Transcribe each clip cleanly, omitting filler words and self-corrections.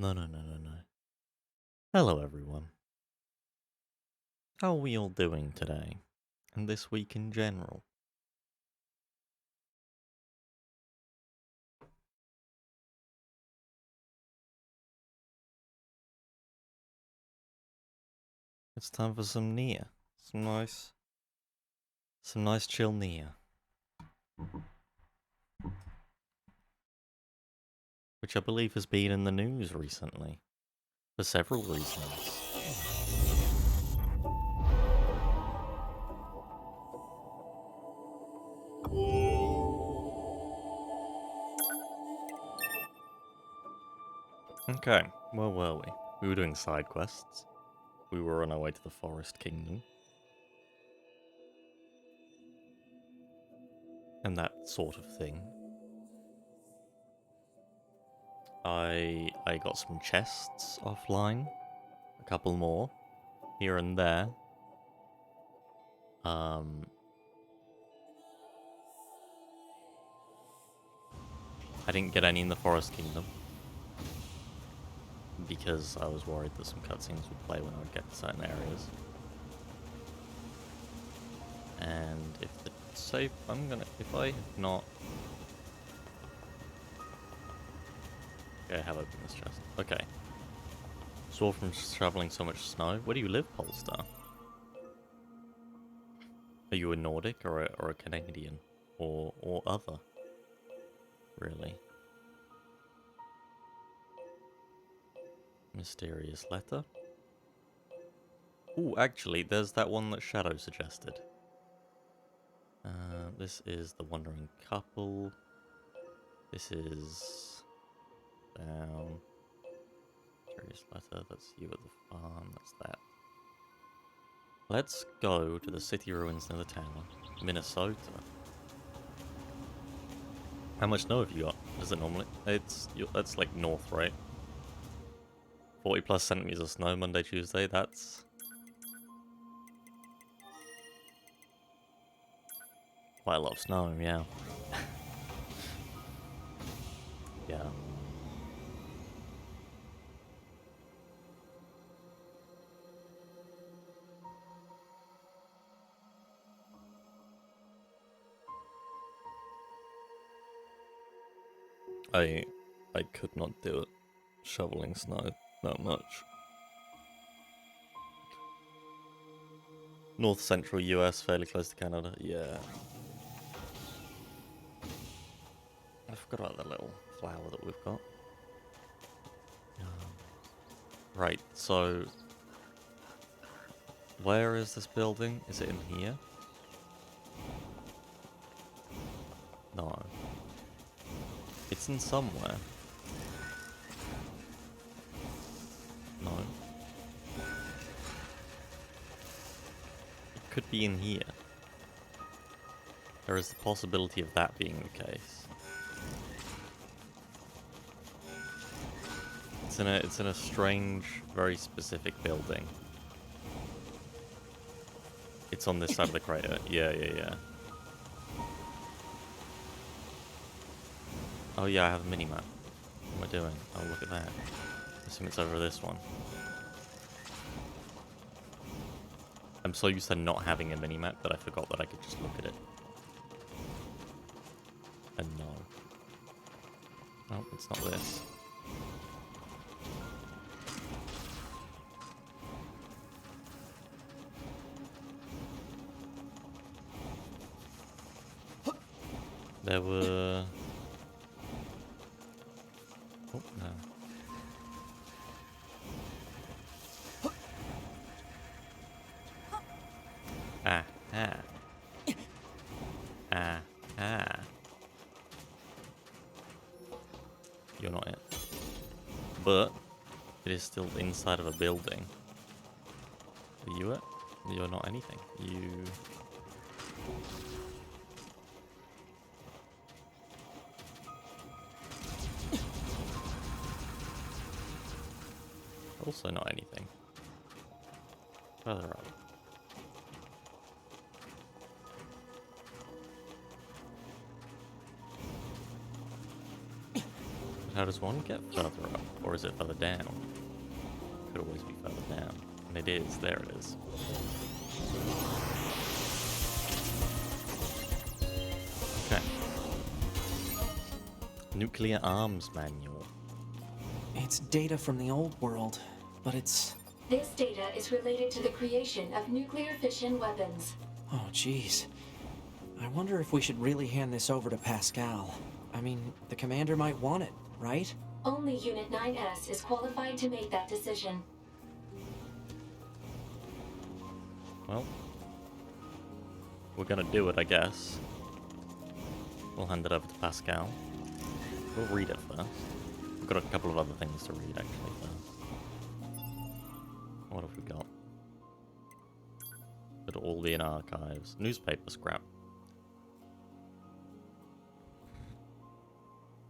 No, no, no, no, no. Hello, everyone. How are we all doing today? And this week in general? It's time for some NieR. Some nice chill NieR. Which I believe has been in the news recently. For several reasons. Okay, where were we? We were doing side quests. We were on our way to the Forest Kingdom. And that sort of thing. I got some chests offline. A couple more. Here and there. I didn't get any in the Forest Kingdom. Because I was worried that some cutscenes would play when I would get to certain areas. And if the save, if I have not... Okay, I have opened this chest. Okay. Saw from traveling so much snow. Where do you live, Polestar? Are you a Nordic or a Canadian? Or other? Really? Mysterious letter? Ooh, actually, there's that one that Shadow suggested. This is the Wandering Couple. This is... down. Mysterious letter, that's you at the farm, that's that. Let's go to the city ruins near the tower. Minnesota. How much snow have you got? Is it normally? That's like north, right? 40 plus centimeters of snow Monday, Tuesday, that's quite a lot of snow, yeah. Yeah. I I could not do it. Shoveling snow that much. North central US, fairly close to Canada, yeah. I forgot about that little flower that we've got. Right, so where is this building? Is it in here? No. It's in somewhere. No. It could be in here. There is the possibility of that being the case. It's in a strange, very specific building. It's on this side of the crater. Yeah, yeah, yeah. Oh yeah, I have a mini-map. What am I doing? Oh, look at that. I assume it's over this one. I'm so used to not having a mini-map that I forgot that I could just look at it. And no. Oh, it's not this. There were... Oh, no. Ah, ah. Ah, ah. You're not it. But it is still inside of a building. Are you it? You're not anything. You... Also not anything. Further up. how does one get further up? Or is it further down? Could always be further down. And it is. There it is. Okay. Nuclear Arms Manual. It's data from the old world, but it's... This data is related to the creation of nuclear fission weapons. Oh, jeez. I wonder if we should really hand this over to Pascal. I mean, the commander might want it, right? Only Unit 9S is qualified to make that decision. Well, we're gonna do it, I guess. We'll hand it over to Pascal. We'll read it first. We've got a couple of other things to read, actually, first. What have we got? Got all the in archives. Newspaper scrap.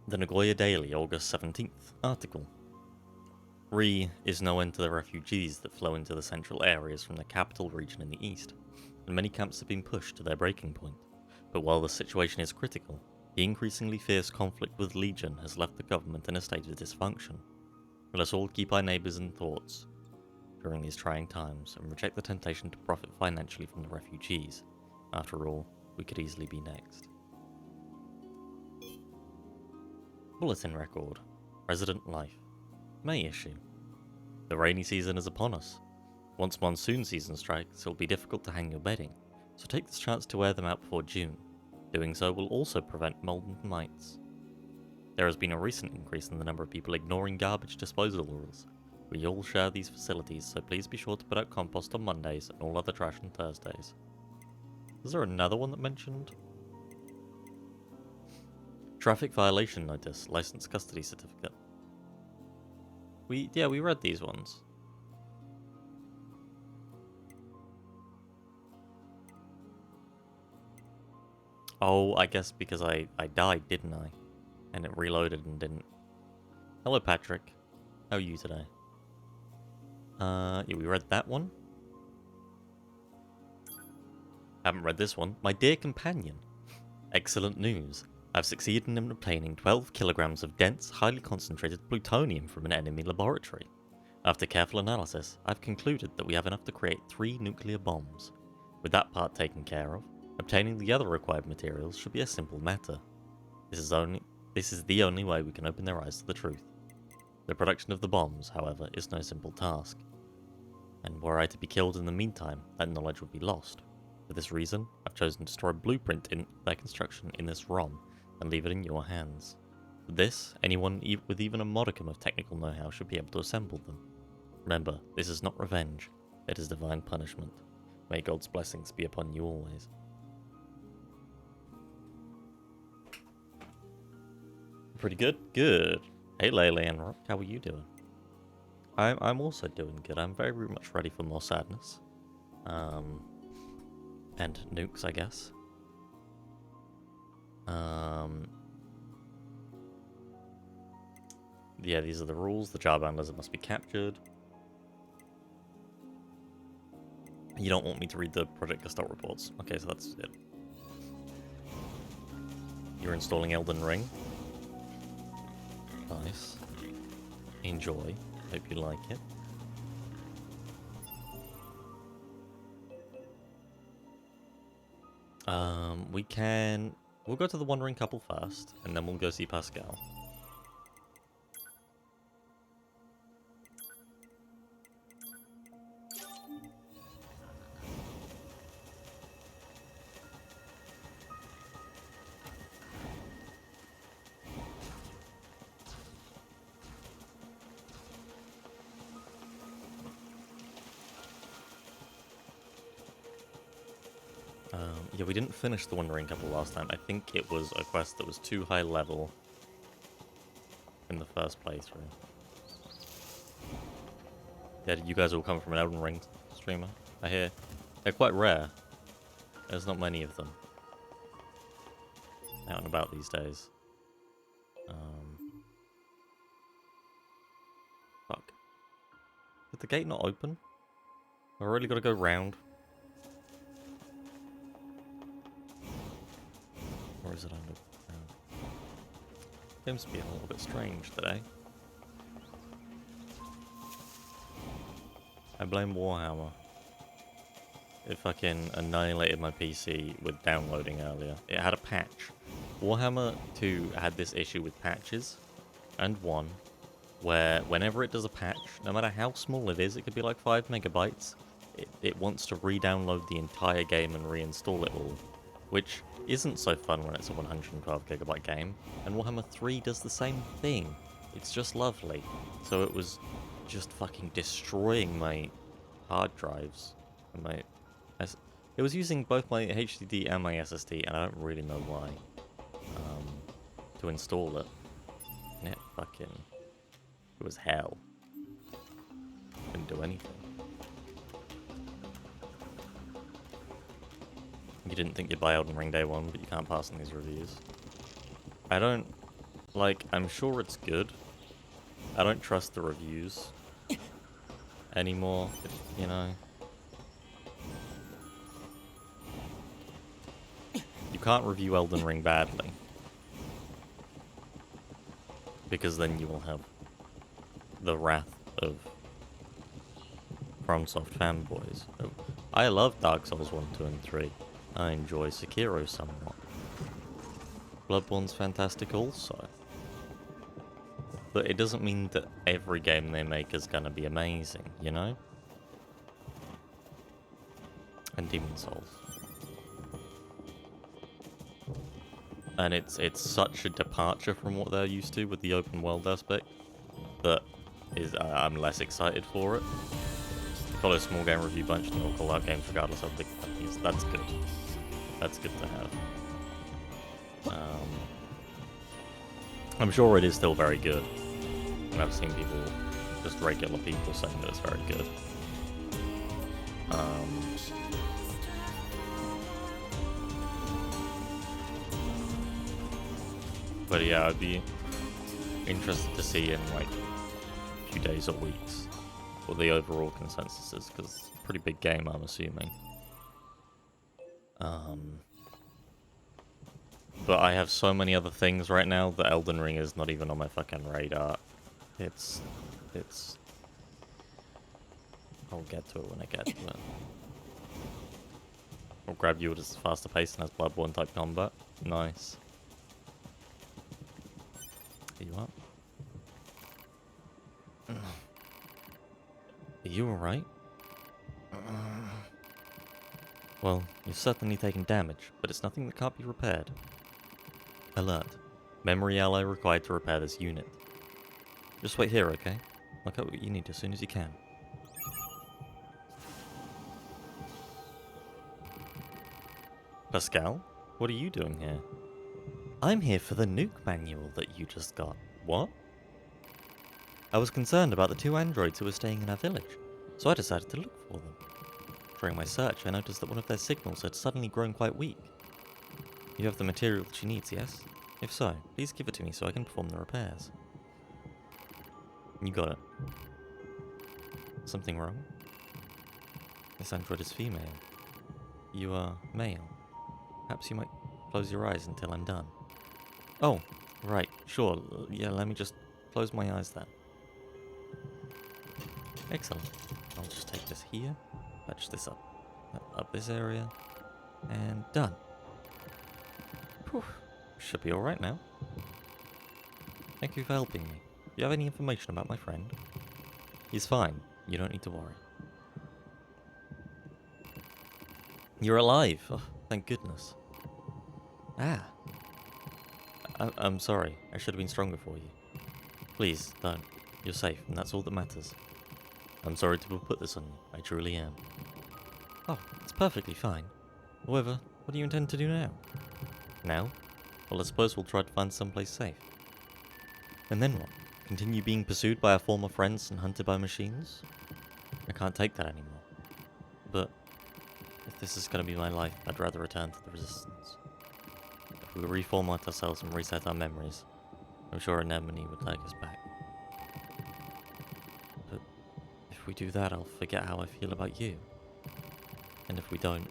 The Nagoya Daily, August 17th. Article. Is no end to the refugees that flow into the central areas from the capital region in the east, and many camps have been pushed to their breaking point. But while the situation is critical, the increasingly fierce conflict with Legion has left the government in a state of dysfunction. Let us all keep our neighbours in thoughts during these trying times and reject the temptation to profit financially from the refugees. After all, we could easily be next. Bulletin record. Resident life. May issue. The rainy season is upon us. Once monsoon season strikes, it will be difficult to hang your bedding, so take this chance to wear them out before June. Doing so will also prevent mold and mites. There has been a recent increase in the number of people ignoring garbage disposal rules. We all share these facilities, so please be sure to put out compost on Mondays and all other trash on Thursdays. Is there another one that mentioned? Traffic violation notice, license custody certificate. We read these ones. Oh, I guess because I died, didn't I? And it reloaded and didn't. Hello, Patrick. How are you today? Yeah, we read that one. Haven't read this one. My dear companion. Excellent news. I've succeeded in obtaining 12 kilograms of dense, highly concentrated plutonium from an enemy laboratory. After careful analysis, I've concluded that we have enough to create 3 nuclear bombs. With that part taken care of, obtaining the other required materials should be a simple matter. This is the only way we can open their eyes to the truth. The production of the bombs, however, is no simple task. And were I to be killed in the meantime, that knowledge would be lost. For this reason, I've chosen to store a blueprint in their construction in this ROM, and leave it in your hands. With this, anyone with even a modicum of technical know-how should be able to assemble them. Remember, this is not revenge, it is divine punishment. May God's blessings be upon you always. Pretty good? Good. Hey Lele and Rock, how are you doing? I'm also doing good. I'm very much ready for more sadness. And nukes, I guess. Yeah, these are the rules. The Jarbound lizard must be captured. You don't want me to read the Project Gestalt reports. Okay, so that's it. You're installing Elden Ring. Nice. Enjoy. Hope you like it. We'll go to the Wandering Couple first, and then we'll go see Pascal. Yeah, we didn't finish the Wandering Couple last time. I think it was a quest that was too high level in the first playthrough. Yeah, you guys all come from an Elden Ring streamer, I hear. They're quite rare. There's not many of them out and about these days. Fuck. Did the gate not open? I really gotta go round. Or is it under? Game's being a little bit strange today. I blame Warhammer. It fucking annihilated my PC with downloading earlier. It had a patch. Warhammer 2 had this issue with patches, and 1, where whenever it does a patch, no matter how small it is, it could be like 5 megabytes, it wants to re-download the entire game and reinstall it all, which isn't so fun when it's a 112 gigabyte game, and Warhammer 3 does the same thing. It's just lovely. So it was just fucking destroying my hard drives. And it was using both my HDD and my SSD, and I don't really know why, to install it. And it was hell. Couldn't do anything. You didn't think you'd buy Elden Ring day one, but you can't pass on these reviews. I'm sure it's good. I don't trust the reviews anymore, you know. You can't review Elden Ring badly, because then you will have the wrath of FromSoft fanboys. I love Dark Souls 1, 2, and 3. I enjoy Sekiro somewhat. Bloodborne's fantastic also. But it doesn't mean that every game they make is gonna be amazing, you know? And Demon Souls. And it's such a departure from what they're used to with the open world aspect that I'm less excited for it. Follow Small Game Review Bunch and they'll call out games regardless of big companies. That's good. That's good to have. I'm sure it is still very good. And I've seen people, just regular people, saying that it's very good. But yeah, I'd be interested to see in like a few days or weeks what the overall consensus is, because it's a pretty big game, I'm assuming. But I have so many other things right now that Elden Ring is not even on my fucking radar. It's... I'll get to it when I get to it. I'll grab you at a faster pace and has Bloodborne type combat. Nice. Are you up? Are you alright? Well, you've certainly taken damage, but it's nothing that can't be repaired. Alert. Memory alloy required to repair this unit. Just wait here, okay? Look at what you need as soon as you can. Pascal? What are you doing here? I'm here for the nuke manual that you just got. What? I was concerned about the 2 androids who were staying in our village, so I decided to look for them. During my search, I noticed that one of their signals had suddenly grown quite weak. You have the material she needs, yes? If so, please give it to me so I can perform the repairs. You got it. Something wrong? This android is female. You are male. Perhaps you might close your eyes until I'm done. Oh, right, sure. Yeah, let me just close my eyes then. Excellent. I'll just take this here, patch this up this area, and done. Whew. Should be alright now. Thank you for helping me. Do you have any information about my friend? He's fine. You don't need to worry. You're alive! Oh, thank goodness. Ah. I'm sorry. I should have been stronger for you. Please, don't. You're safe, and that's all that matters. I'm sorry to have put this on you. I truly am. Oh, it's perfectly fine. However, what do you intend to do now? Now? Well, I suppose we'll try to find someplace safe. And then what? Continue being pursued by our former friends and hunted by machines? I can't take that anymore. But if this is going to be my life, I'd rather return to the Resistance. If we reformat ourselves and reset our memories, I'm sure Anemone would take us back. But if we do that, I'll forget how I feel about you. And if we don't,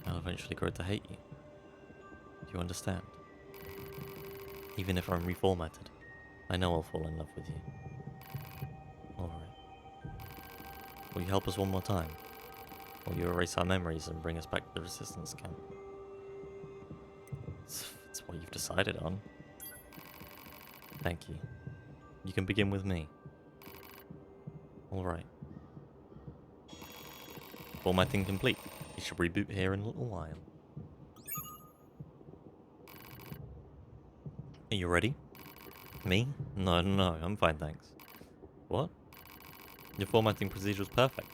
I'll eventually grow to hate you. Do you understand? Even if I'm reformatted, I know I'll fall in love with you. Alright. Will you help us one more time? Will you erase our memories and bring us back to the resistance camp? It's what you've decided on. Thank you. You can begin with me. Alright. Formatting complete. You should reboot here in a little while. Are you ready? Me? No, I'm fine, thanks. What? Your formatting procedure was perfect.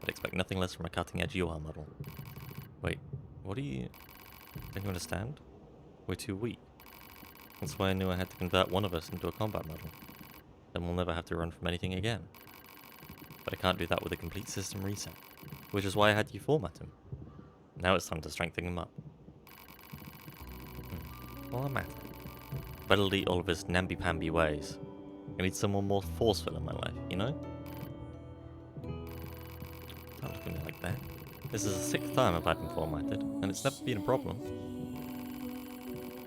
I'd expect nothing less from a cutting-edge UI model. Wait, what are you... Don't you understand? We're too weak. That's why I knew I had to convert one of us into a combat model. Then we'll never have to run from anything again. But I can't do that with a complete system reset, which is why I had you format him. Now it's time to strengthen him up. Automata. Better delete all of his namby-pamby ways. I need someone more forceful in my life, you know? Don't look at me like that. This is the 6th time I've had him formatted, and it's never been a problem.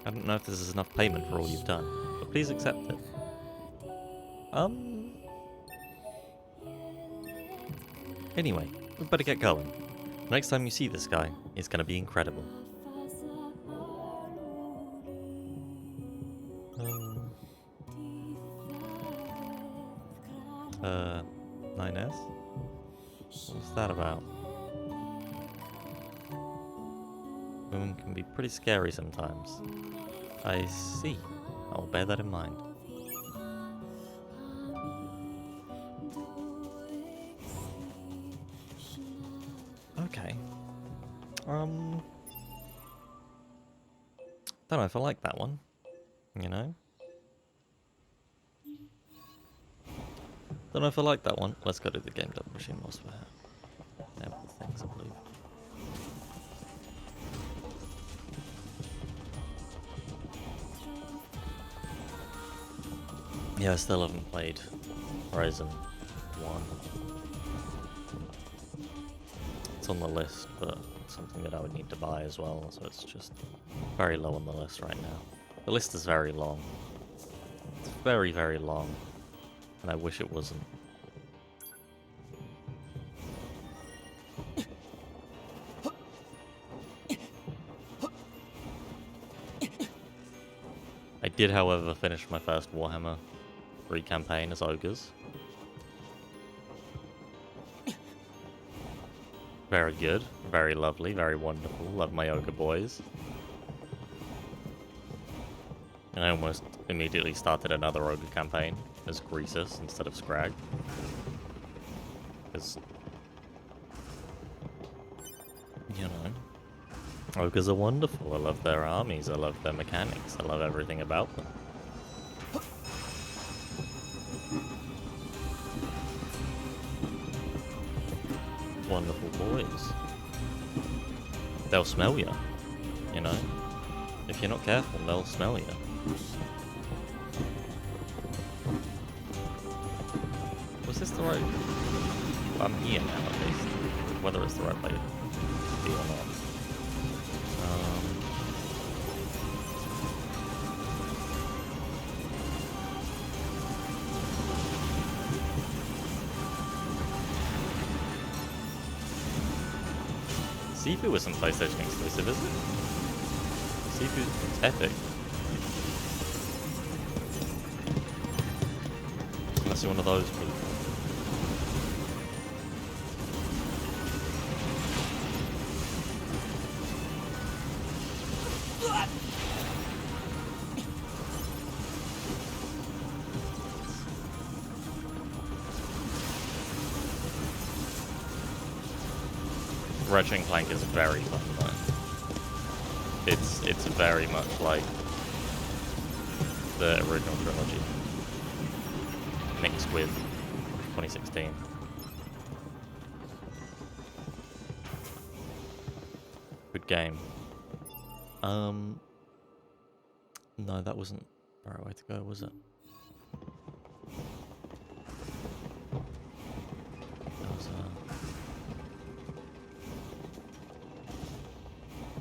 I don't know if this is enough payment for all you've done, but please accept it. Anyway, we better get going. Next time you see this guy, it's gonna be incredible. 9S? What's that about? Women can be pretty scary sometimes. I see. I'll bear that in mind. Okay. Don't know if I like that one. You know? Don't know if I like that one. Let's go to the game dev machine whilst we're there with the things, I believe. Yeah, I still haven't played Horizon 1. It's on the list, but it's something that I would need to buy as well, so it's just very low on the list right now. The list is very long. It's very, very long, and I wish it wasn't. I did, however, finish my first Warhammer 3 campaign as ogres. Very good, very lovely, very wonderful. Love my ogre boys. And I almost immediately started another ogre campaign as Greasus instead of Scrag. Because, you know, ogres are wonderful. I love their armies, I love their mechanics, I love everything about them. Wonderful boys. They'll smell you, you know? If you're not careful, they'll smell you. Was this the right... I'm here now, at least. Whether it's the right place to be or not. Sifu isn't PlayStation exclusive, is it? Sifu's Epic. Unless you're one of those people. Ratchet and Clank is very fun though. It's very much like the original trilogy mixed with 2016. Good game. No, that wasn't the right way to go, was it? That was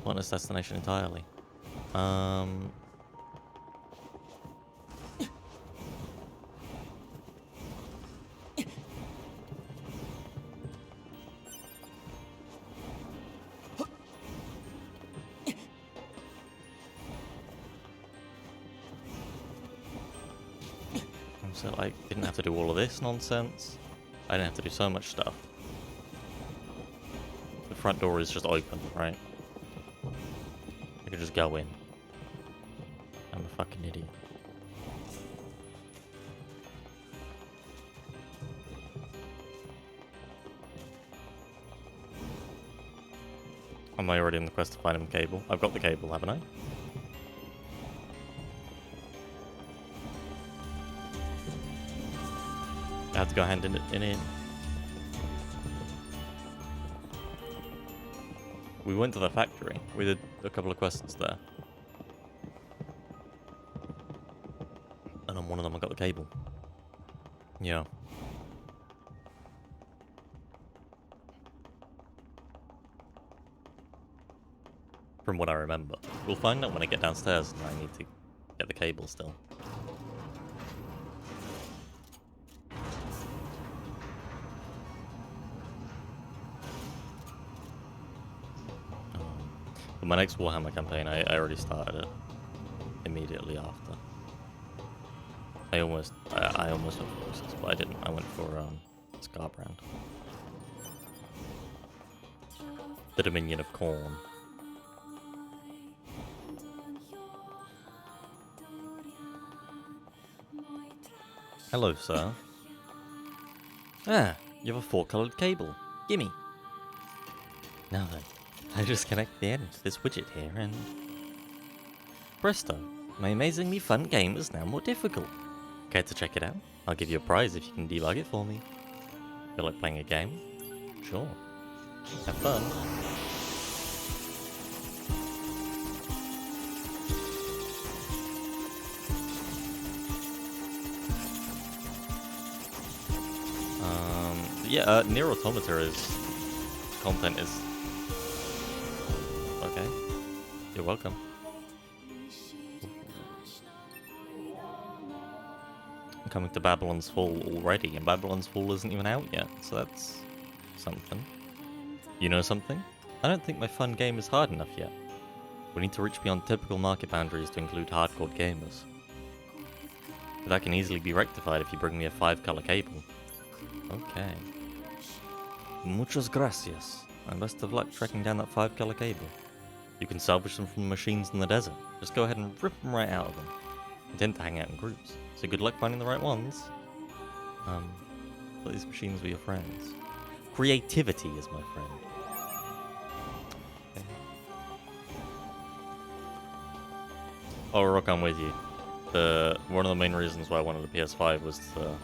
pointless destination entirely. So I didn't have to do all of this nonsense. I didn't have to do so much stuff. The front door is just open, right? I could just go in. I'm a fucking idiot. Am I already in the quest to find him cable? I've got the cable, haven't I? I have to go hand in it. We went to the factory. We did a couple of quests there. And on one of them I got the cable. Yeah. From what I remember. We'll find out when I get downstairs and I need to get the cable still. But my next Warhammer campaign, I already started it immediately after. I almost went for Forces, but I didn't. I went for Scarbrand. The Dominion of Corn. Hello, sir. Ah, you have a 4-colored cable. Gimme. Now then, I just connect the end to this widget here and... Presto, my amazingly fun game is now more difficult. Care to check it out? I'll give you a prize if you can debug it for me. Feel like playing a game? Sure. Have fun. Yeah, NieR Automata is... content is... Okay. You're welcome. I'm coming to Babylon's Fall already, and Babylon's Fall isn't even out yet, so that's... something. You know something? I don't think my fun game is hard enough yet. We need to reach beyond typical market boundaries to include hardcore gamers. But that can easily be rectified if you bring me a 5-color cable. Okay. Muchas gracias, and best of luck tracking down that 5-color cable. You can salvage them from the machines in the desert. Just go ahead and rip them right out of them. They tend to hang out in groups, so good luck finding the right ones. Let these machines be your friends. Creativity is my friend. Okay. Oh, Rock, I'm with you. One of the main reasons why I wanted a PS5 was the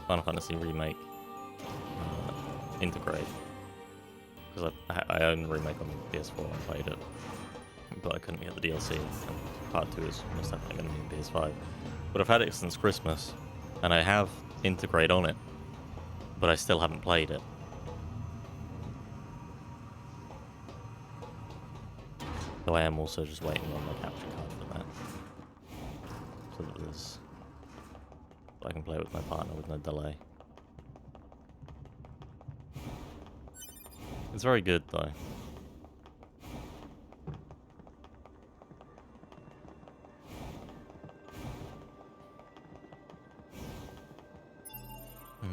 Final Fantasy Remake Integrate. Because I own the remake on PS4 and played it. But I couldn't get the DLC, and part 2 is most definitely going to be in PS5. But I've had it since Christmas, and I have Integrate on it, but I still haven't played it. So I am also just waiting on my capture card for that. So that I can play it with my partner with no delay. It's very good though.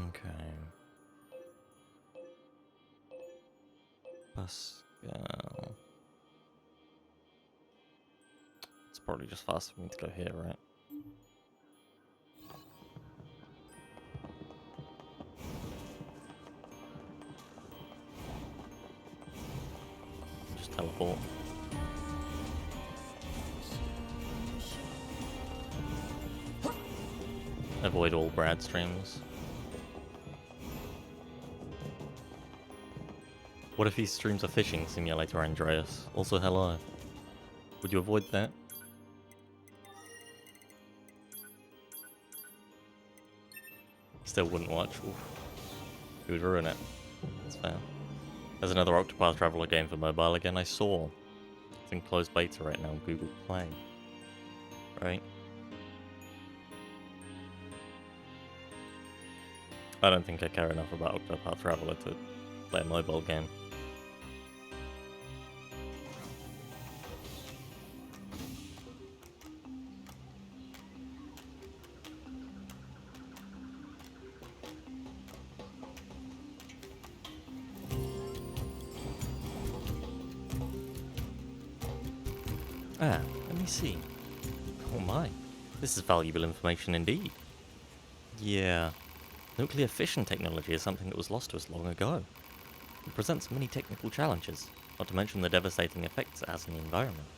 Okay. Pascal. It's probably just faster for me to go here, right? Just teleport. Avoid all Brad streams. What if he streams a fishing simulator, Andreas? Also, hello. Would you avoid that? Still wouldn't watch. Oof. He would ruin it. That's fair. There's another Octopath Traveler game for mobile again, I saw. It's in closed beta right now on Google Play. Right? I don't think I care enough about Octopath Traveler to play a mobile game. Ah, let me see. Oh my, this is valuable information indeed. Yeah, nuclear fission technology is something that was lost to us long ago. It presents many technical challenges, not to mention the devastating effects it has on the environment.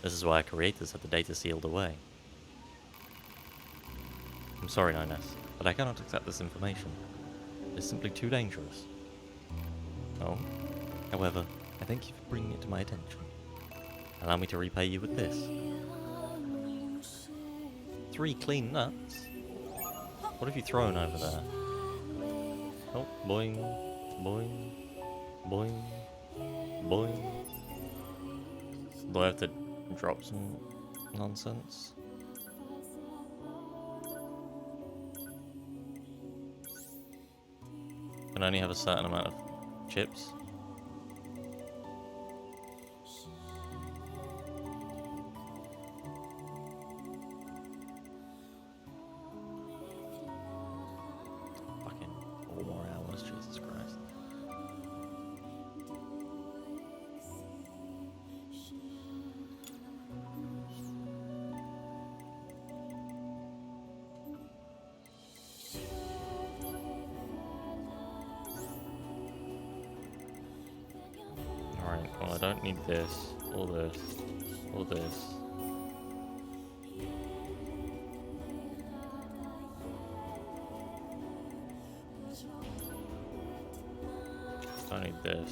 This is why our creators had the data sealed away. I'm sorry, NieR, but I cannot accept this information. It is simply too dangerous. Oh, however, I thank you for bringing it to my attention. Allow me to repay you with this. 3 clean nuts? What have you thrown over there? Oh, boing, boing, boing, boing. Do I have to drop some nonsense? Can only have a certain amount of chips. Fucking 4 more hours, Jesus Christ. Alright, well I don't need this, or this, or this. Don't need this.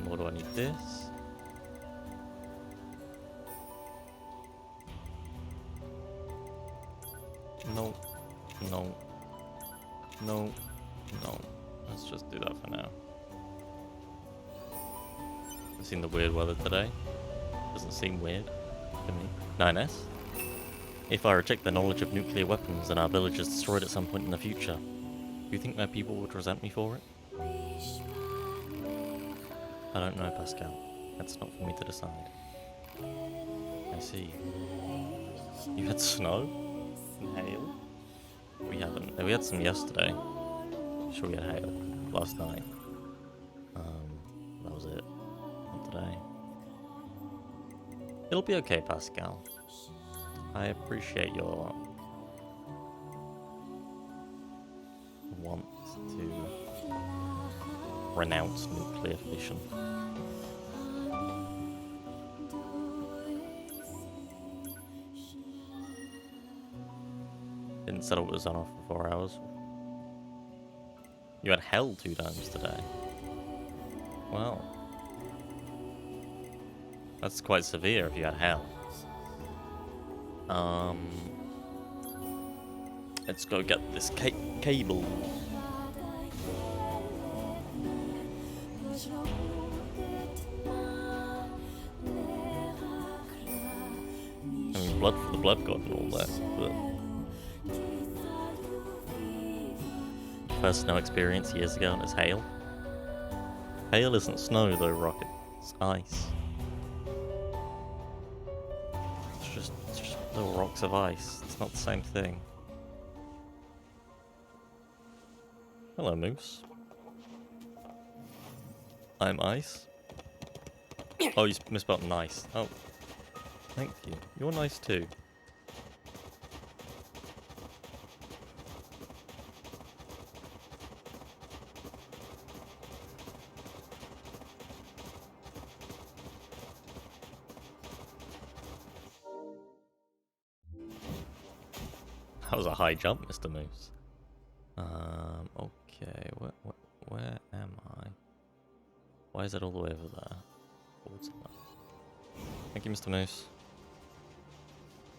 Nor do I need this. No, no, no, no. Let's just do that for now. I've seen the weird weather today. Doesn't seem weird to me. NieR, if I reject the knowledge of nuclear weapons and our village is destroyed at some point in the future, do you think my people would resent me for it? I don't know, Pascal. That's not for me to decide. I see. You had snow? And hail? We haven't. We had some yesterday. Sure, we had hail last night. That was it. Not today. It'll be okay, Pascal. I appreciate your want to renounce nuclear fission. Didn't settle it was on off for 4 hours. You had hell 2 times today. Wow. That's quite severe if you had hell. Let's go get this cable. I mean, blood for the blood god and all that, but first snow experience years ago and it's hail. Hail isn't snow though, Rocket. It's ice. It's just little rocks of ice. It's not the same thing. Hello, Moose. I'm ice. Oh, you misspelled nice. Oh, thank you. You're nice too. That was a high jump, Mr. Moose. Okay, where am I? Why is it all the way over there? Thank you, Mr. Moose.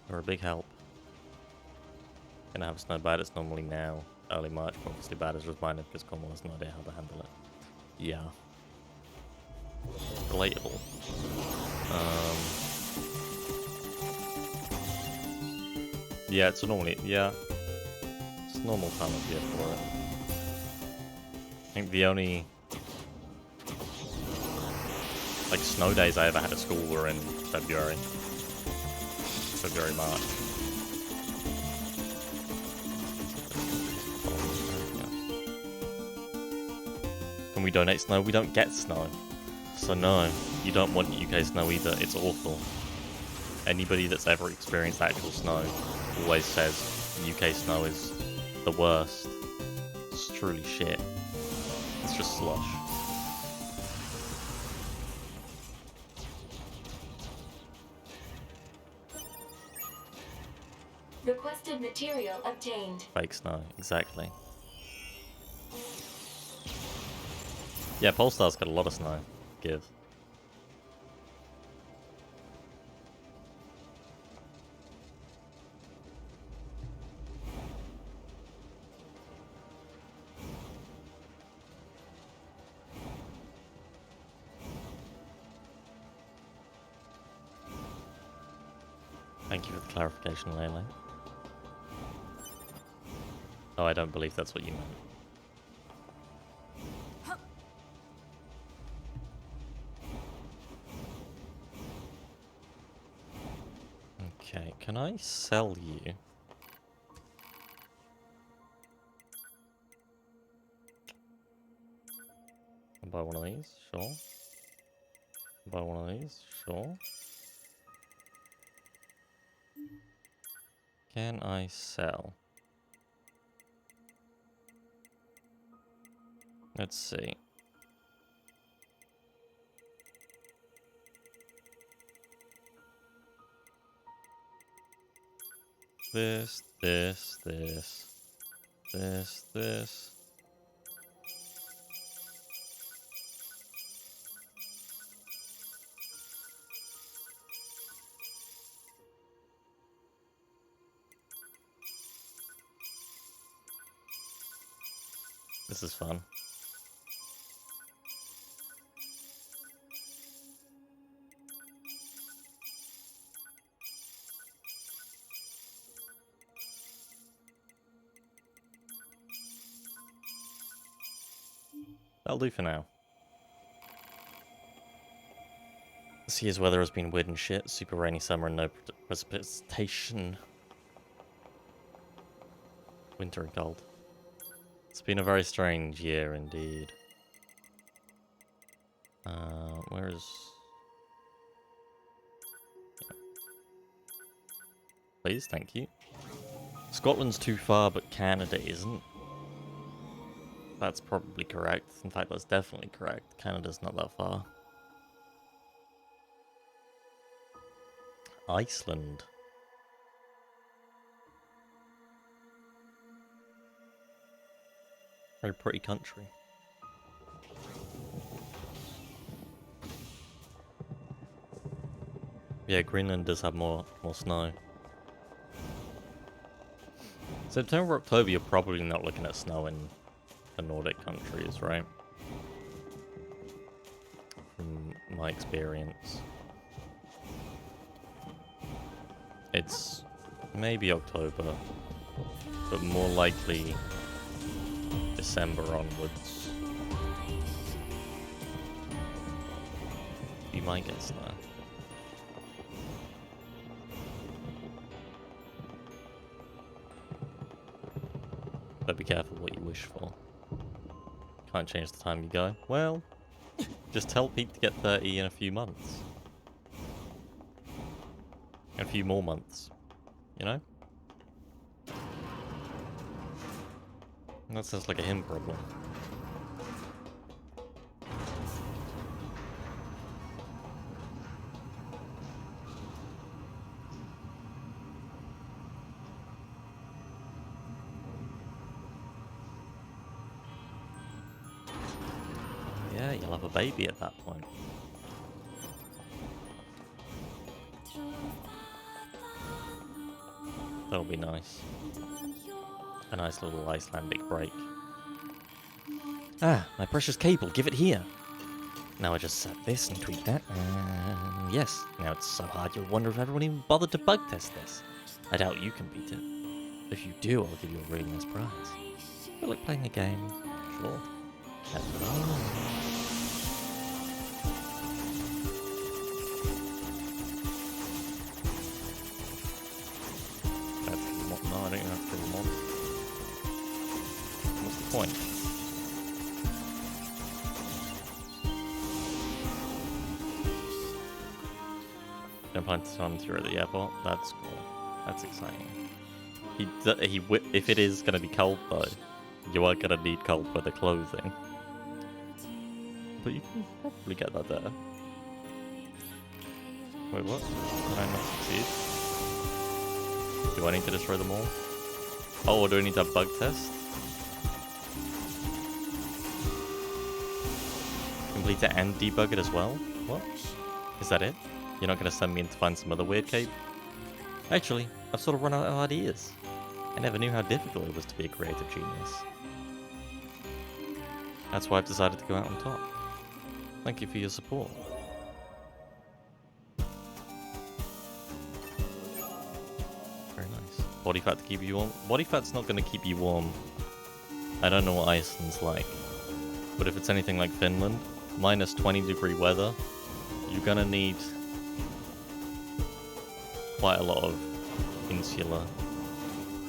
You're a big help. Gonna have snow bad, it's normally now, early March, but obviously bad is reminded because Cornwall has no idea how to handle it. Yeah. Relatable. Yeah, it's normally, yeah. It's a normal time of year for it. I think the only like snow days I ever had at school were in February, March. we donate snow, we don't get snow. So no, you don't want UK snow either. It's awful. Anybody that's ever experienced actual snow always says UK snow is the worst. It's truly shit. It's just slush. Requested material obtained. Fake snow, exactly. Yeah, Polestar's got a lot of snow. Give. Thank you for the clarification, Lele. Oh, I don't believe that's what you meant. Okay, can I sell you? I'll buy one of these, sure. Buy one of these, sure. Can I sell? Let's see. This. This is fun. That'll do for now. This year's weather has been weird and shit. Super rainy summer and no precipitation. Winter and cold. It's been a very strange year indeed. Where is... Please, thank you. Scotland's too far, but Canada isn't. That's probably correct. In fact, that's definitely correct. Canada's not that far. Iceland. Very pretty country. Yeah, Greenland does have more snow. September, October, you're probably not looking at snow in the Nordic countries, right? From my experience. It's maybe October, but more likely December onwards. You might get snow. But be careful what you wish for. Can't change the time you go. Well, just tell Pete to get 30 in a few months. In a few more months. You know? That sounds like a him problem. Yeah, you'll have a baby at that point. That'll be nice. A nice little Icelandic break. Ah, my precious cable, give it here. Now I just set this and tweak that, and yes, now it's so hard you'll wonder if everyone even bothered to bug test this. I doubt you can beat it. If you do, I'll give you a really nice prize. Feel like playing a game? Sure. Hello. No, I don't have to kill them all. What's the point? Don't plan to turn you at the airport. That's cool. That's exciting. If it is gonna be cold though, you are gonna need cold weather clothing. But you can probably get that there. Wait, what? Did I not succeed? Do I need to destroy them all? Oh, or do I need to have bug test? Complete it and debug it as well? What? Is that it? You're not gonna send me in to find some other weird cape? Actually, I've sort of run out of ideas. I never knew how difficult it was to be a creative genius. That's why I've decided to go out on top. Thank you for your support. Very nice. Body fat to keep you warm? Body fat's not going to keep you warm. I don't know what Iceland's like. But if it's anything like Finland, minus 20-degree weather, you're going to need quite a lot of insular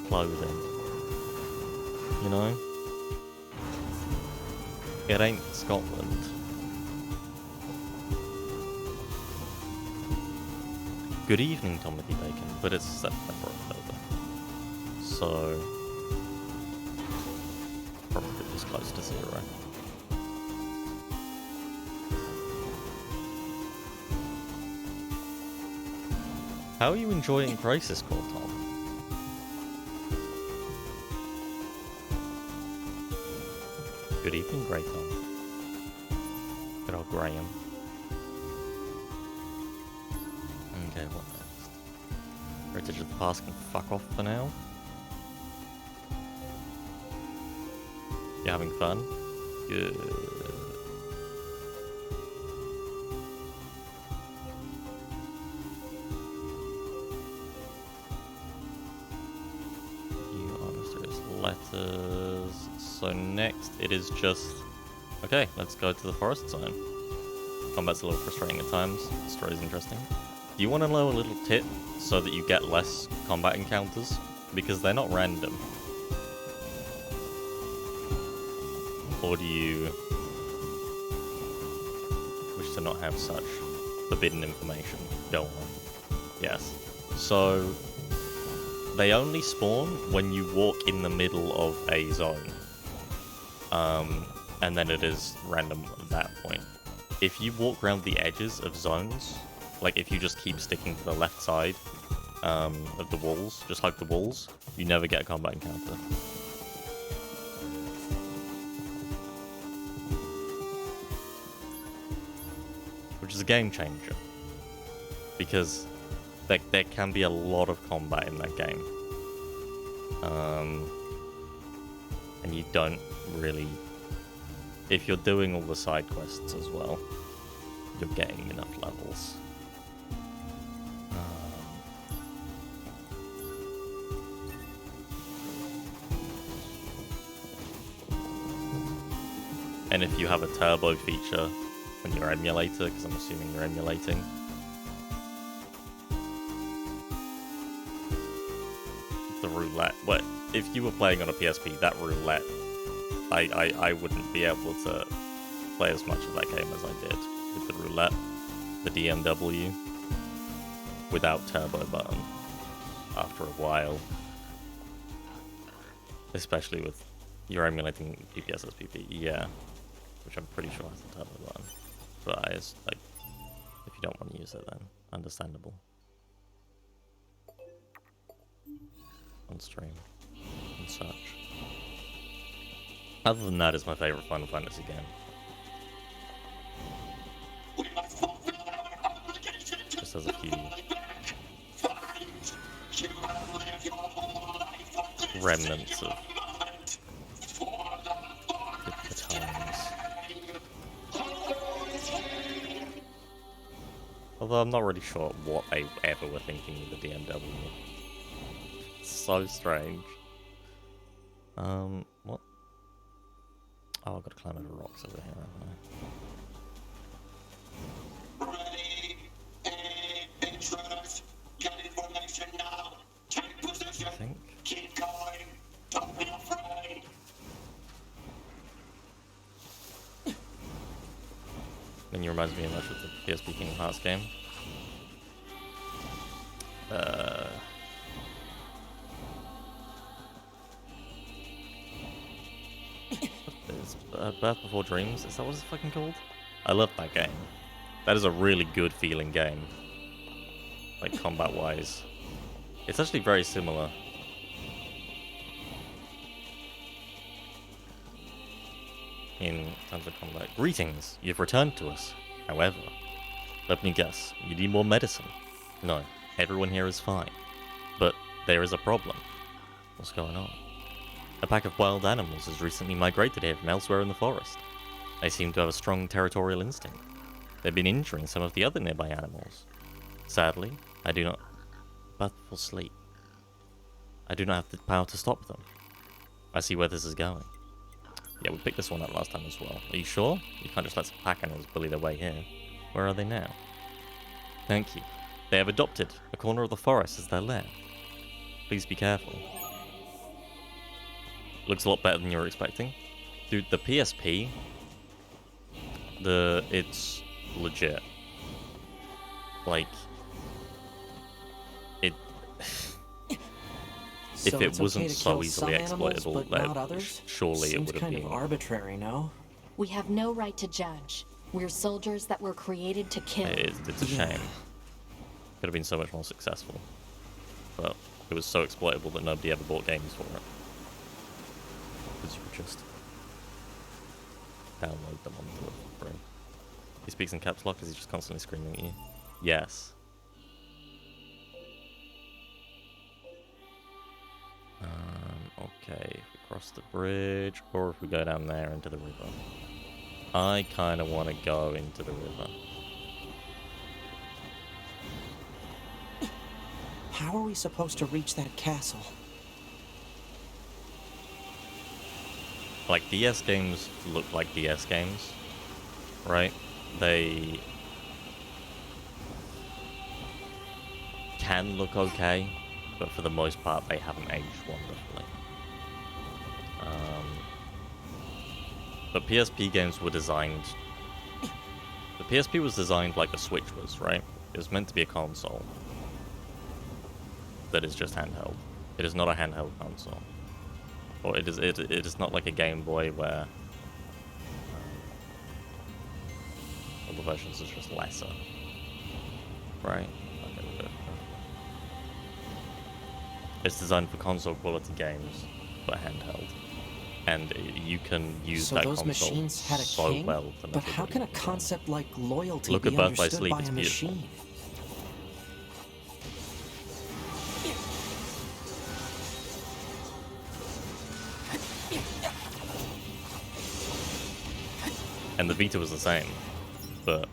clothing. You know? It ain't Scotland. Good evening, Tomothy Bacon, but it's September, October. So, probably just close to 0. How are you enjoying Crisis Core, Tom? Good evening, Grey Tom. Good old Graham. Okay, what next? Heritage of the Past can fuck off for now. You having fun? Good. You are mysterious letters. So next it is just... Okay, let's go to the forest zone. Combat's a little frustrating at times. The story's interesting. Do you want to know a little tip so that you get less combat encounters? Because they're not random. Or do you wish to not have such forbidden information? Go on. Yes. So, they only spawn when you walk in the middle of a zone. And then it is random at that point. If you walk around the edges of zones, like if you just keep sticking to the left side of the walls, just like the walls, you never get a combat encounter. Which is a game changer. Because there can be a lot of combat in that game. And you don't really... If you're doing all the side quests as well, you're getting enough levels. And if you have a turbo feature on your emulator, because I'm assuming you're emulating, the roulette. Well, if you were playing on a PSP, that roulette, I wouldn't be able to play as much of that game as I did with the roulette, the DMW, without turbo button after a while. Especially with you're emulating PPSSPP, yeah, which I'm pretty sure has a turbo button. But if you don't want to use it, then understandable. On stream and such. Other than that, it's my favorite Final Fantasy game. Just has a few remnants of the times. Although I'm not really sure what they ever were thinking with the DMW. It's so strange. What? Oh, I've got to climb over rocks over here, haven't I? Ready, intruders, get information now. Take position. I think. Keep going. Don't be afraid. Then you reminds me of much of the PSP Kingdom Hearts game. Uh, it's Birth Before Dreams. Is that what it's fucking called? I love that game. That is a really good feeling game. Like combat wise. It's actually very similar. In terms of combat. Greetings, you've returned to us. However, let me guess, you need more medicine. No, everyone here is fine. But there is a problem. What's going on? A pack of wild animals has recently migrated here from elsewhere in the forest. They seem to have a strong territorial instinct. They've been injuring some of the other nearby animals. Sadly, I do not... But for sleep. I do not have the power to stop them. I see where this is going. Yeah, we picked this one up last time as well. Are you sure? You can't just let some pack animals bully their way here. Where are they now? Thank you. They have adopted a corner of the forest as their lair. Please be careful. Looks a lot better than you were expecting. Dude, the PSP... It's legit. Like... It... So if it it's wasn't okay to so kill easily some animals, exploitable, but not others? surely it Seems would have kind been... of arbitrary, no? We have no right to judge. We're soldiers that were created to kill. It's a shame. Could have been so much more successful. But it was so exploitable that nobody ever bought games for it. Because you could just download them onto it for free. He speaks in caps lock because he's just constantly screaming at you. Yes. Okay, if we cross the bridge, or if we go down there into the river. I kind of want to go into the river. How are we supposed to reach that castle? Like, DS games look like DS games, right? They can look okay, but for the most part, they haven't aged wonderfully. But PSP games were designed... The PSP was designed like the Switch was, right? It was meant to be a console that is just handheld. It is not a handheld console. Or it is not like a Game Boy where all the versions are just lesser. Right? Okay, we'll go. It's designed for console quality games, but handheld. And you can use So that those console machines had a so king? well. But how can a concept like loyalty Look be at Birth by understood Sleep, by it's a beautiful. machine? And the Vita was the same, but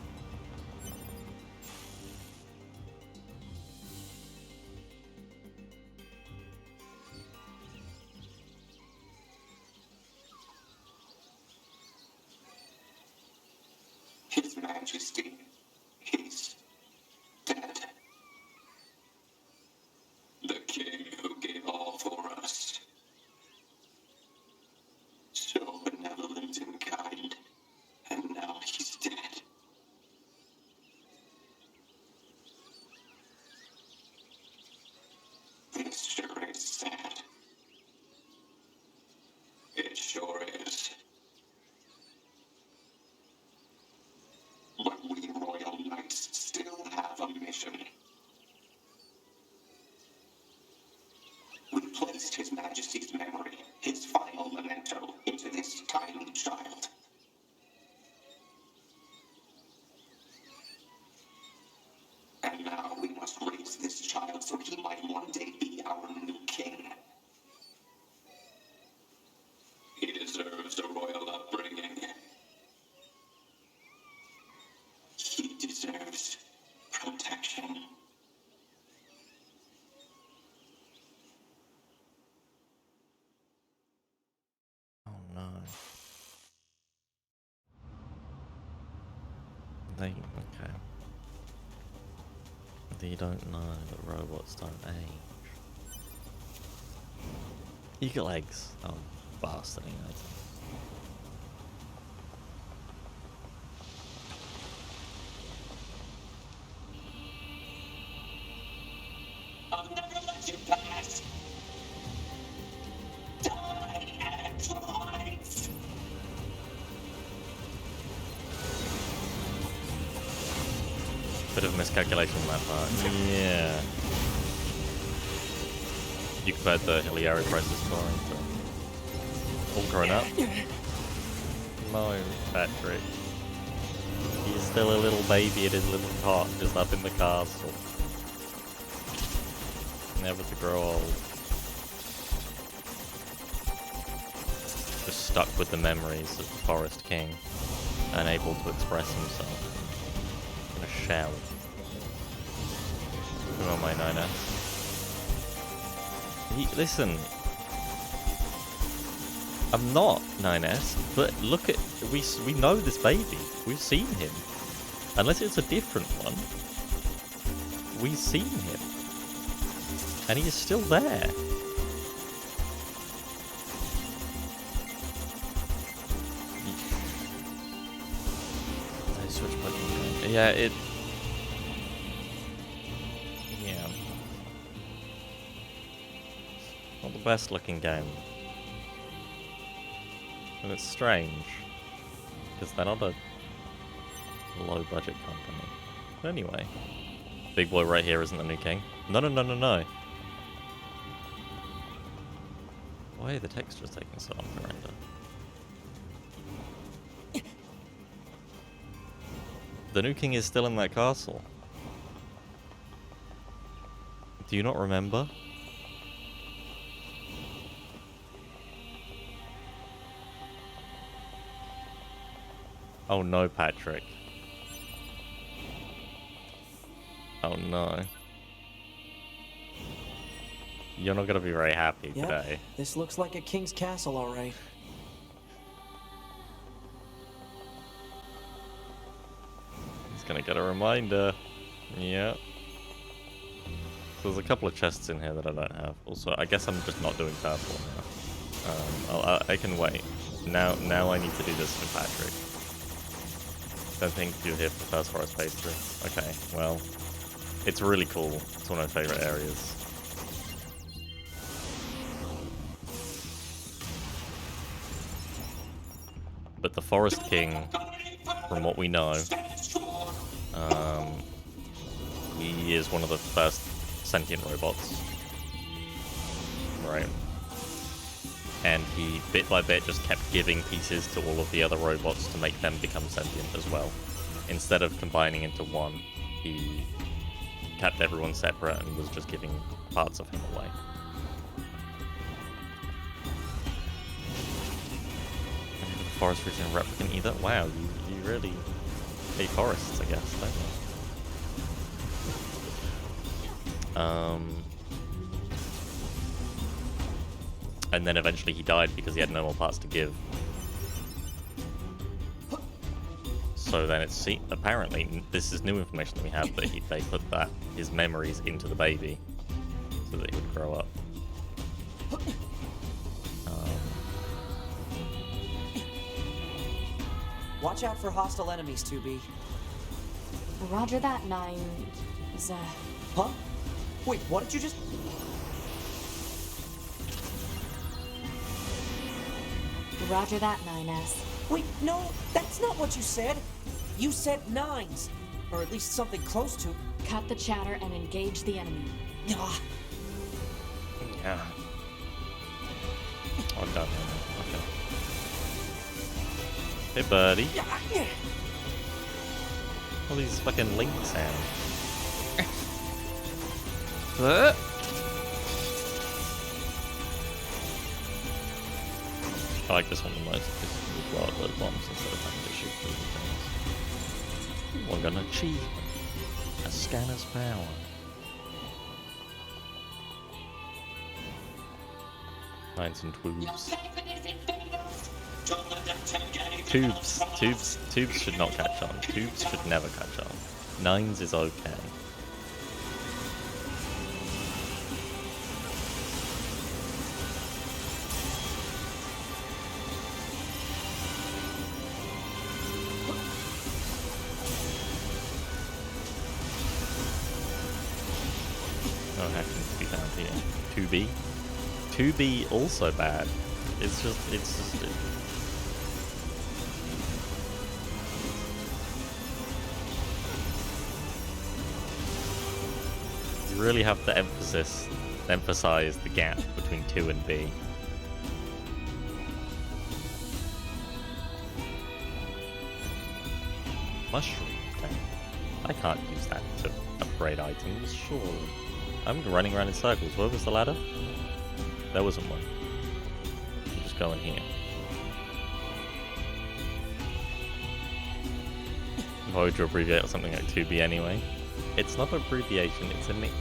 His Majesty, he's dead. The king who gave all for us. So benevolent and kind, and now he's dead. This sure is sad. It sure is. But we royal knights still have a mission. We placed His Majesty's memory, his final memento, into this tiny child. And now we must raise this child so he might one day be our new king. He deserves a royal upbringing. He deserves protection. oh no. Okay. They don't know that robots don't age. Eagle eggs. Oh, bastarding items. I'll never let you pass. Die, androids! Bit of miscalculation on that part. Yeah. You compared the Hilliary prices scoring to all grown up. No, Patrick. He's still a little baby in his little cot, just up in the castle. Never to grow old. Just stuck with the memories of the Forest King, unable to express himself. In a shell. Come on, my Nina. Listen. I'm not 9S, but look at we know this baby. We've seen him. Unless it's a different one. We've seen him. And he is still there. I switch Pokemon. Yeah, it. Yeah. Not the best looking game. And it's strange. Because they're not a low budget company. But anyway. Big boy right here isn't the new king. No, no, no, no, no. Why are the textures taking so long to render? The new king is still in that castle. Do you not remember? Oh no, Patrick. Oh no. You're not gonna be very happy today. This looks like a king's castle, all right. He's gonna get a reminder. Yeah. So there's a couple of chests in here that I don't have. Also, I guess I'm just not doing purple now. I can wait. Now I need to do this for Patrick. Don't think you're here for the first forest playthrough. Okay, well, it's really cool. It's one of my favorite areas. But the Forest King, from what we know, he is one of the first sentient robots. Right. And he, bit by bit, just kept giving pieces to all of the other robots to make them become sentient as well. Instead of combining into one, he kept everyone separate and was just giving parts of him away. The forest region replicant either? Wow, you really hate forests, I guess, don't you? And then eventually he died because he had no more parts to give. So then it's apparently this is new information that we have that they put his memories into the baby so that he would grow up. Watch out for hostile enemies, 2B. Roger that, 9. Huh? Wait, what did you just... Roger that, 9S. Wait, no, that's not what you said. You said 9s. Or at least something close to... Cut the chatter and engage the enemy. Ah, Yeah. Oh, I'm done now. Okay. Hey, buddy. All these fucking link sounds. I like this one the most because you blow up those bombs instead of having to shoot through the things. We're gonna achieve a scanner's power. Nines and twobes. Tubes should not catch on. Tubes should never catch on. Nines is okay. No hacking. to be found here. 2B. 2B also bad. It's just you really have to emphasize the gap between 2 and B. Mushroom thing. I can't use that to upgrade items, surely. I'm running around in circles. Where was the ladder? There wasn't one. We'll just go in here. Why would you abbreviate something like 2B anyway? It's not an abbreviation, it's a nickname,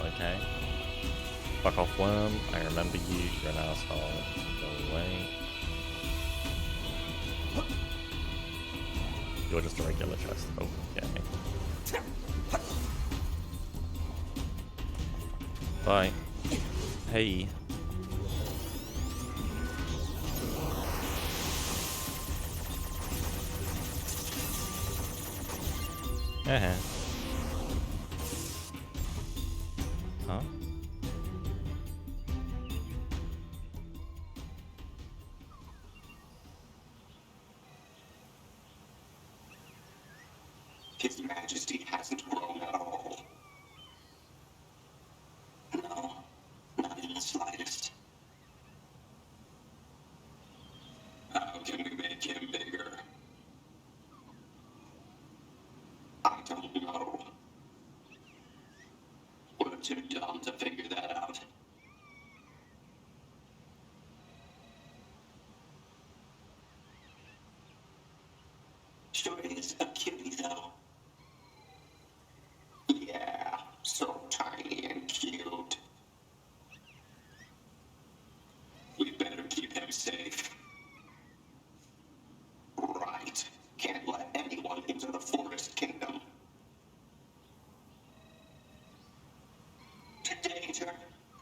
okay? Fuck off, worm. I remember you. You're an asshole. Go away. You're just a regular chest. Okay. Bye. Hey. Uh-huh. Huh? His Majesty hasn't grown at all. No, not in the slightest. How can we make him bigger? I don't know. We're too dumb to figure that out. Sure is a cutie, though. Yeah, so tiny and cute. We better keep him safe. Right. Can't let anyone into the Forest Kingdom. Danger!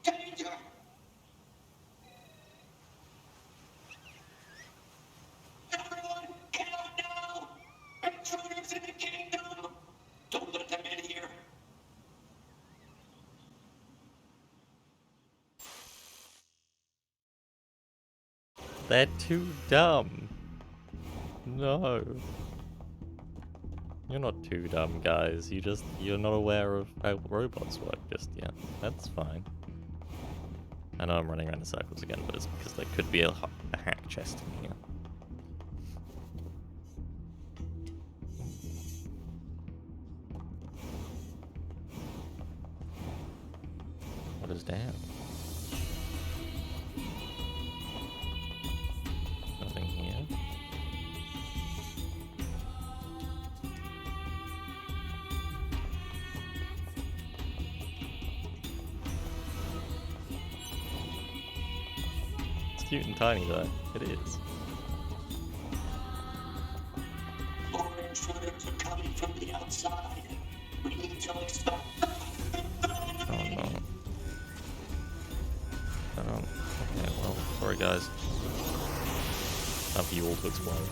Danger! Everyone, get out now! Intruders in the kingdom! Don't let them in here. They're too dumb. No. You're not too dumb, guys. You're not aware of how robots work just yet. That's fine. I know I'm running around in circles again, but it's because there could be a hack chest in here. What is down? Nothing here. It's cute and tiny though. It is. More intruders are coming from the outside. We need to expect. Oh no. Okay, well, sorry guys. Time for you all to explode.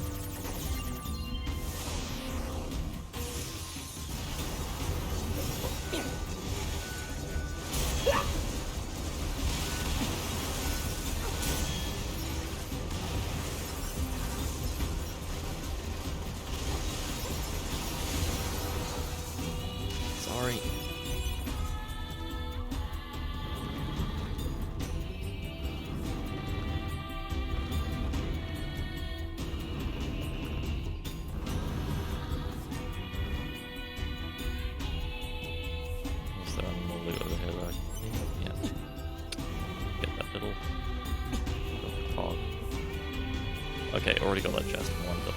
Sorry. Is there any more loot over here that I can... Yeah. Get that little cog. Okay, already got that chest. Wonderful.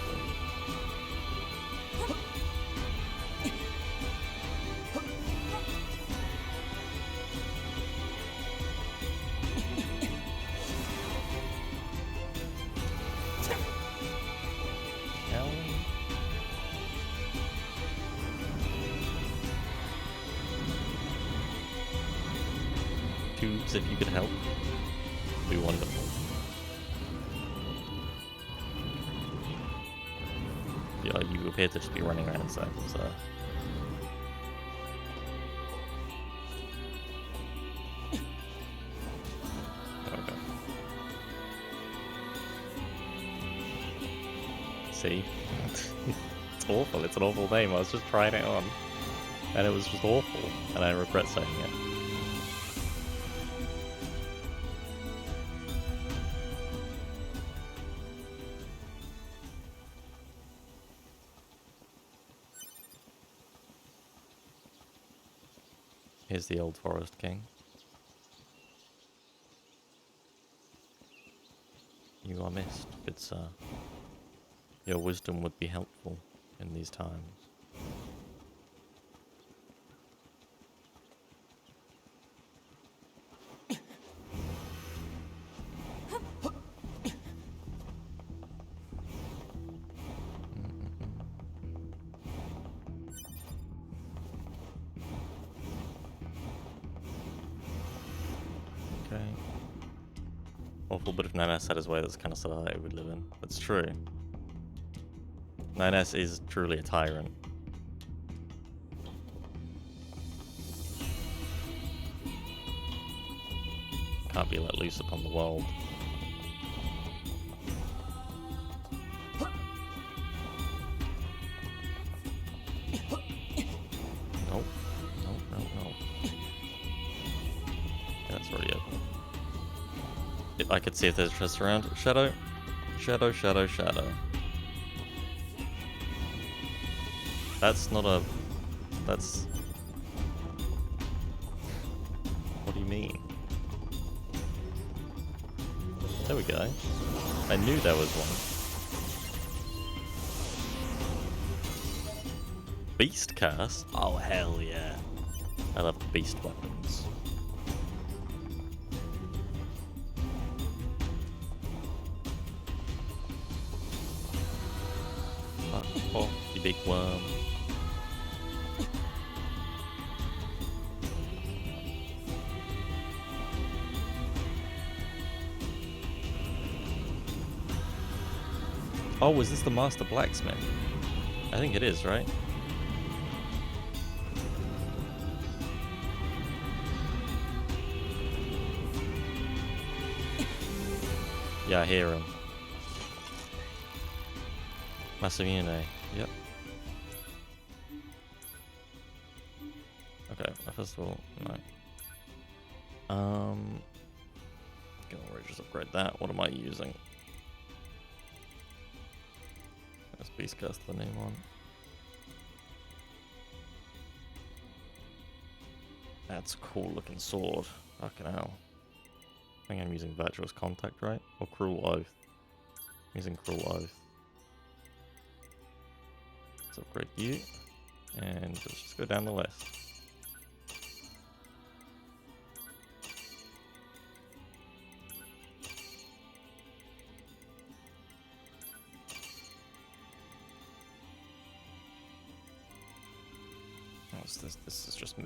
Tubes, if you could help, would be wonderful. Yeah, you appear to just be running around in circles, so. See? It's awful. It's an awful name. I was just trying it on. And it was just awful. And I regret saying it. Here's the old Forest King. You are missed, good sir. Your wisdom would be helpful in these times. Okay. Awful bit of 9S had his way, that's the kind of society we live in. That's true. 9S is truly a tyrant. Can't be let loose upon the world. Nope. Nope. Yeah, that's already open. If I could see if there's chests around. Shadow. That's not a... That's... What do you mean? There we go. I knew there was one. Beast cast? Oh, hell yeah. I love beast weapons. Fuck off, you big worm. Oh, is this the Master Blacksmith? I think it is, right? Yeah, I hear him. Massimune, yep. Okay, first of all, no. Gonna just upgrade that. What am I using? Let's beastcast the name on. That's a cool looking sword. Fucking hell. I think I'm using Virtuous Contact, right? Or Cruel Oath. I'm using Cruel Oath. Let's upgrade you. And let's just go down the list. What's this? This is just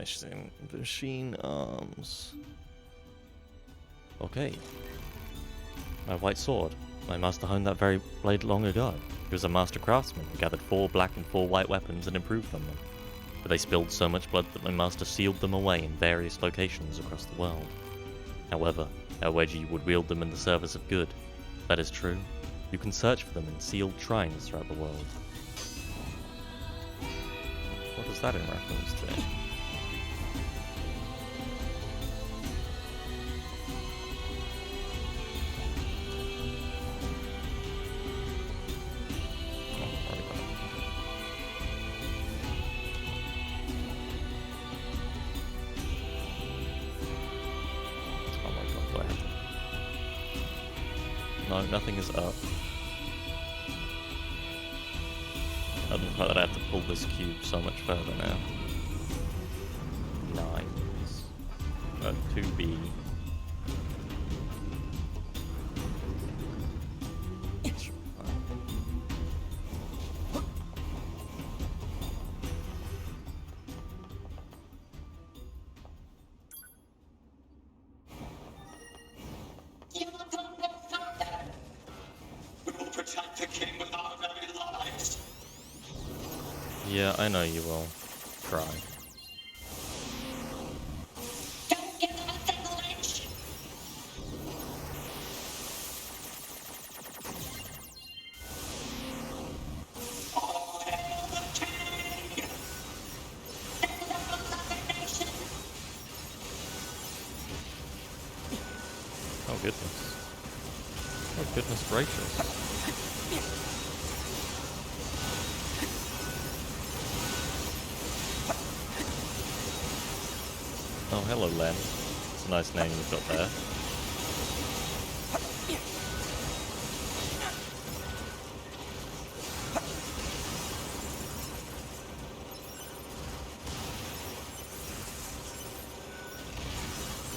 machine arms. Okay. My white sword. My master honed that very blade long ago. He was a master craftsman who gathered 4 black and 4 white weapons and improved on them. But they spilled so much blood that my master sealed them away in various locations across the world. However, I wager you would wield them in the service of good. If that is true, you can search for them in sealed shrines throughout the world. What is that in reference to? No, nothing is up. Other than the fact that I have to pull this cube so much further now. 9s. 2B. You will go no further. We will protect the king with our very lives. Yeah, I know you will. Try. Don't give them a single inch. Oh goodness. Oh goodness gracious. Oh hello Len. It's a nice name you've got there.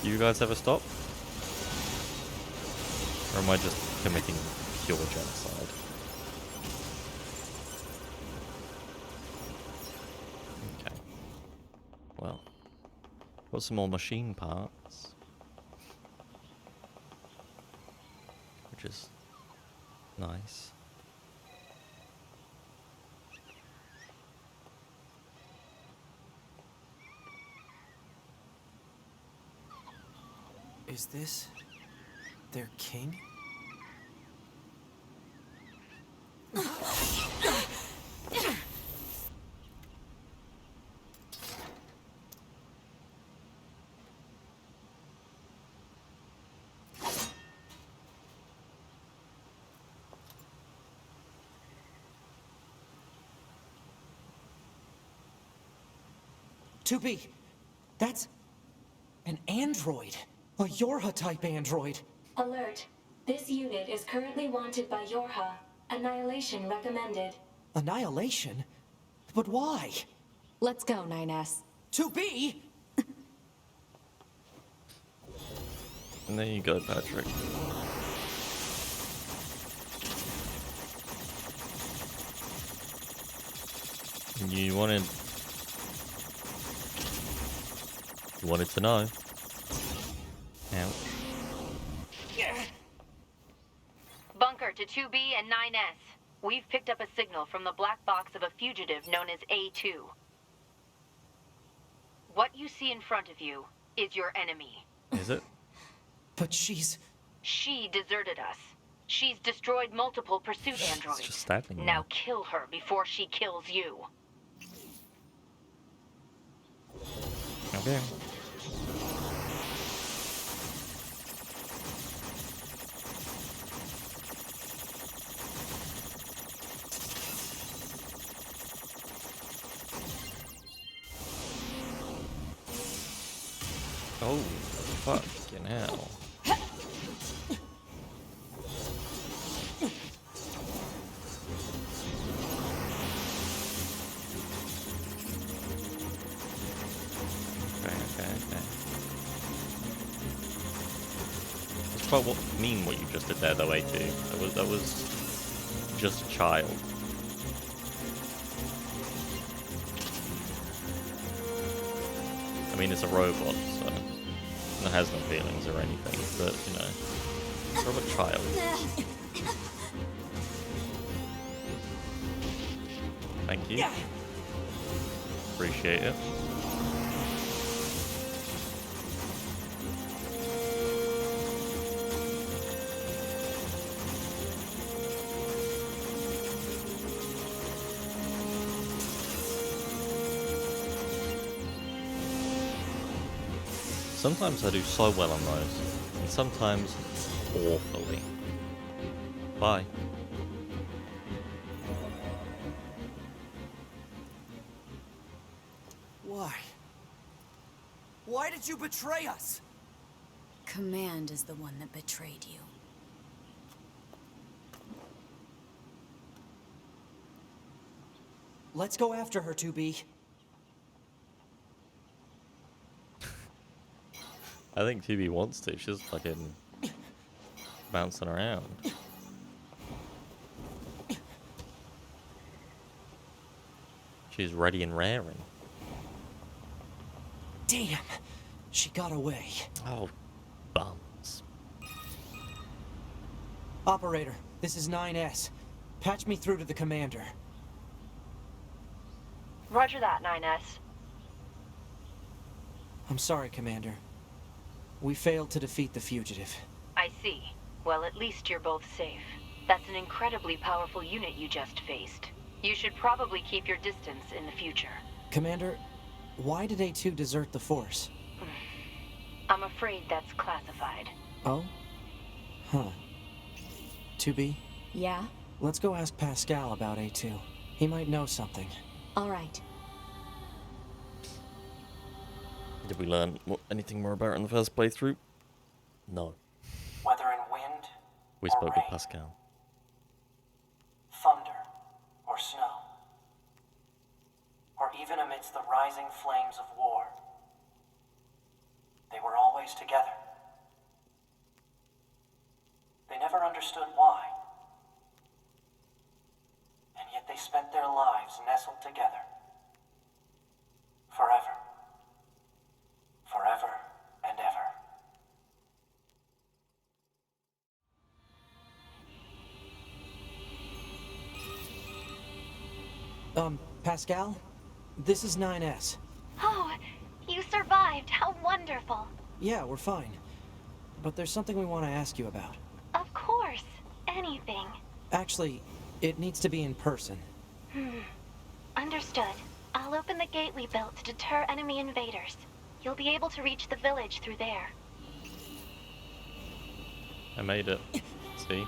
You guys ever stop? Or am I just committing pure genocide? Okay. Well, got some more machine parts. Which is nice. Is this their king? That's an android. A Yorha-type android. Alert. This unit is currently wanted by Yorha. Annihilation recommended. Annihilation? But why? Let's go, 9S. 2B? And there you go, Patrick. You wanted to know. Ouch. Bunker to 2B and 9S. We've picked up a signal from the black box of a fugitive known as A2. What you see in front of you is your enemy. Is it? But she's... She deserted us. She's destroyed multiple pursuit androids. It's just standing there. Now kill her before she kills you. Okay. Oh, fucking hell. Okay. That's quite what you just did there though, A2. That was just a child. I mean, it's a robot, so it has no feelings or anything, but, you know, robot child. Thank you. Appreciate it. Sometimes I do so well on those, and sometimes awfully. Bye. Why? Why did you betray us? Command is the one that betrayed you. Let's go after her, 2B. I think 2B wants to. She's fucking bouncing around. She's ready and raring. Damn! She got away. Oh, bums. Operator, this is 9S. Patch me through to the commander. Roger that, 9S. I'm sorry, Commander. We failed to defeat the fugitive. I see. Well, at least you're both safe. That's an incredibly powerful unit you just faced. You should probably keep your distance in the future. Commander, why did A2 desert the Force? I'm afraid that's classified. Oh? Huh. 2B, Yeah? let's go ask Pascal about A2. He might know something. All right. Did we learn anything more about her in the first playthrough? No. Whether in wind We or spoke with rain, Pascal. thunder or snow, or even amidst the rising flames of war, they were always together. They never understood why, and yet they spent their lives nestled together. Forever. Forever and ever. Pascal? This is 9S. Oh, you survived. How wonderful. Yeah, we're fine. But there's something we want to ask you about. Of course. Anything. Actually, it needs to be in person. Understood. I'll open the gate we built to deter enemy invaders. You'll be able to reach the village through there. I made it. See?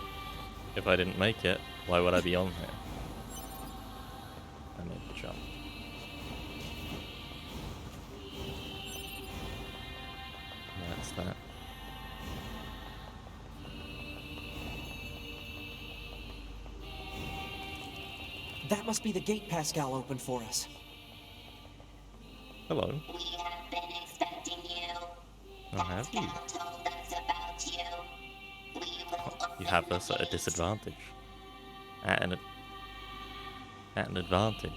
If I didn't make it, why would I be on here? I made the jump. That's that. That must be the gate Pascal opened for us. Hello. We have been expecting you. Oh, have you? Pascal told us about you. We will You have us at a disadvantage. At an advantage.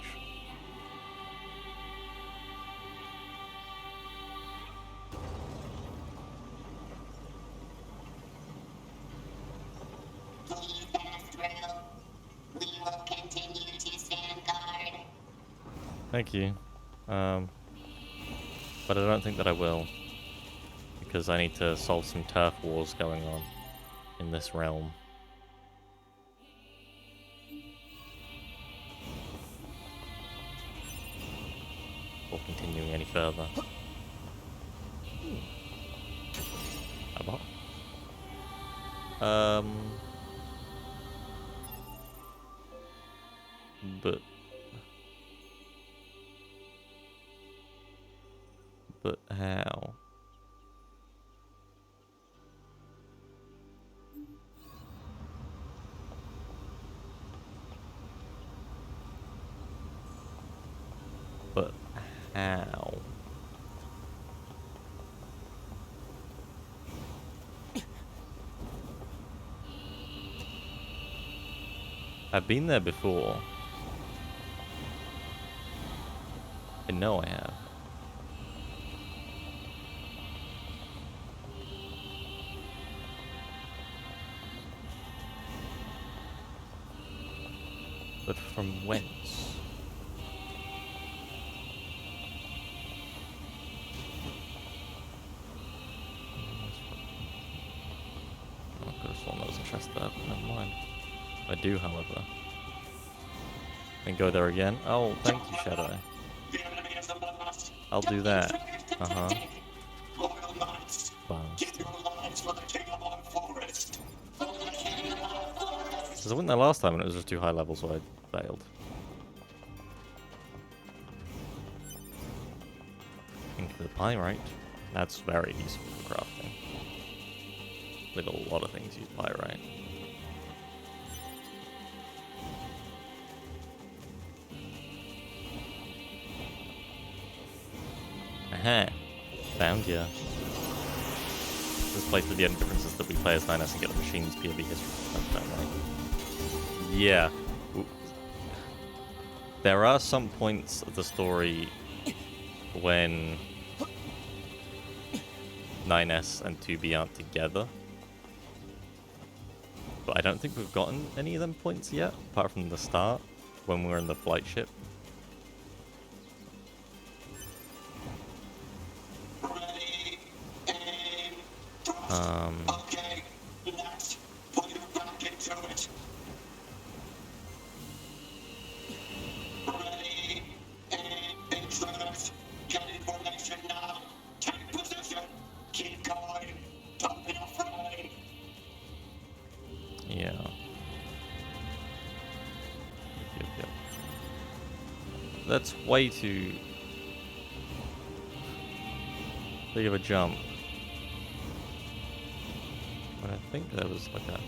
please pass through. We will continue to stand guard. Thank you. But I don't think that I will. Because I need to solve some turf wars going on in this realm. Or continuing any further. A bot? But how? But how? I've been there before. I know I have. But from whence? Oh, I could have sworn there was a chest there, but never mind. I do, however. And go there again. Oh, thank you, Shadow. The enemy is among us. I'll do that. Uh-huh. Loyal knights, give your lives for the king of our forest. For the king of our forest. Because I went there last time and it was just too high level, so I failed. Into the pyrite. That's very useful for crafting. With a lot of things use pyrite. Aha! Found ya. This playthrough, the only difference is that we play as 9S and get the machine's POV history. That's that right. Yeah. There are some points of the story when 9S and 2B aren't together. But I don't think we've gotten any of them points yet, apart from the start, when we're in the flight ship. Ready, aim, thrust. Okay, let's put your back into it. Ready, aim, intruders. Get in formation now. Take position. Keep going. Don't be afraid. That's way too big of a jump. But I think there was like a...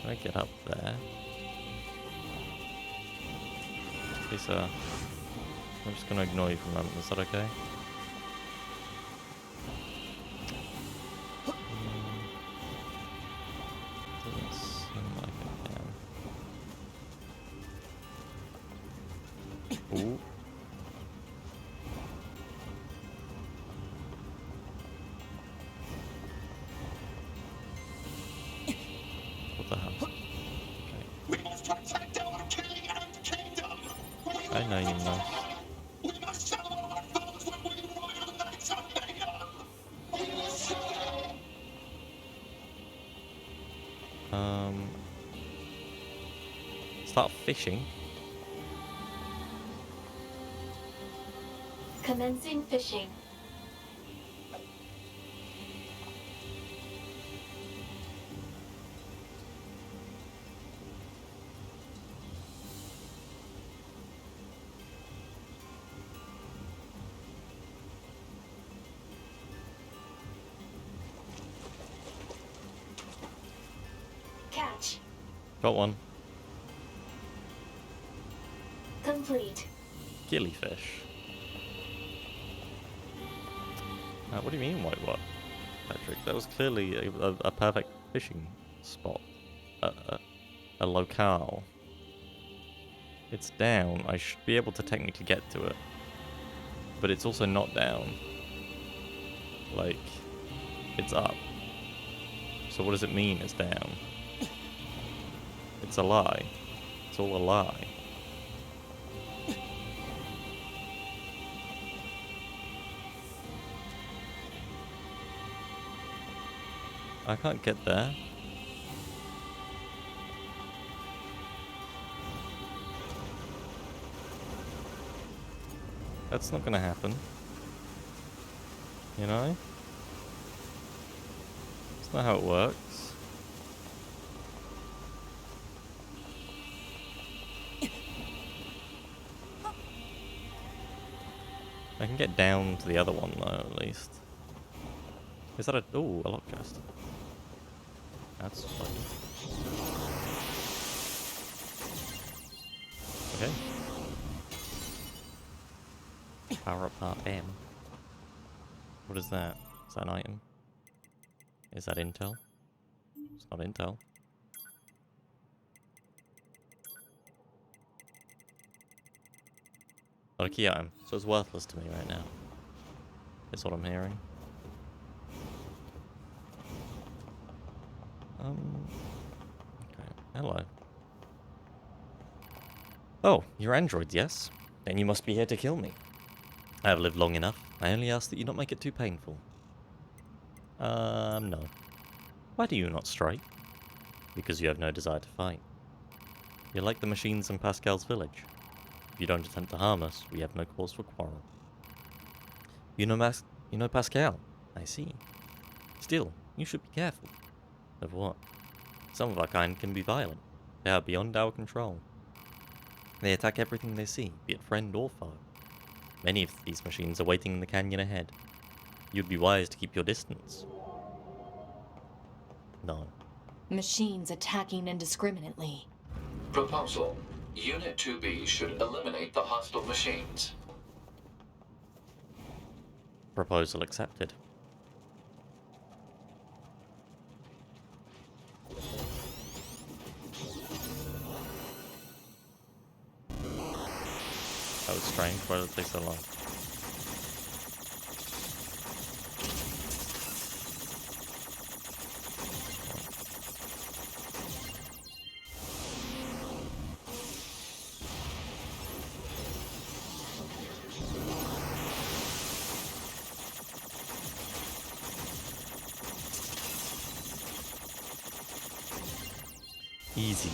Can I get up there? Okay, so I'm just gonna ignore you for a moment. Is that okay? Doesn't seem like I can. Ooh. What the hell? Okay. We must protect our king and kingdom. I know you know. We must show our foes when we royal knights of mayhem. We will show. Start fishing. Commencing fishing. Catch. Got one. Complete. Gillyfish. What do you mean, white what, Patrick? That was clearly a perfect fishing spot. A locale. It's down. I should be able to technically get to it. But it's also not down. Like, it's up. So what does it mean it's down? It's a lie. It's all a lie. I can't get there. That's not gonna happen. You know? That's not how it works. I can get down to the other one though, at least. Is that a... Ooh, a lock chest. That's funny. Okay. Power up part M. What is that? Is that an item? Is that intel? It's not intel. Not a key item, so it's worthless to me right now. Is what I'm hearing. Okay. Hello. Oh, you're androids, yes? Then you must be here to kill me. I have lived long enough. I only ask that you not make it too painful. No. Why do you not strike? Because you have no desire to fight. You're like the machines in Pascal's village. If you don't attempt to harm us, we have no cause for quarrel. You know Pascal? I see. Still, you should be careful. Of what? Some of our kind can be violent. They are beyond our control. They attack everything they see, be it friend or foe. Many of these machines are waiting in the canyon ahead. You'd be wise to keep your distance. No. Machines attacking indiscriminately. Proposal. Unit 2B should eliminate the hostile machines. Proposal accepted. That was strange. Why did it take so long? Easy.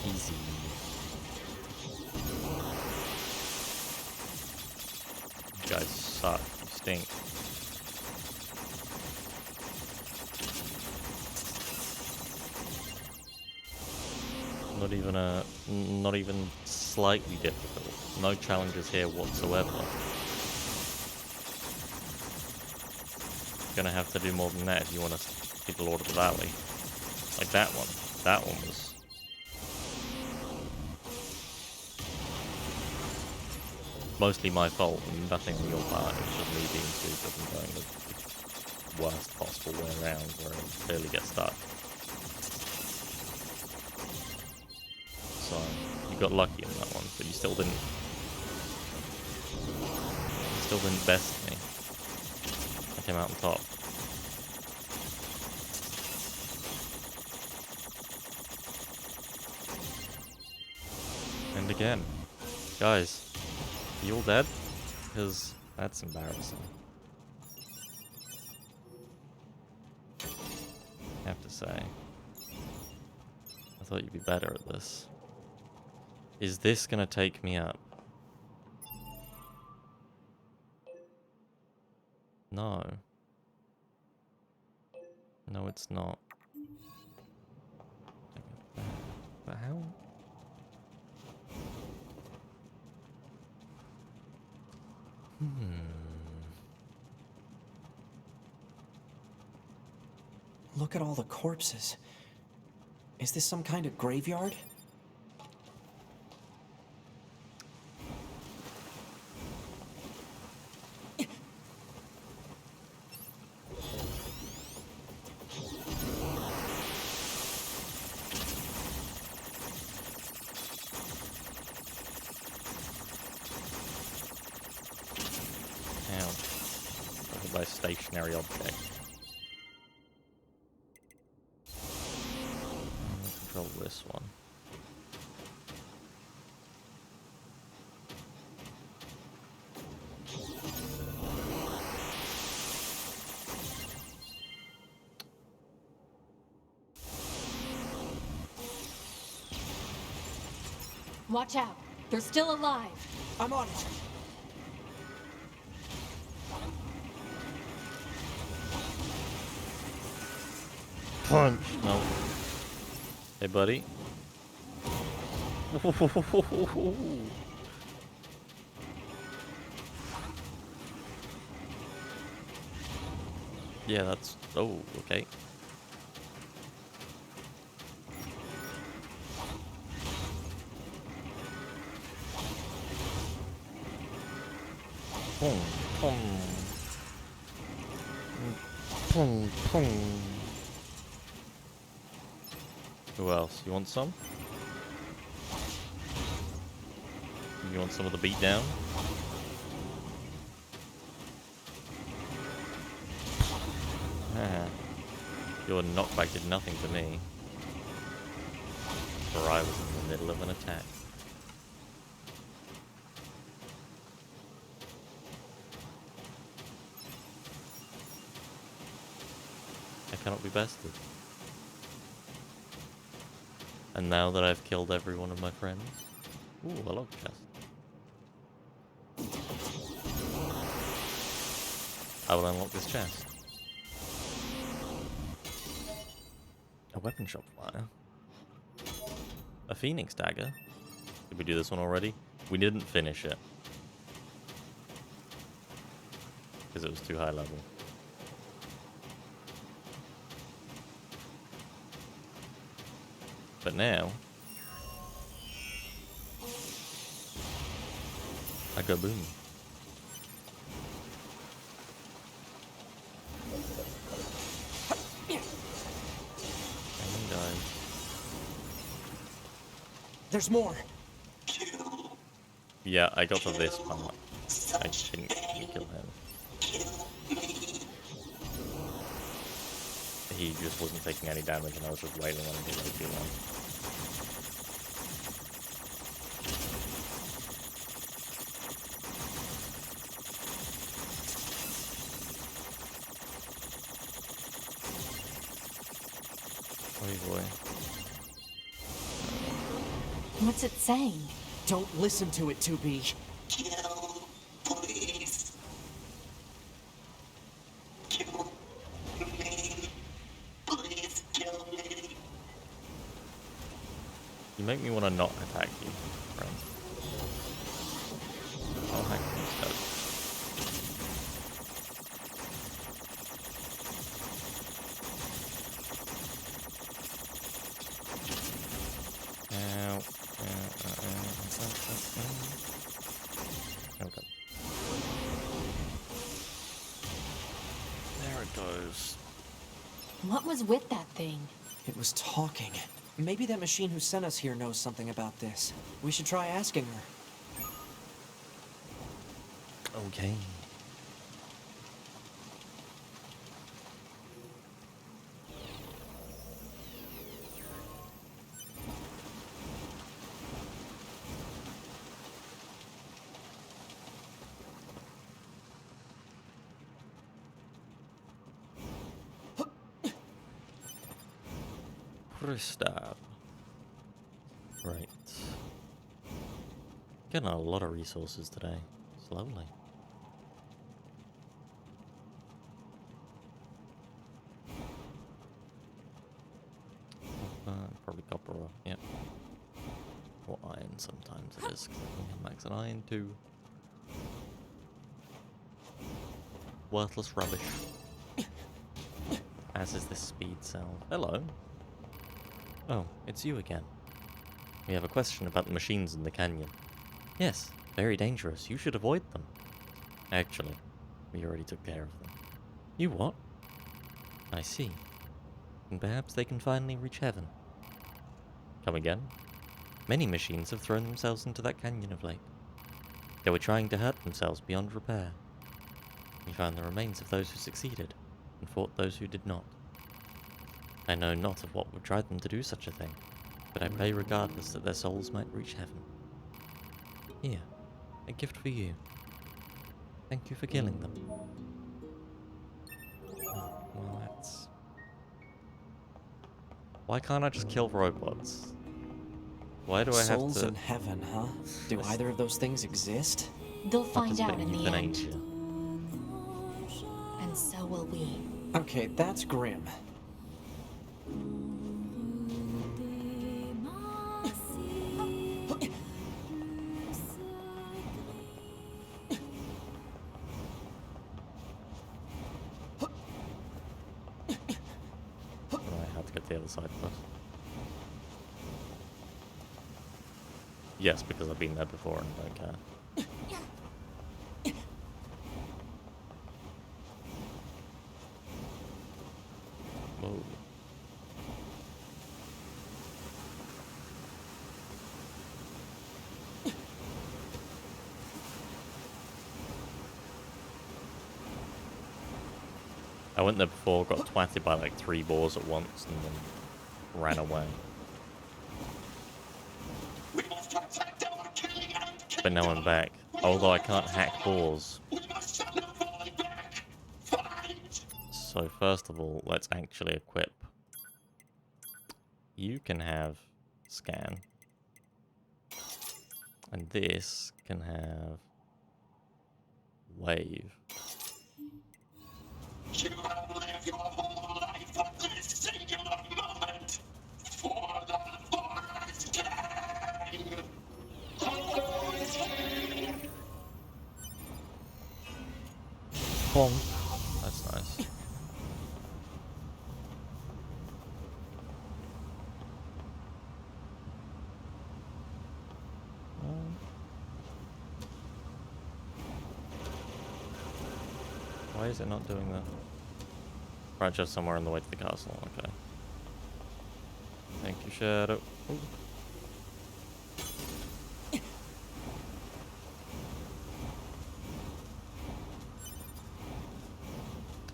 Easy. You guys suck. You stink. Not even slightly difficult. No challenges here whatsoever. Gonna have to do more than that if you want to keep the Lord of the Valley. Like that one. That one was... mostly my fault, and nothing on your part. It was just me being stupid and going the worst possible way around where I clearly get stuck. So, you got lucky in that one, but you still didn't... best me. I came out on top. And again, guys, you all dead? Because that's embarrassing. I have to say. I thought you'd be better at this. Is this gonna take me up? No. No, it's not. But how? Look at all the corpses. Is this some kind of graveyard? By stationary object. Control this one. Watch out. They're still alive. I'm on it. Punch! No. Hey, buddy. Yeah, that's... oh, okay. Pong, pong. Pong, pong. Who else? You want some? You want some of the beatdown? Your knockback did nothing to me. For I was in the middle of an attack. I cannot be bested. And now that I've killed every one of my friends... ooh, a log chest. I will unlock this chest. A weapon shop flyer. A phoenix dagger. Did we do this one already? We didn't finish it. Because it was too high level. But now... I go boom. There's more. Yeah, I got to this part. I didn't kill him. He just wasn't taking any damage and I was just waiting on him to way too long. Oh boy. What's it saying? Don't listen to it, 2B. Kill, please. Kill me. Please kill me. You make me want to not attack you, friend. goes. What was with that thing? It was talking. Maybe that machine who sent us here knows something about this. We should try asking her. Okay. Stab. Right. Getting a lot of resources today. Slowly. Probably copper ore, yeah. Or iron sometimes it is, because I think I'm max an iron too. Worthless rubbish. As is this speed cell. Hello. Oh, it's you again. We have a question about the machines in the canyon. Yes, very dangerous. You should avoid them. Actually, we already took care of them. You what? I see. And perhaps they can finally reach heaven. Come again? Many machines have thrown themselves into that canyon of late. They were trying to hurt themselves beyond repair. We found the remains of those who succeeded, and fought those who did not. I know not of what would drive them to do such a thing, but I pray regardless that their souls might reach heaven. Here, a gift for you. Thank you for killing them. Oh, well, that's... Why can't I just kill robots? Why do I have Souls to... in heaven, huh? Do either of those things exist? They'll find out in the end. euthanasia. And so will we. Okay, that's grim. I had to get to the other side first. Yes, because I've been there before and don't care. Whoa. I went there before, got twatted by like 3 boars at once, and then ran away. We must protect our king and kingdom. But now I'm back. Although I can't hack boars. We must send them falling back. Fight! So first of all, let's actually equip. You can have scan. And this can have wave. You have lived your whole life for this singular moment. For the forest king. Forest king. Bonk. That's nice. Why is it not doing that? Right, just somewhere on the way to the castle. Okay. Thank you, Shadow. Ooh.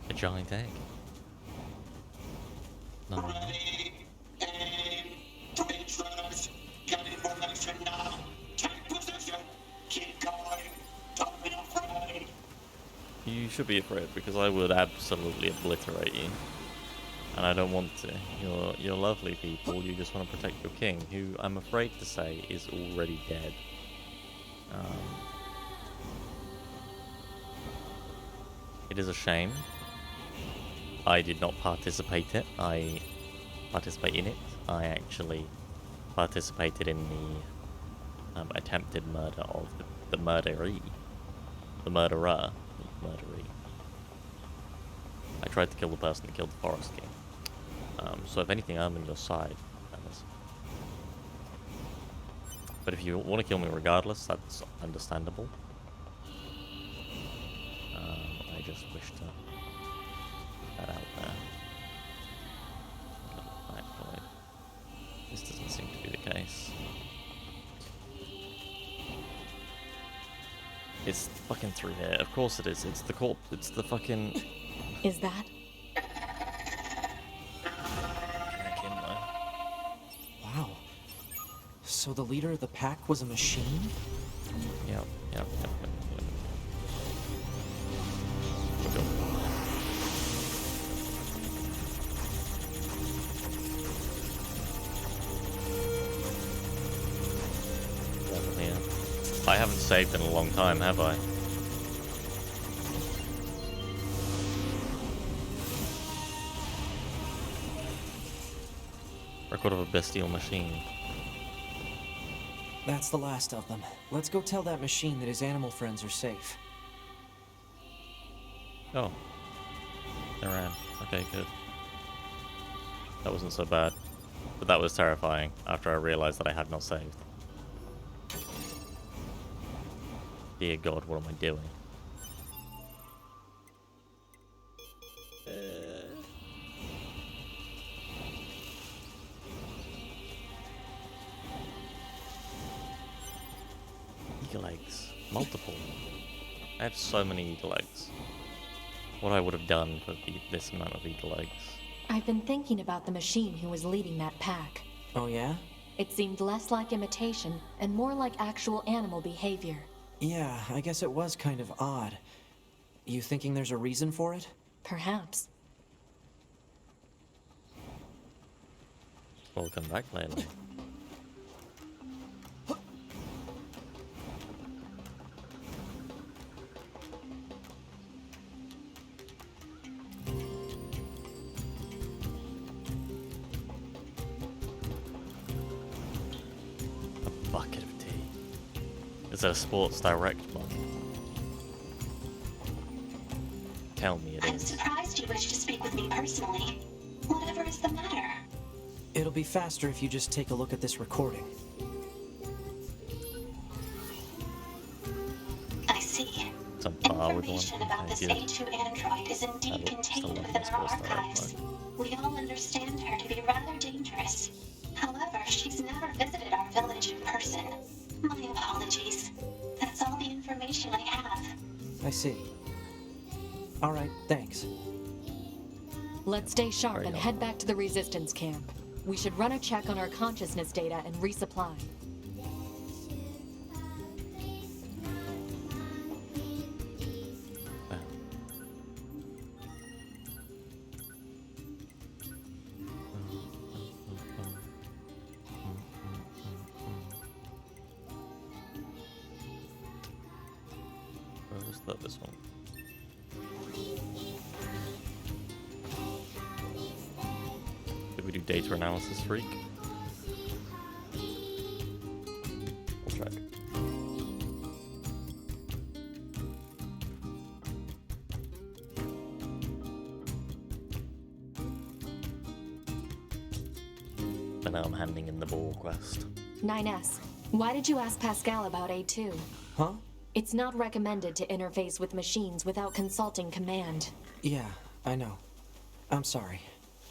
A giant egg. No. Ready, aim, breachers, get information now. Take position, keep going, don't be afraid. You should be afraid because I would absolutely obliterate you. And I don't want to. You're lovely people, you just want to protect your king, who I'm afraid to say is already dead. It is a shame. I did not participate in it. I actually participated in the attempted murder of the murderee. The murderer. Murderee. I tried to kill the person that killed the Forest King. So if anything, I'm on your side. Fellas. But if you want to kill me regardless, that's understandable. I just wish to that out there. A little factoid. This doesn't seem to be the case. It's fucking through here. Of course it is. It's the corpse. It's the fucking... Is that? Back in though. Wow. So the leader of the pack was a machine? Yep. We're good. Yeah. I haven't saved in a long time, have I? Record of a bestial machine. That's the last of them. Let's go tell that machine that his animal friends are safe. Oh. They ran. Okay, good. That wasn't so bad. But that was terrifying after I realized that I had not saved. Dear God, what am I doing? Eagle eggs. Multiple. I have so many eagle eggs. What I would have done for this amount of eagle eggs. I've been thinking about the machine who was leading that pack. Oh yeah? It seemed less like imitation and more like actual animal behavior. Yeah, I guess it was kind of odd. You thinking there's a reason for it? Perhaps. Welcome back, Layla. A bucket of tea. Is that a Sports Direct one? Tell me it I'm is. surprised you wish to speak with me personally. Whatever is the matter? It'll be faster if you just take a look at this recording. I see. Some bar with one. Information about this Thank you. A2 android is indeed Still contained love within my our Sports Direct archives. one. We all understand her to be rather dangerous. However, she's never visited our village in person. My apologies. That's all the information I have. I see. Alright, thanks. Let's stay sharp Very and well. head back to the resistance camp. We should run a check on our consciousness data and resupply. Where was that? This one. Did we do data analysis, freak? We'll check. But now I'm handing in the ball quest. 9S, why did you ask Pascal about A2? Huh? It's not recommended to interface with machines without consulting command. Yeah, I know. I'm sorry.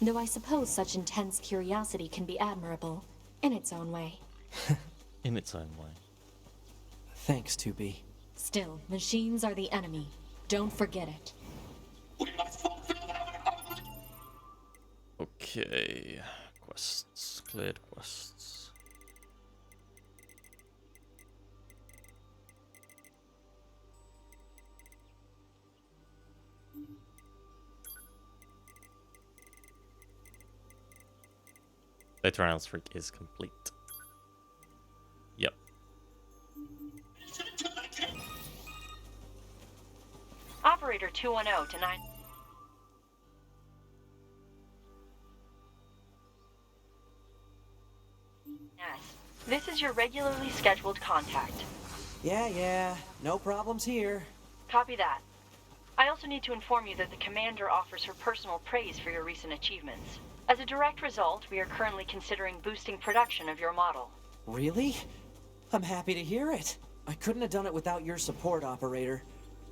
Though I suppose such intense curiosity can be admirable, in its own way. In its own way. Thanks, 2B. Still, machines are the enemy. Don't forget it. We must fulfill our Okay. Quests. Cleared quests. Data analysis freak is complete. Yep. Operator 210 to 9. Yes, this is your regularly scheduled contact. Yeah, no problems here. Copy that. I also need to inform you that the commander offers her personal praise for your recent achievements. As a direct result, we are currently considering boosting production of your model. Really? I'm happy to hear it. I couldn't have done it without your support, operator.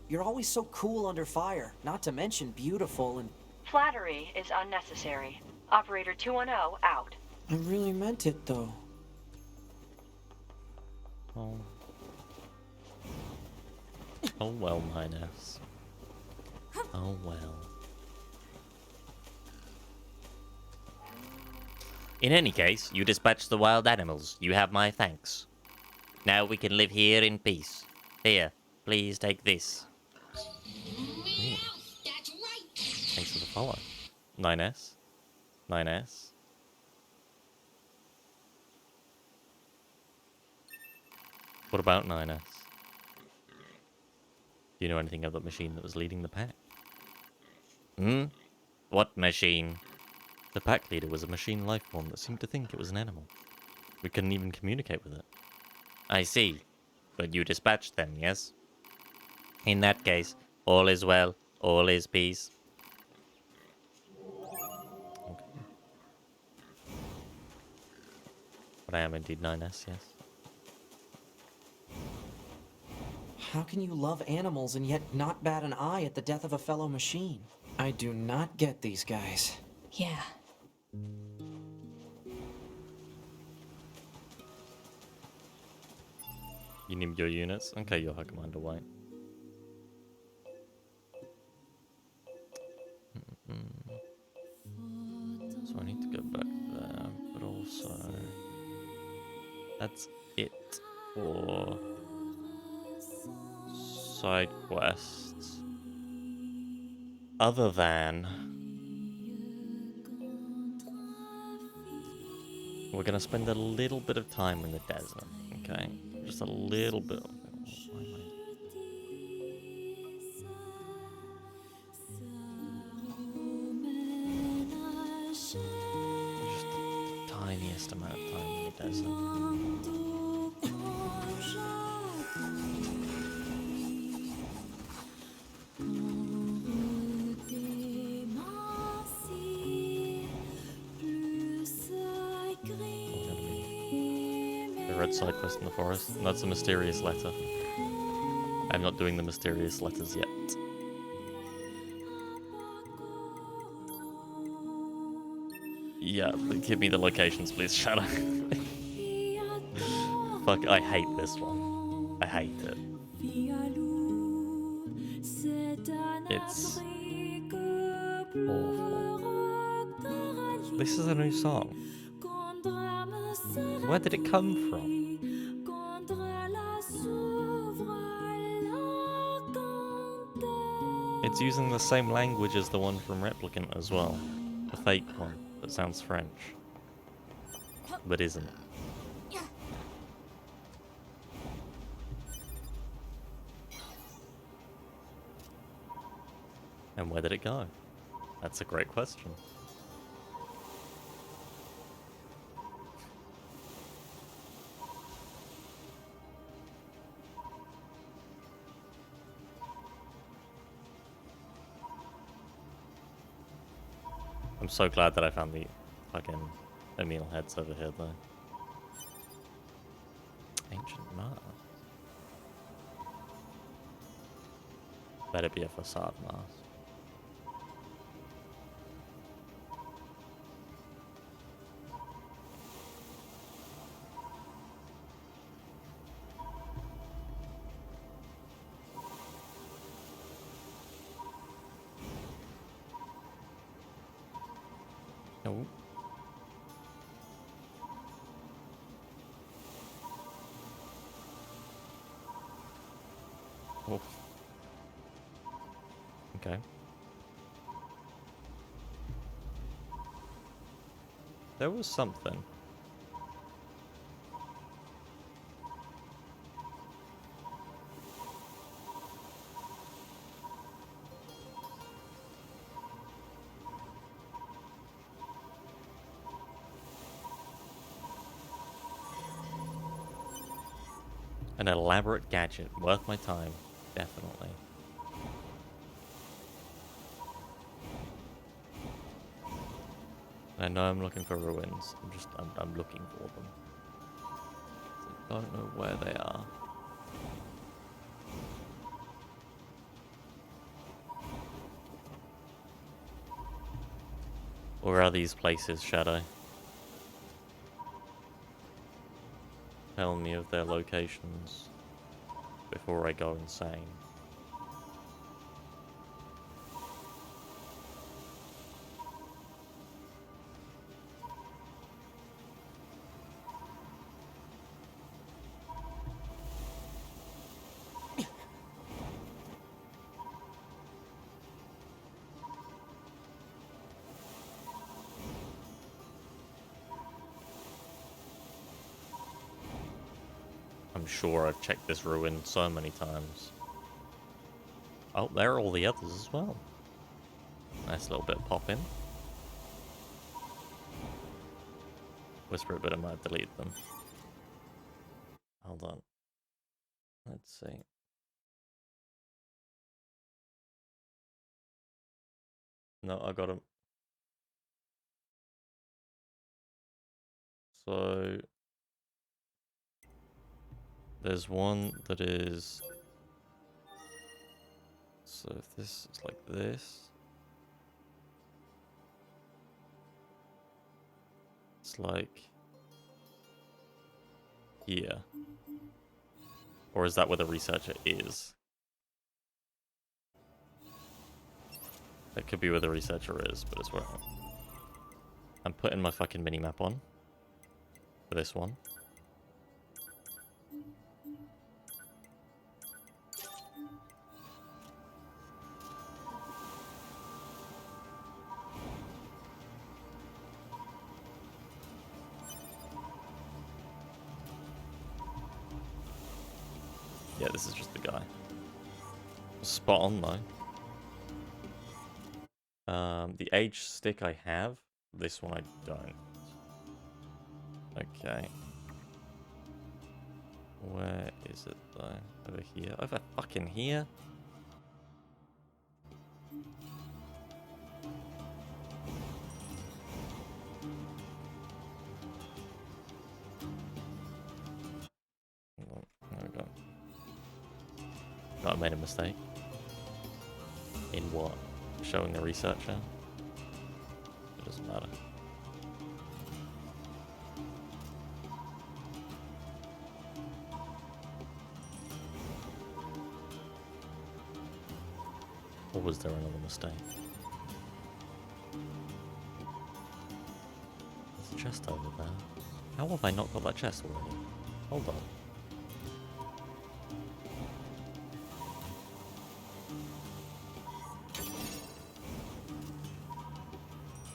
You're always so cool under fire, not to mention beautiful, and Flattery is unnecessary. Operator 210 out. I really meant it, though. Oh. Oh well, Minus. Oh well. In any case, you dispatched the wild animals. You have my thanks. Now we can live here in peace. Here, please take this. Ooh. Thanks for the follow. 9S. 9S. What about 9S? Do you know anything of the machine that was leading the pack? Hmm? What machine? The pack leader was a machine life form that seemed to think it was an animal. We couldn't even communicate with it. I see. But you dispatched them, yes? In that case, all is well, all is peace. Okay. But I am indeed 9S, yes. How can you love animals and yet not bat an eye at the death of a fellow machine? I do not get these guys. Yeah. You need your units? Okay, you'll have Commander White. So I need to go back there, but also... That's it for side quests. Other than... We're gonna spend a little bit of time in the desert, okay? Just a little bit. Why am I... Just the tiniest amount of time in the desert. The red side quest in the forest. And that's a mysterious letter. I'm not doing the mysterious letters yet. Yeah, give me the locations, please, Shadow. Fuck, I hate this one. I hate it. It's awful. This is a new song. Where did it come from? It's using the same language as the one from Replicant as well. The fake one that sounds French. But isn't. And where did it go? That's a great question. I'm so glad that I found the fucking Emil heads over here, though. Ancient Mars. Better be a facade Mars. No. Oh. Okay. There was something. An elaborate gadget, worth my time, definitely. I know I'm looking for ruins. I'm looking for them. I don't know where they are. Where are these places, Shadow? Tell me of their locations before I go insane. I'm sure I've checked this ruin so many times. Oh, there are all the others as well. Nice little bit of pop in. Whisper a bit, I might delete them. Hold on. Let's see. No, I got him. So there's one that is. So if this is like this, it's like here. Or is that where the researcher is? That could be where the researcher is, but it's where I'm putting my fucking minimap on for this one. Yeah, this is just the guy. Spot on though. The age stick I have, this one I don't. Okay. Where is it though? Over here? Over fucking here? Hold on. There we go. No, I made a mistake. In what? Showing the researcher? It doesn't matter. Or was there another mistake? There's a chest over there. How have I not got that chest already? Hold on.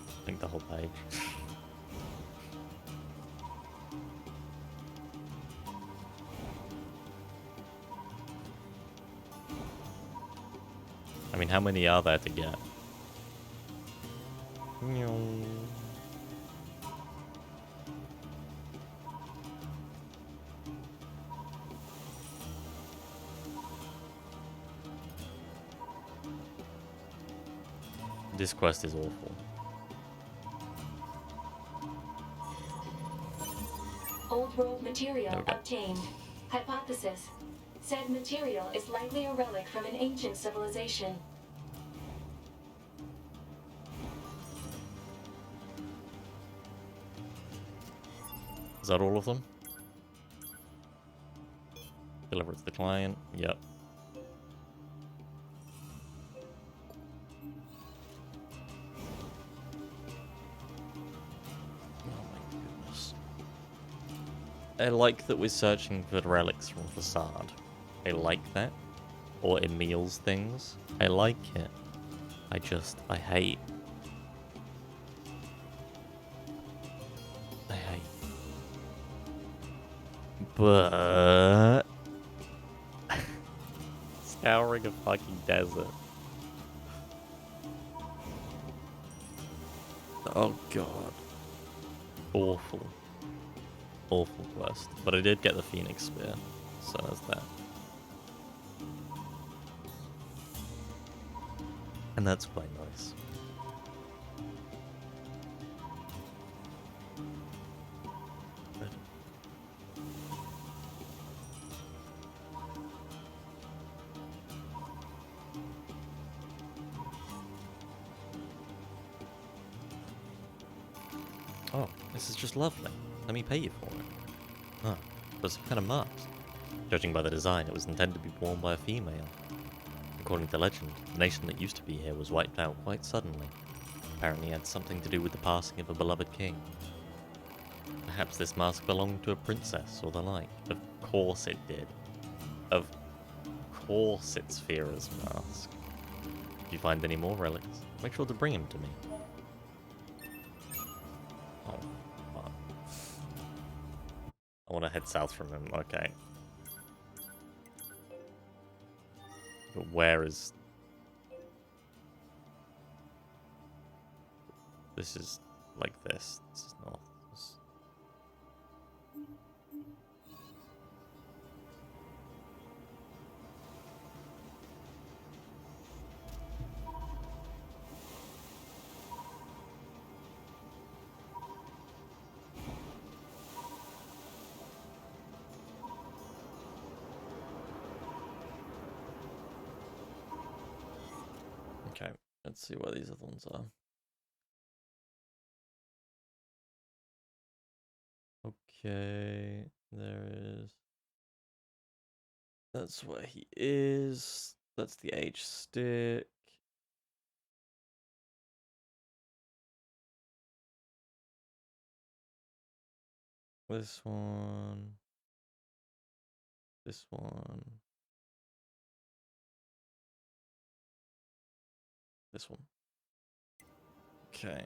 I think the whole page. I mean, how many are there to get? This quest is awful. Old world material Okay. obtained. Hypothesis. Said material is likely a relic from an ancient civilization. Is that all of them? Deliver it to the client. Yep. Oh my goodness. I like that we're searching for relics from Facade. I like that. Or Emil's things. I like it. I hate. I hate. But... Scouring a fucking desert. Oh god. Awful. Awful quest. But I did get the Phoenix Spear. So there's that. And that's quite nice. But Oh, this is just lovely. Let me pay you for it. Huh, but some kind of marks. Judging by the design, it was intended to be worn by a female. According to legend, the nation that used to be here was wiped out quite suddenly. Apparently it had something to do with the passing of a beloved king. Perhaps this mask belonged to a princess or the like. Of course it did. Of course it's Fira's mask. If you find any more relics, make sure to bring them to me. Oh, fuck. I want to head south from him, okay. But where is... This is like this. This is north. Okay, let's see where these other ones are. Okay, there is... That's where he is. That's the H stick. This one. This one. This one. Okay.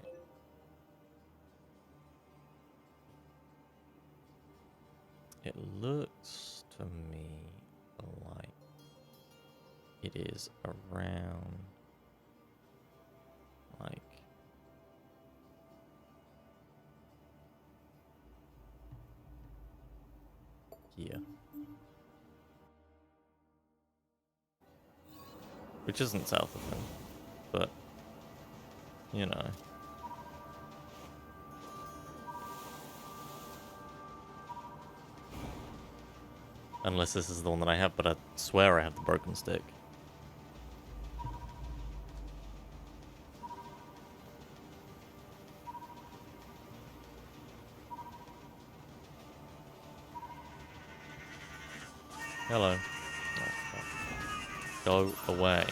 It looks to me like it is around like here. Which isn't south of him, but you know. Unless this is the one that I have, but I swear I have the broken stick. Hello. Oh, go away.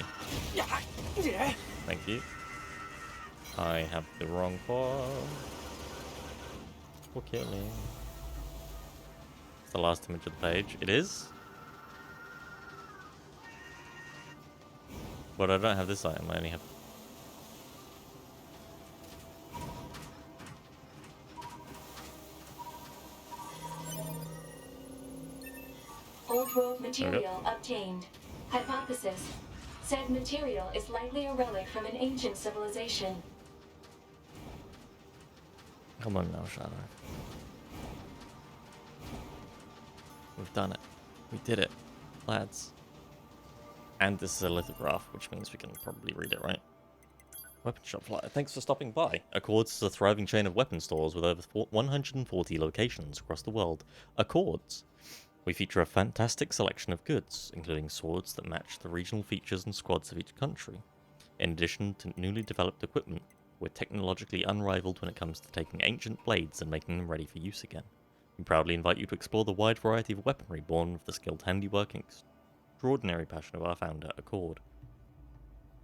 Thank you. I have the wrong form. Will kill me. It's the last image of the page. It is? But I don't have this item, I only have... Old world material obtained. Hypothesis. Said material is likely a relic from an ancient civilization. Come on now, Shadow. We've done it. We did it, lads. And this is a lithograph, which means we can probably read it, right? Weapon shop flyer. Thanks for stopping by. Accords is a thriving chain of weapon stores with over 140 locations across the world. Accords. We feature a fantastic selection of goods, including swords that match the regional features and squads of each country. In addition to newly developed equipment, we're technologically unrivaled when it comes to taking ancient blades and making them ready for use again. We proudly invite you to explore the wide variety of weaponry born of the skilled handiwork and extraordinary passion of our founder, Accord.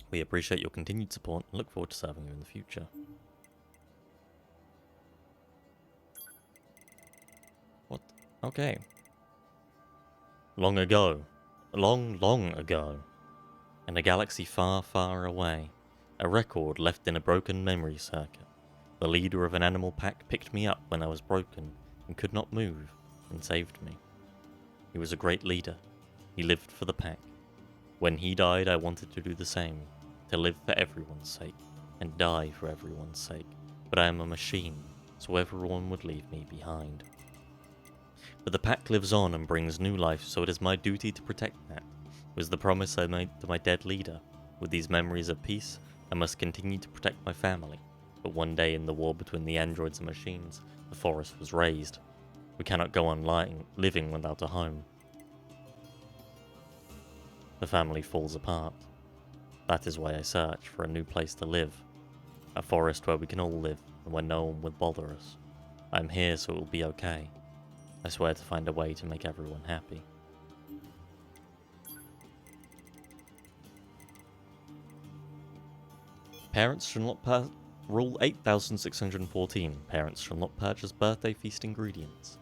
We appreciate your continued support and look forward to serving you in the future. What? Okay. Long ago, long ago, in a galaxy far, far away, a record left in a broken memory circuit. The leader of an animal pack picked me up when I was broken and could not move and saved me. He was a great leader. He lived for the pack. When he died, I wanted to do the same, to live for everyone's sake and die for everyone's sake. But I am a machine, so everyone would leave me behind. But the pack lives on and brings new life, so it is my duty to protect that. It was the promise I made to my dead leader. With these memories of peace, I must continue to protect my family. But one day in the war between the androids and machines, the forest was razed. We cannot go on living without a home. The family falls apart. That is why I search for a new place to live. A forest where we can all live happen when no one would bother us. I'm here so it will be okay. I swear to find a way to make everyone happy. Parents shall not Rule 8614. Parents shall not purchase birthday feast ingredients.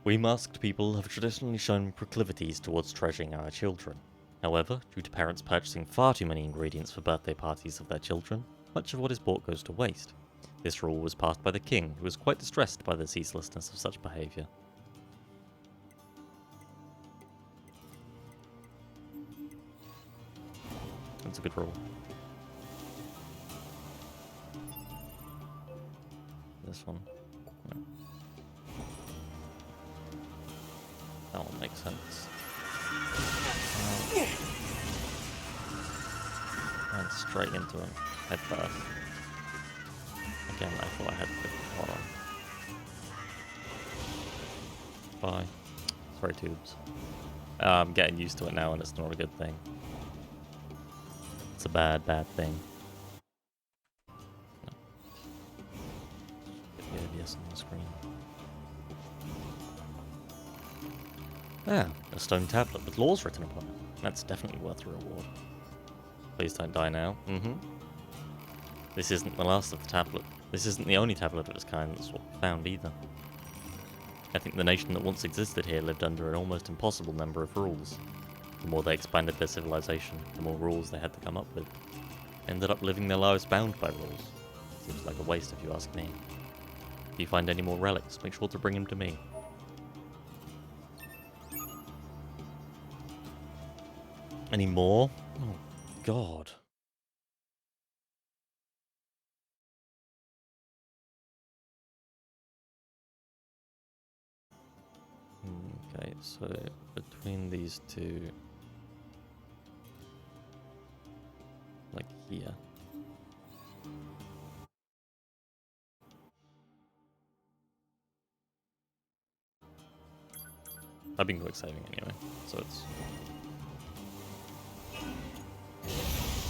We masked people have traditionally shown proclivities towards treasuring our children. However, due to parents purchasing far too many ingredients for birthday parties of their children, much of what is bought goes to waste. This rule was passed by the king, who was quite distressed by the ceaselessness of such behaviour. That's a good rule. This one. No. That one makes sense. And straight into him. Head first. Again, I thought I had to put the pot on. Bye. Sorry, tubes. I'm getting used to it now and it's not a good thing. It's a bad, bad thing. No. Get the ABS on the screen. Ah, a stone tablet with laws written upon it. That's definitely worth a reward. Please don't die now. This isn't the last of the tablet. This isn't the only tablet of its kind that's found either. I think the nation that once existed here lived under an almost impossible number of rules. The more they expanded their civilization, the more rules they had to come up with. Ended up living their lives bound by rules. Seems like a waste if you ask me. If you find any more relics, make sure to bring them to me. Any more? Oh, God. Okay, so between these two, like here. I've been quick saving anyway, so it's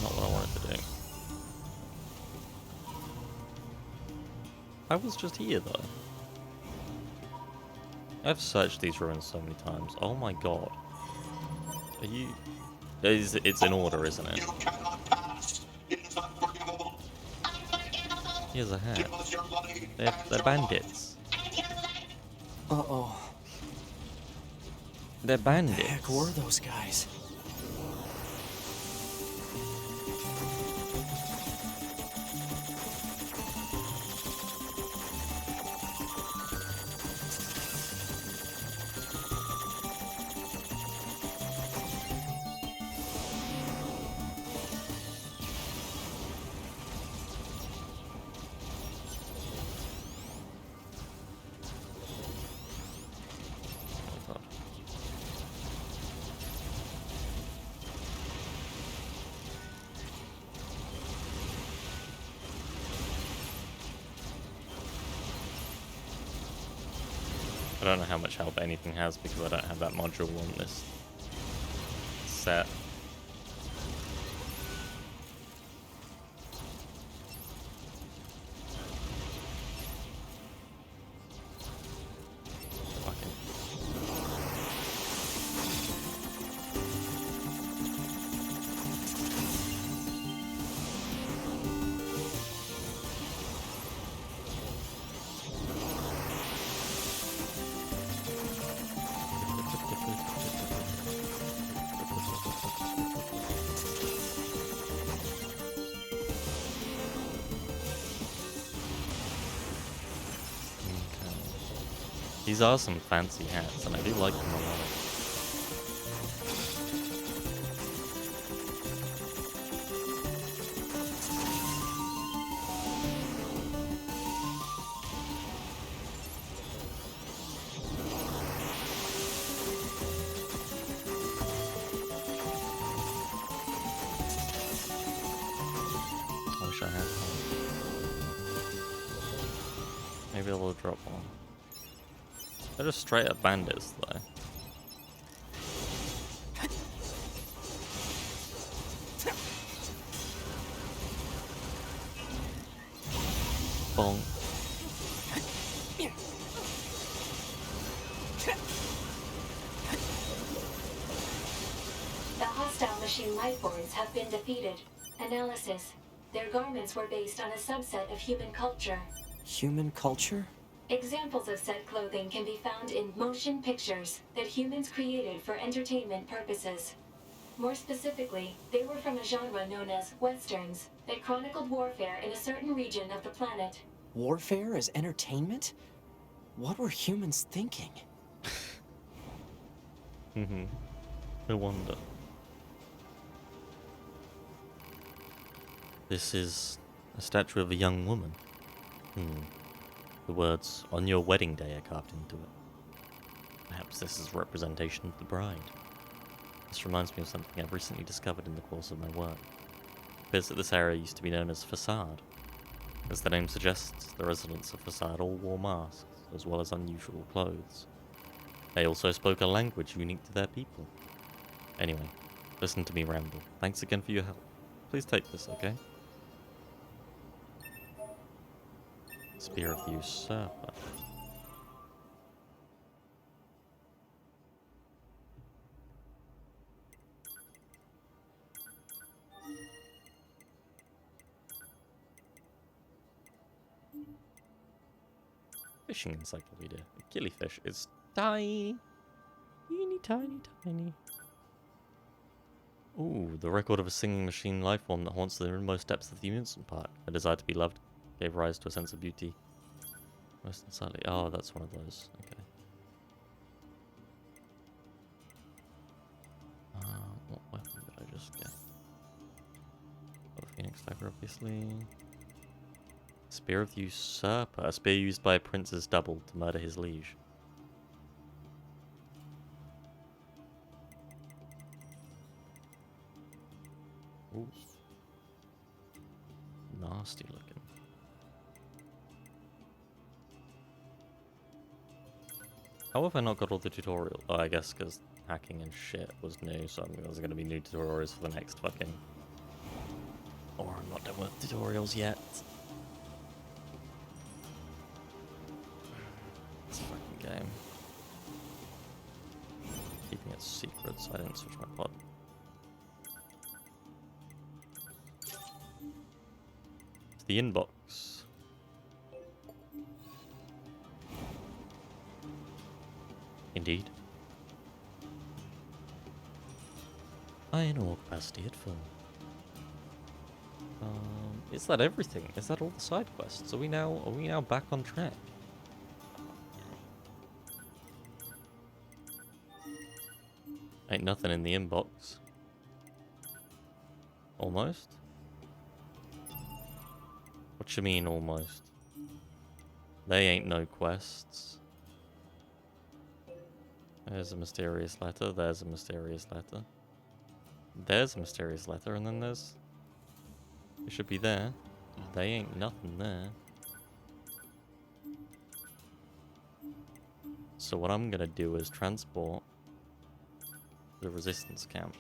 not what I wanted to do. I was just here though. I've searched these ruins so many times. Oh my god. Are you... It's in order, isn't it? You cannot pass. It is unforgivable. Unforgivable. Here's a hat. Give us your money They're and your bandits. And your life. Uh-oh. They're What bandits. the heck were those guys? Oh god. I don't know how much help anything has because I don't have that module on this set. Fucking. These are some fancy hats, and I do like them a lot. I wish I had one. Maybe I'll drop one. They're just straight up bandits, though. Bonk. The hostile machine lifeforms have been defeated. Analysis. Their garments were based on a subset of human culture. Human culture? Examples of said clothing can be found in motion pictures that humans created for entertainment purposes. More specifically, they were from a genre known as westerns that chronicled warfare in a certain region of the planet. Warfare as entertainment? What were humans thinking? No wonder. This is a statue of a young woman. The words, "on your wedding day," are carved into it. Perhaps this is a representation of the bride. This reminds me of something I've recently discovered in the course of my work. It appears that this area used to be known as Facade. As the name suggests, the residents of Facade all wore masks, as well as unusual clothes. They also spoke a language unique to their people. Anyway, listen to me ramble. Thanks again for your help. Please take this, okay? Spear of the Usurper. Fishing encyclopedia. A killifish is tiny. Teeny tiny tiny. Ooh, the record of a singing machine lifeform that haunts the inmost depths of the amusement park. A desire to be loved gave rise to a sense of beauty. Most insanely. Oh, that's one of those. Okay. What weapon did I just get? Oh, Phoenix Dagger, obviously. Spear of the Usurper. A spear used by a prince's double to murder his liege. Ooh. Nasty looking. How have I not got all the tutorial? Oh, I guess because hacking and shit was new, so there's going to be new tutorials for the next fucking... Or I'm not done with tutorials yet. This fucking game. Keeping it secret so I didn't switch my pod. To the inbox. Indeed. Iron ore capacity at full. Is that everything? Is that all the side quests? Are we now back on track? Ain't nothing in the inbox. Almost? What you mean almost? They ain't no quests. There's a mysterious letter, there's a mysterious letter. There's a mysterious letter, and then there's... It should be there. They ain't nothing there. So what I'm gonna do is transport the resistance camp.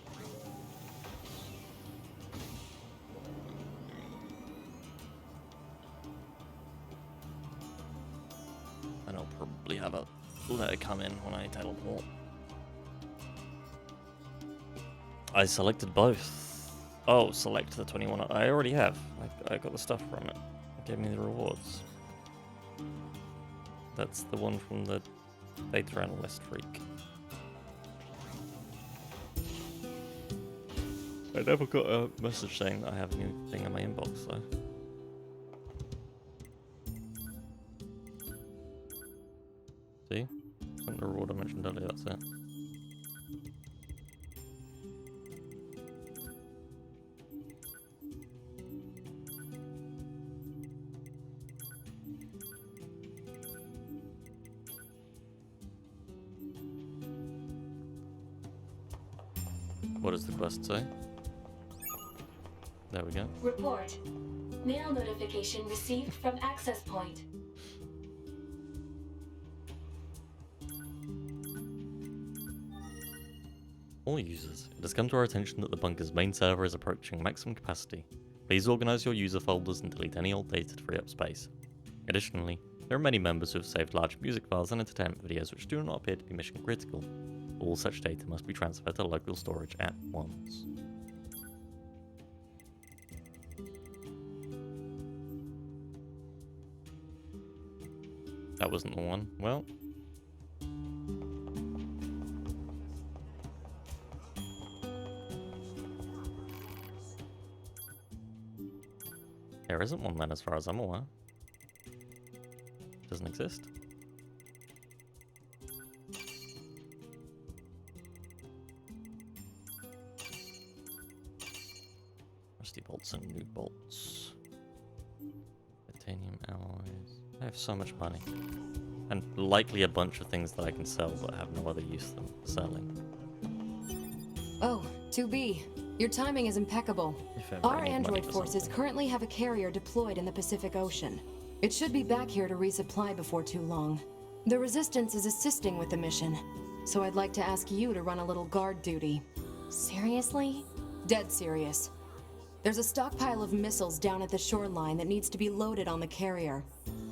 And I'll probably have a letter come in when I teleport. I selected both. Oh, select the 21. I already have. I got the stuff from it. It gave me the rewards. That's the one from the data analyst freak. I never got a message saying that I have a new thing in my inbox though. See? Sent the reward I mentioned earlier, that's it. What does the quest say? There we go. Report. Mail notification received from access point. All users, it has come to our attention that the bunker's main server is approaching maximum capacity. Please organize your user folders and delete any old data to free up space. Additionally, there are many members who have saved large music files and entertainment videos which do not appear to be mission critical. All such data must be transferred to local storage at once. That wasn't the one. Well. There isn't one then, as far as I'm aware. Doesn't exist. Rusty bolts and new bolts. Titanium alloys. I have so much money. And likely a bunch of things that I can sell but have no other use than selling. Oh, 2B. Your timing is impeccable. Our android forces currently have a carrier deployed in the Pacific Ocean. It should be back here to resupply before too long. The Resistance is assisting with the mission, so I'd like to ask you to run a little guard duty. Seriously? Dead serious. There's a stockpile of missiles down at the shoreline that needs to be loaded on the carrier.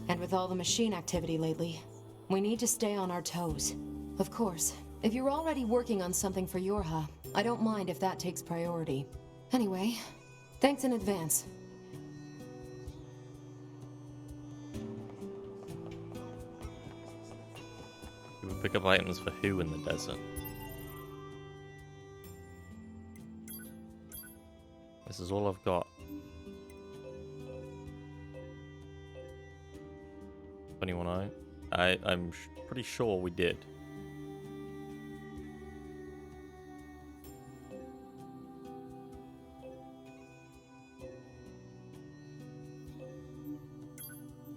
And with all the machine activity lately, we need to stay on our toes. Of course, if you're already working on something for Yorha, I don't mind if that takes priority. Anyway, thanks in advance. You would pick up items for who in the desert? This is all I've got. 21 I'm pretty sure we did.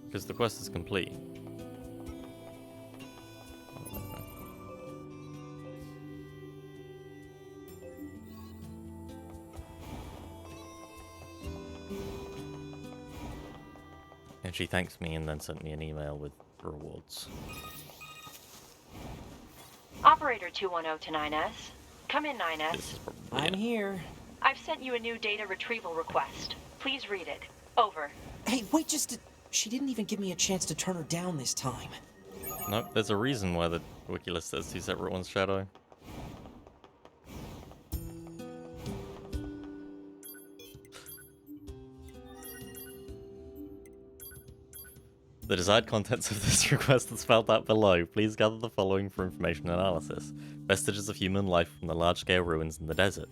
Because the quest is complete. And she thanks me and then sent me an email with rewards. Operator 210 to 9S. Come in, 9S. I'm here. I've sent you a new data retrieval request. Please read it. Over. Hey, wait just She didn't even give me a chance to turn her down this time. Nope, there's a reason why the wiki list says 2 separate ones, Shadow. The desired contents of this request is spelled out below. Please gather the following for information analysis. Vestiges of human life from the large-scale ruins in the desert.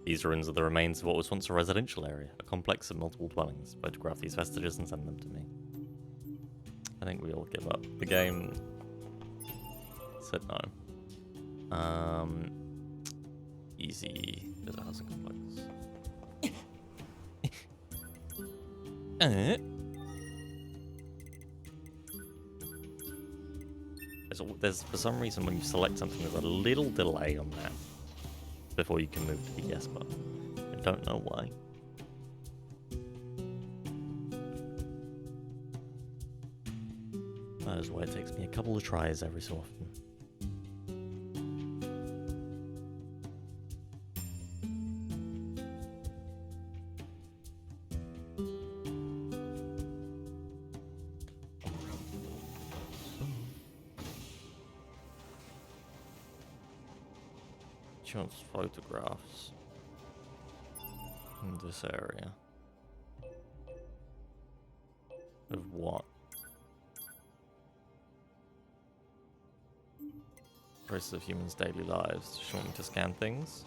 These ruins are the remains of what was once a residential area, a complex of multiple dwellings. Photograph these vestiges and send them to me. I think we all give up. The game said no. Easy. Desert housing complex. There's for some reason when you select something, there's a little delay on that before you can move to the yes button. I don't know why. That is why it takes me a couple of tries every so often. Chance photographs in this area. Of what? Traces of humans' daily lives. Does she want me to scan things?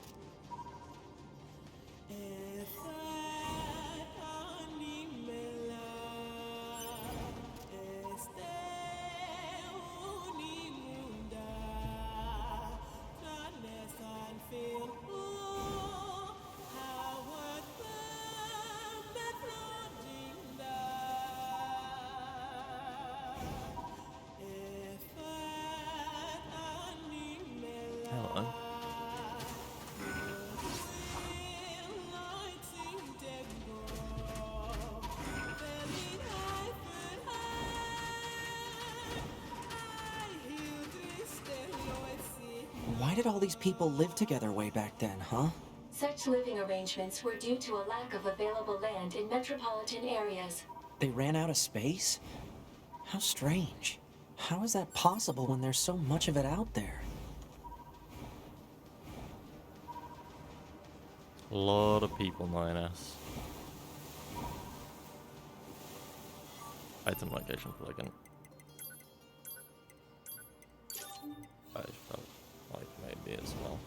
Hello. Why did all these people live together way back then, huh? Such living arrangements were due to a lack of available land in metropolitan areas. They ran out of space? How strange. How is that possible when there's so much of it out there? A lot of people, NieR. Item location plugin. I felt like maybe as well.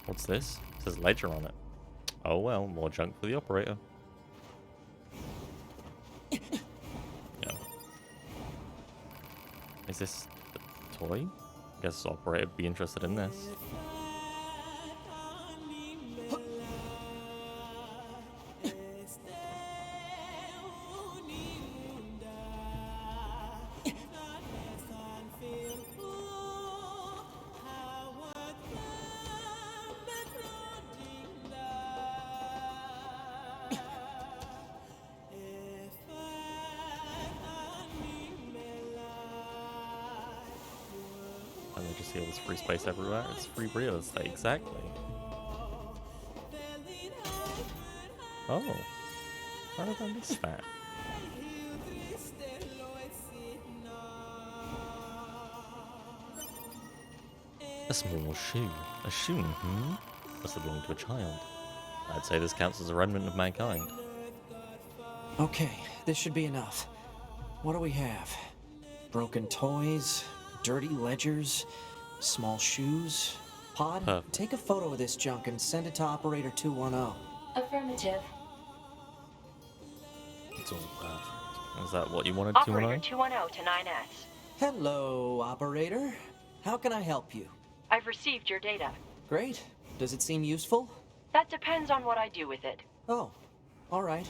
What's this? It says ledger on it. Oh well, more junk for the operator. Yeah. Is this a toy? Guess the operator would be interested in this. And they just see all this free space everywhere. It's free real estate, exactly. Oh. How did I miss that? A small shoe. A shoe, must have belonged to a child. I'd say this counts as a remnant of mankind. Okay, this should be enough. What do we have? Broken toys, dirty ledgers, small shoes. Pod, Perfect. take a photo of this junk and send it to Operator 210. Affirmative. It's all perfect. Is that what you wanted, Operator 210? 210 to 9S. Hello, Operator. How can I help you? I've received your data. Great. Does it seem useful? That depends on what I do with it. Oh, all right.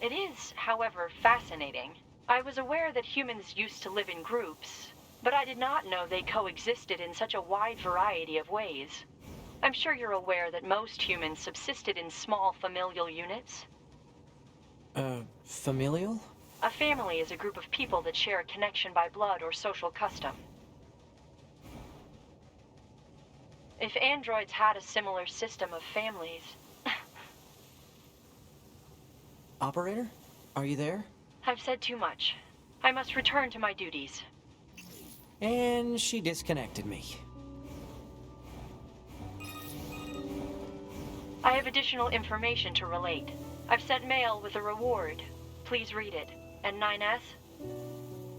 It is, however, fascinating. I was aware that humans used to live in groups, but I did not know they coexisted in such a wide variety of ways. I'm sure you're aware that most humans subsisted in small familial units. Familial? A family is a group of people that share a connection by blood or social custom. If androids had a similar system of families... Operator? Are you there? I've said too much. I must return to my duties. And she disconnected me. I have additional information to relate. I've sent mail with a reward. Please read it. And 9S?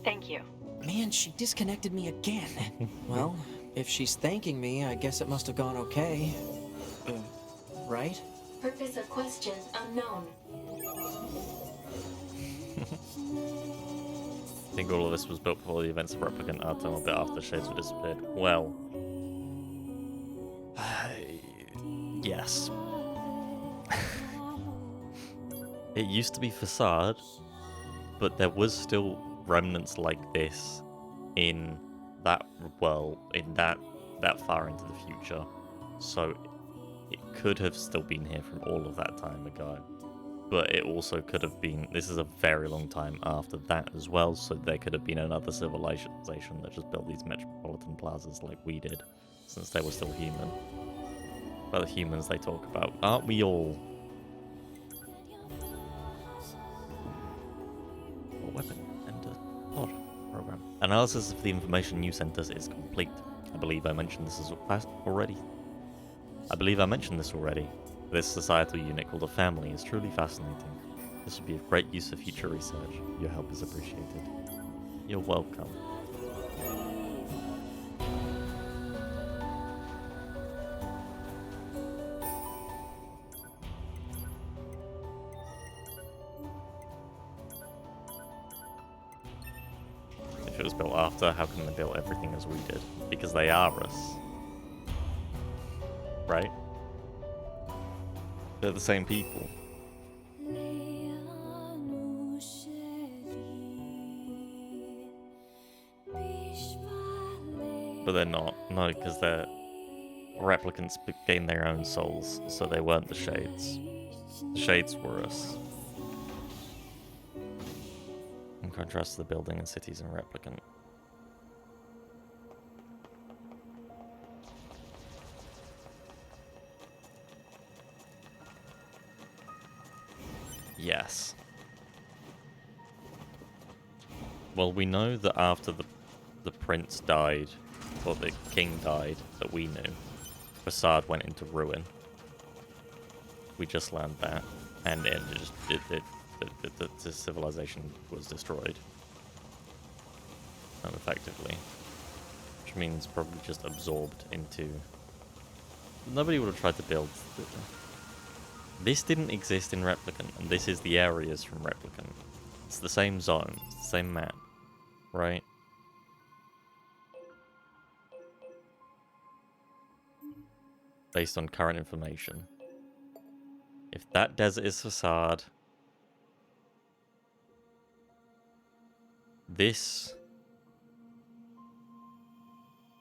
Thank you. Man, she disconnected me again. Well, if she's thanking me, I guess it must have gone okay. Right? Purpose of question unknown. I think all of this was built before the events of Replicant Automata, a bit after the shades were disappeared. Well... yes. It used to be Facade, but there was still remnants like this in that, well, in that far into the future. So it could have still been here from all of that time ago. But it also could have been, this is a very long time after that as well, so there could have been another civilization that just built these metropolitan plazas like we did, since they were still human. By the humans they talk about, aren't we all? What weapon? Enter pod program. Analysis of the information you sent us is complete. I believe I mentioned this already. This societal unit called a family is truly fascinating. This would be of great use for future research. Your help is appreciated. You're welcome. If it was built after, how come they built everything as we did? Because they are us. Right? They're the same people. But they're not. No, because they're replicants gain their own souls, so they weren't the Shades. The Shades were us. In contrast to the building and cities and replicant. Yes. Well, we know that after the prince died, or the king died, that we knew, Facade went into ruin. We just learned that, and the civilization was destroyed, effectively, which means probably just absorbed into. Nobody would have tried to build. This didn't exist in Replicant, and this is the areas from Replicant. It's the same zone, it's the same map, right? Based on current information. If that desert is Facade, this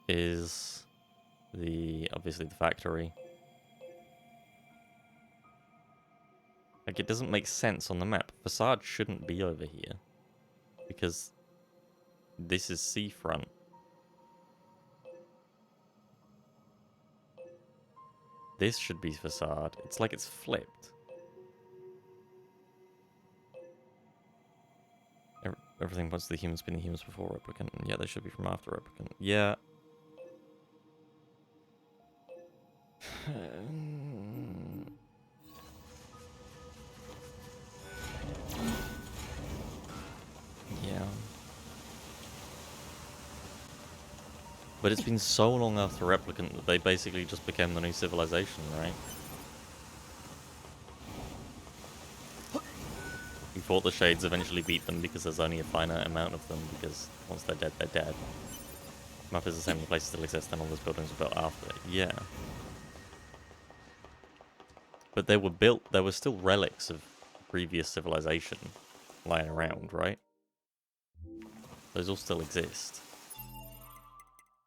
is obviously the factory. Like, it doesn't make sense on the map. Facade shouldn't be over here, because this is seafront. This should be Facade. It's like it's flipped. Everything points to the humans being the humans before Replicant. Yeah, they should be from after Replicant. Yeah. Yeah. But it's been so long after Replicant that they basically just became the new civilization, right? We thought the Shades eventually beat them because there's only a finite amount of them, because once they're dead, they're dead. The map is the same, the places still exist, and all those buildings were built after. Yeah. But they were built, there were still relics of previous civilization lying around, right? Those all still exist.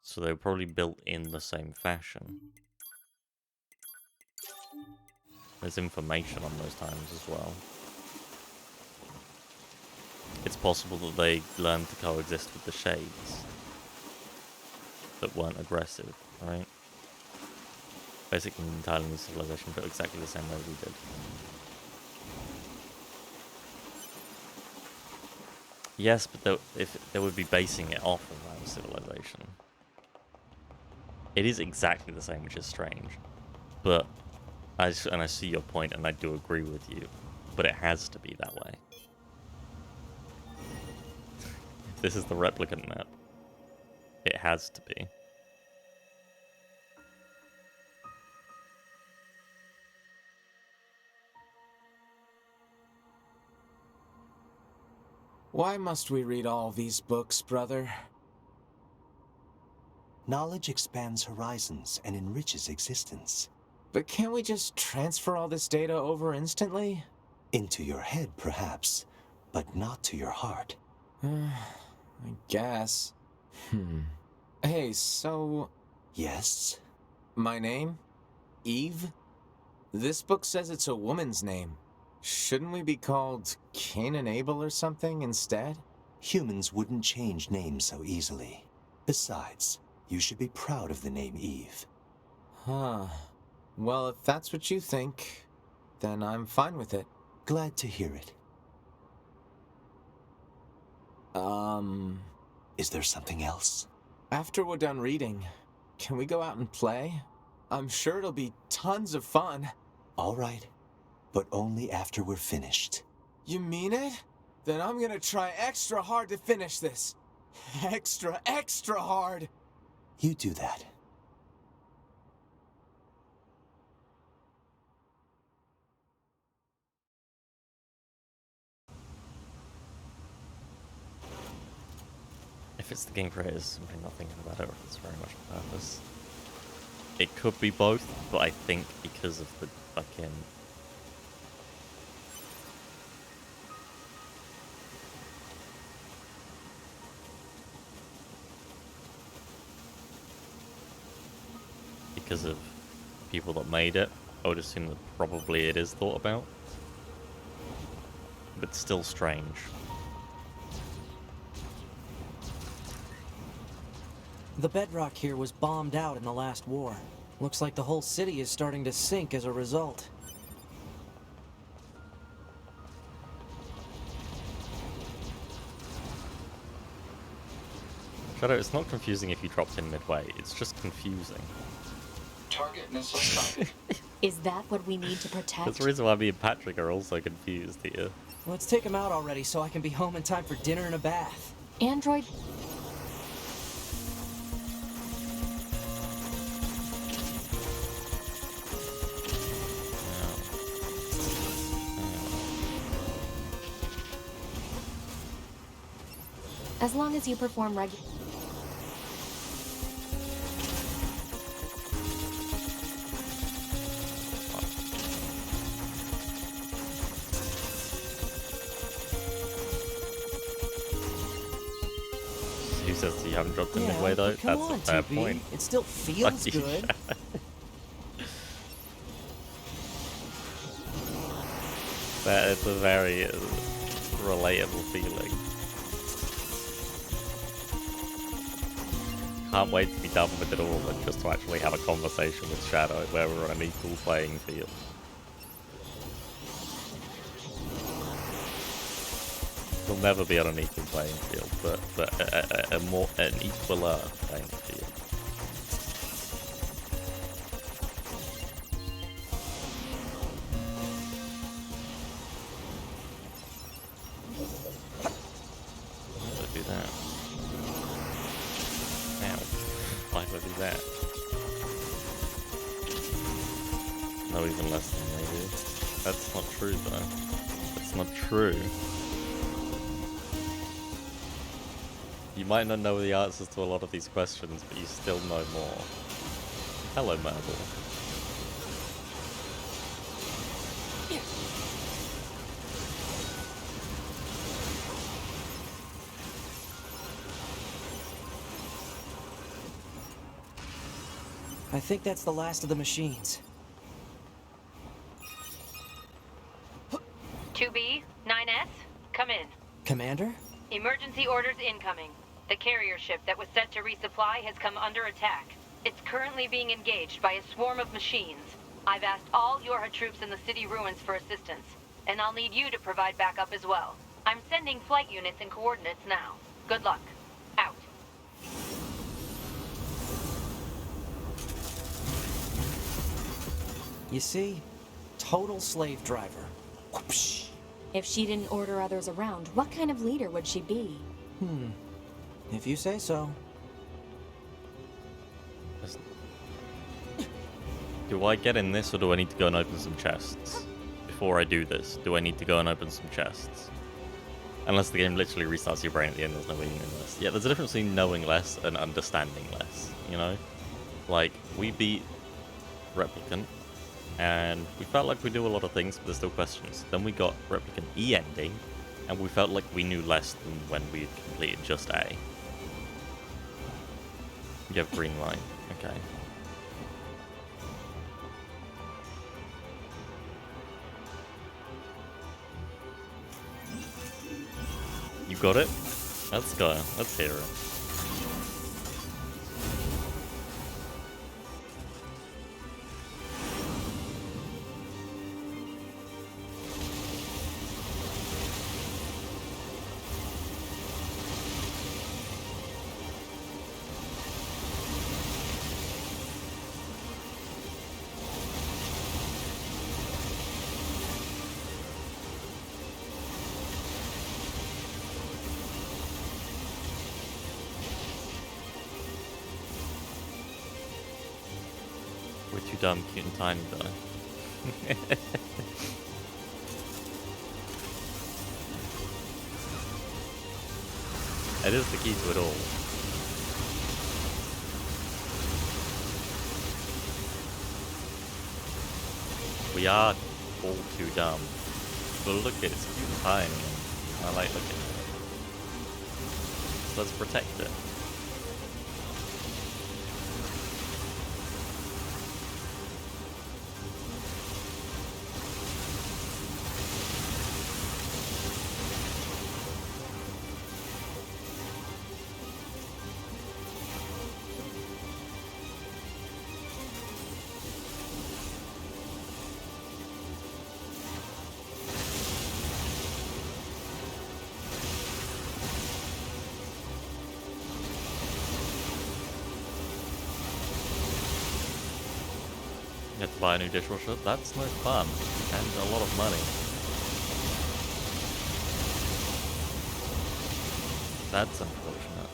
So they were probably built in the same fashion. There's information on those times as well. It's possible that they learned to coexist with the Shades that weren't aggressive, right? Basically an entirely new civilization built exactly the same way we did. Yes, but if they would be basing it off of our civilization. It is exactly the same, which is strange. But, I see your point, and I do agree with you. But it has to be that way. This is the replicant map. It has to be. Why must we read all these books, brother? Knowledge expands horizons and enriches existence. But can't we just transfer all this data over instantly? Into your head, perhaps, but not to your heart. I guess. Hey, so... Yes? My name? Eve? This book says it's a woman's name. Shouldn't we be called Cain and Abel or something instead? Humans wouldn't change names so easily. Besides, you should be proud of the name Eve. Huh. Well, if that's what you think, then I'm fine with it. Glad to hear it. Is there something else? After we're done reading, can we go out and play? I'm sure it'll be tons of fun. All right, but only after we're finished. You mean it? Then I'm gonna try extra hard to finish this. Extra, extra hard! You do that. If it's the game creators, I'm not thinking about it, or if it's very much on purpose. It could be both, but I think because of the fucking... because of people that made it, I would assume that probably it is thought about. But still strange. The bedrock here was bombed out in the last war. Looks like the whole city is starting to sink as a result. Shadow, it's not confusing if you dropped in midway, it's just confusing. Target missile sighted. Is that what we need to protect? That's the reason why me and Patrick are also confused here. Let's take him out already so I can be home in time for dinner and a bath. Android... As long as you perform regular... Who says you haven't dropped in Yeah, midway though? come That's on, a fair 2B. point. It still feels good. That is a very relatable feeling. Can't wait to be done with it all and just to actually have a conversation with Shadow where we're on an equal playing field. We'll never be on an equal playing field, but an equaler playing field. Why would I do that? Ow. Why would I do that? No, even less than they do. That's not true though. That's not true. You might not know the answers to a lot of these questions, but you still know more. Hello, Marble. I think that's the last of the machines. 2B, 9S, come in. Commander? Emergency orders incoming. The carrier ship that was sent to resupply has come under attack. It's currently being engaged by a swarm of machines. I've asked all Yorha troops in the city ruins for assistance, and I'll need you to provide backup as well. I'm sending flight units and coordinates now. Good luck. Out. You see? Total slave driver. Whoopsh. If she didn't order others around, what kind of leader would she be? If you say so. Do I get in this or do I need to go and open some chests? Before I do this, do I need to go and open some chests? Unless the game literally restarts your brain at the end, there's no meaning in this. Yeah, there's a difference between knowing less and understanding less, you know? Like, we beat Replicant, and we felt like we knew a lot of things, but there's still questions. Then we got Replicant E ending, and we felt like we knew less than when we had completed just A. You have green light, okay. You got it? Let's go. Let's hear it. We're too dumb, cute and tiny though. It is the key to it all. We are all too dumb. But look at it, it's cute and tiny. I like looking at it. So let's protect it. You have to buy a new dishwasher. That's no fun. And a lot of money. That's unfortunate.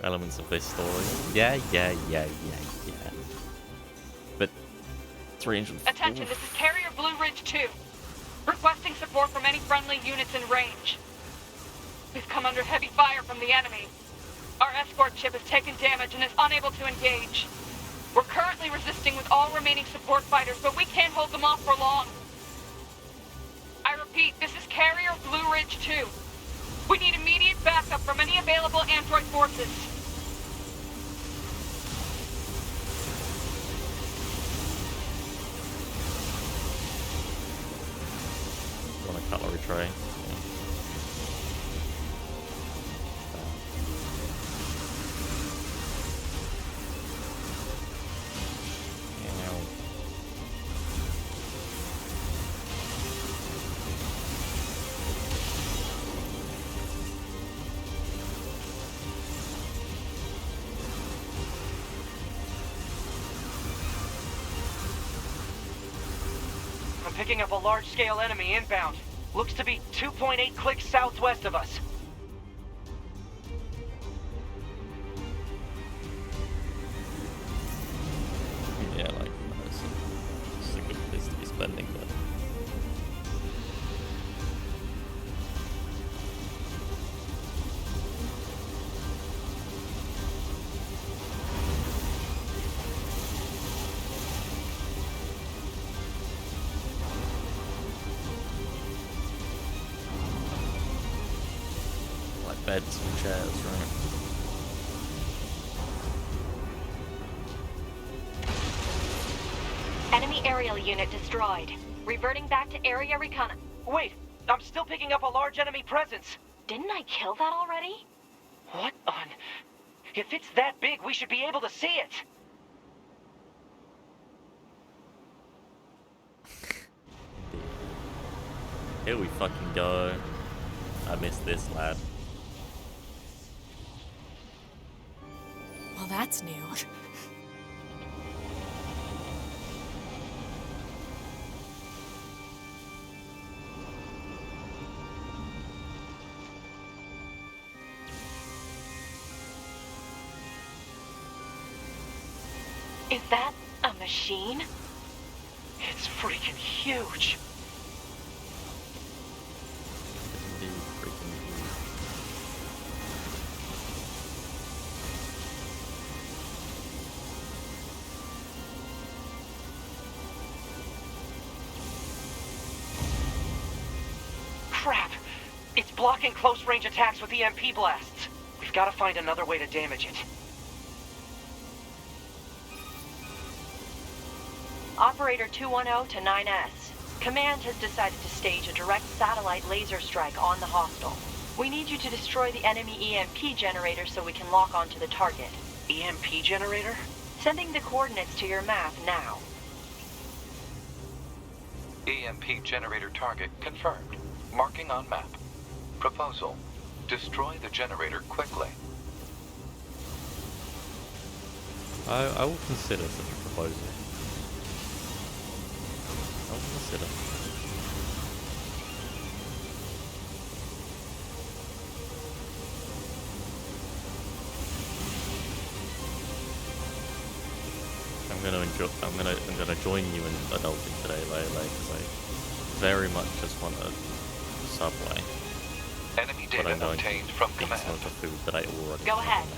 Elements of this story. Yeah. But 300. Attention, this is Carrier Blue Ridge 2. Requesting support from any friendly units in range. We've come under heavy fire from the enemy. Our escort ship has taken damage and is unable to engage. We're currently resisting with all remaining support fighters, but we can't hold them off for long. I repeat, this is Carrier Blue Ridge 2. We need immediate backup from any available android forces. On a cutlery tray. I'm picking up a large-scale enemy inbound. Looks to be 2.8 clicks southwest of us. Yeah, like, it's a good place to be spending, but... like beds and chairs, right? Enemy aerial unit destroyed. Reverting back to area recon. Wait, I'm still picking up a large enemy presence. Didn't I kill that already? What on... If it's that big, we should be able to see it. Here we fucking go. I missed this, lad. Well, that's new. Is that a machine? It's freaking huge. Indeed, freaking huge. Crap! It's blocking close-range attacks with EMP blasts. We've got to find another way to damage it. Operator 210 to 9S. Command has decided to stage a direct satellite laser strike on the hostile. We need you to destroy the enemy EMP generator so we can lock onto the target. EMP generator? Sending the coordinates to your map now. EMP generator target confirmed. Marking on map. Proposal. Destroy the generator quickly. I will consider such a proposal. I'll consider. I'm gonna join you in adulting today, Lele, because I very much just want a Subway. Enemy data obtained from eat command. some of the food that I already Go have ahead. in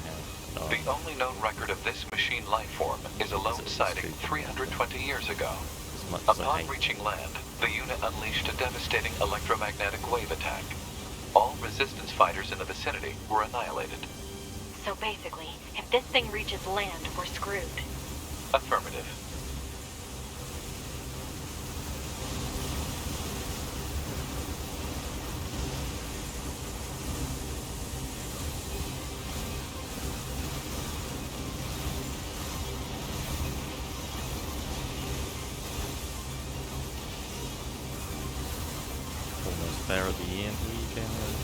the house. The only known record of this machine life form is a lone sighting 320 years ago. As much as I Upon hate reaching land, the unit unleashed a devastating electromagnetic wave attack. All resistance fighters in the vicinity were annihilated. So basically, if this thing reaches land, we're screwed. Affirmative. almost there at the EMP generator.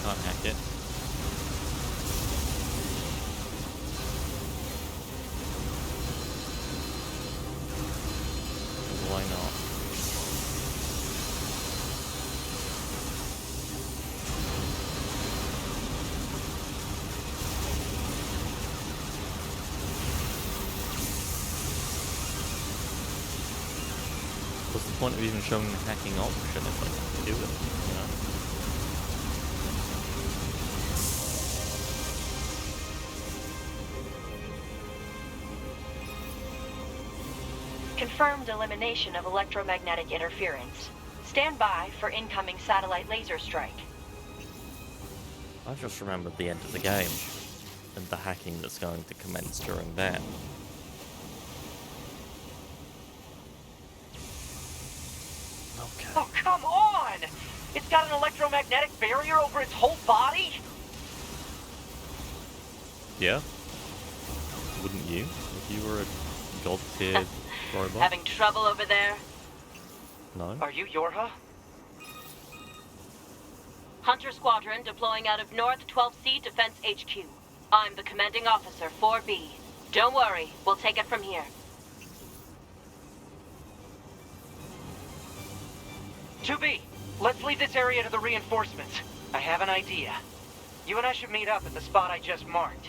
Can't hack it. Why not? What's the point of even showing the hacking option if I can do it, you know? Confirmed elimination of electromagnetic interference. Stand by for incoming satellite laser strike. I just remembered the end of the game and the hacking that's going to commence during that. Okay. Oh, come on! It's got an electromagnetic barrier over its whole body? Yeah? Wouldn't you? If you were a god-tier robot? Having trouble over there? No? Are you Yorha? Hunter Squadron deploying out of North 12C Defense HQ. I'm the commanding officer, 4B. Don't worry, we'll take it from here. 2B, let's leave this area to the reinforcements. I have an idea. You and I should meet up at the spot I just marked.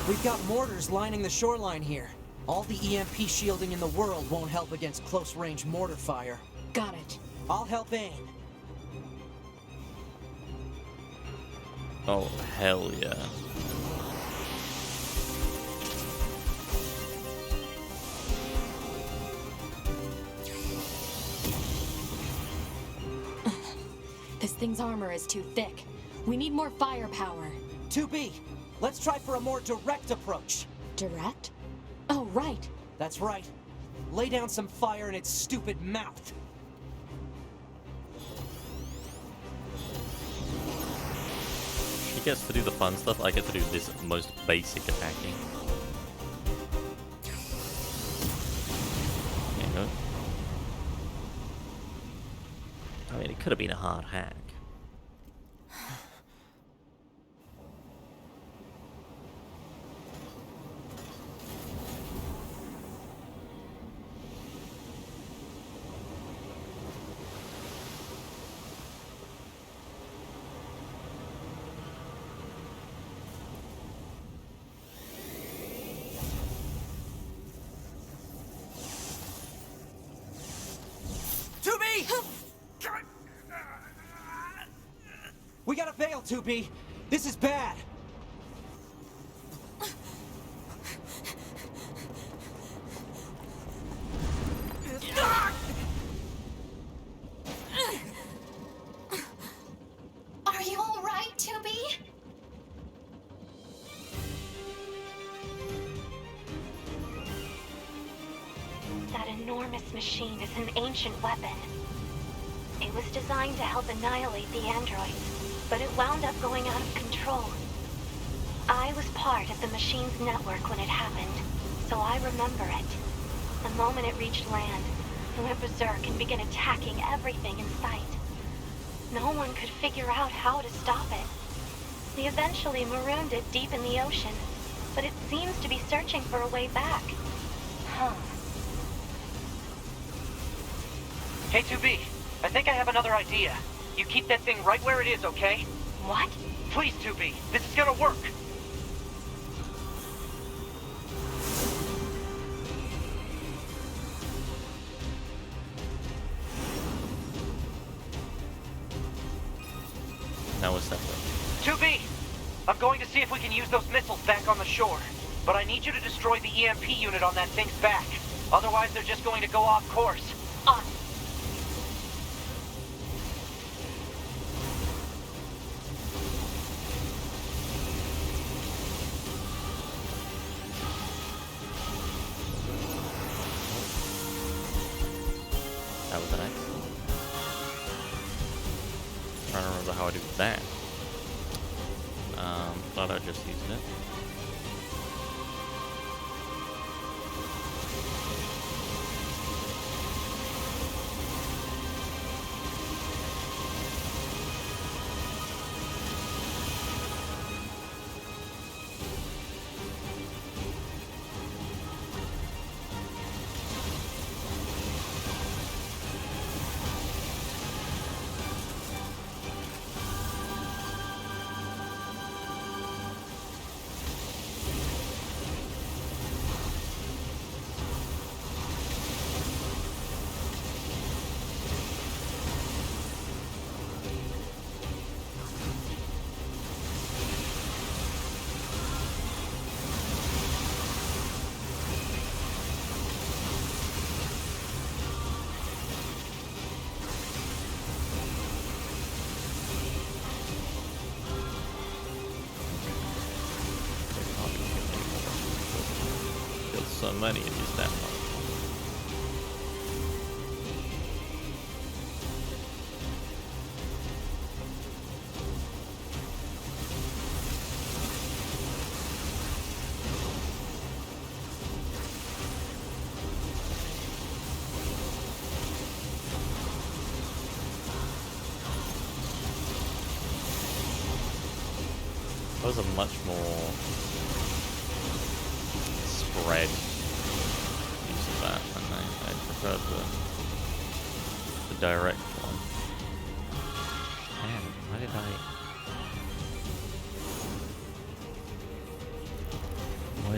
We've got mortars lining the shoreline here. All the EMP shielding in the world won't help against close-range mortar fire. Got it. I'll help aim. Oh, hell yeah. This thing's armor is too thick. We need more firepower. 2B, let's try for a more direct approach. Direct? Oh, right. That's right. Lay down some fire in its stupid mouth. She gets to do the fun stuff, I get to do this most basic attacking. You know? I mean, it could have been a hard hack. We gotta bail, 2B. This is bad. Are you all right, 2B? That enormous machine is an ancient weapon. It was designed to help annihilate the androids, but it wound up going out of control. I was part of the machine's network when it happened, so I remember it. The moment it reached land, it went berserk and began attacking everything in sight. No one could figure out how to stop it. We eventually marooned it deep in the ocean, but it seems to be searching for a way back. Huh. Hey, 2B, I think I have another idea. You keep that thing right where it is, okay? What? Please, 2B, this is gonna work. Now we're separate. 2B, I'm going to see if we can use those missiles back on the shore. But I need you to destroy the EMP unit on that thing's back. Otherwise, they're just going to go off course. On. That was an accident. Trying to remember how I did that. Thought I just used it. with so many of these damn ones. Those are much more spread use of that, and I prefer the direct one. Man, why did I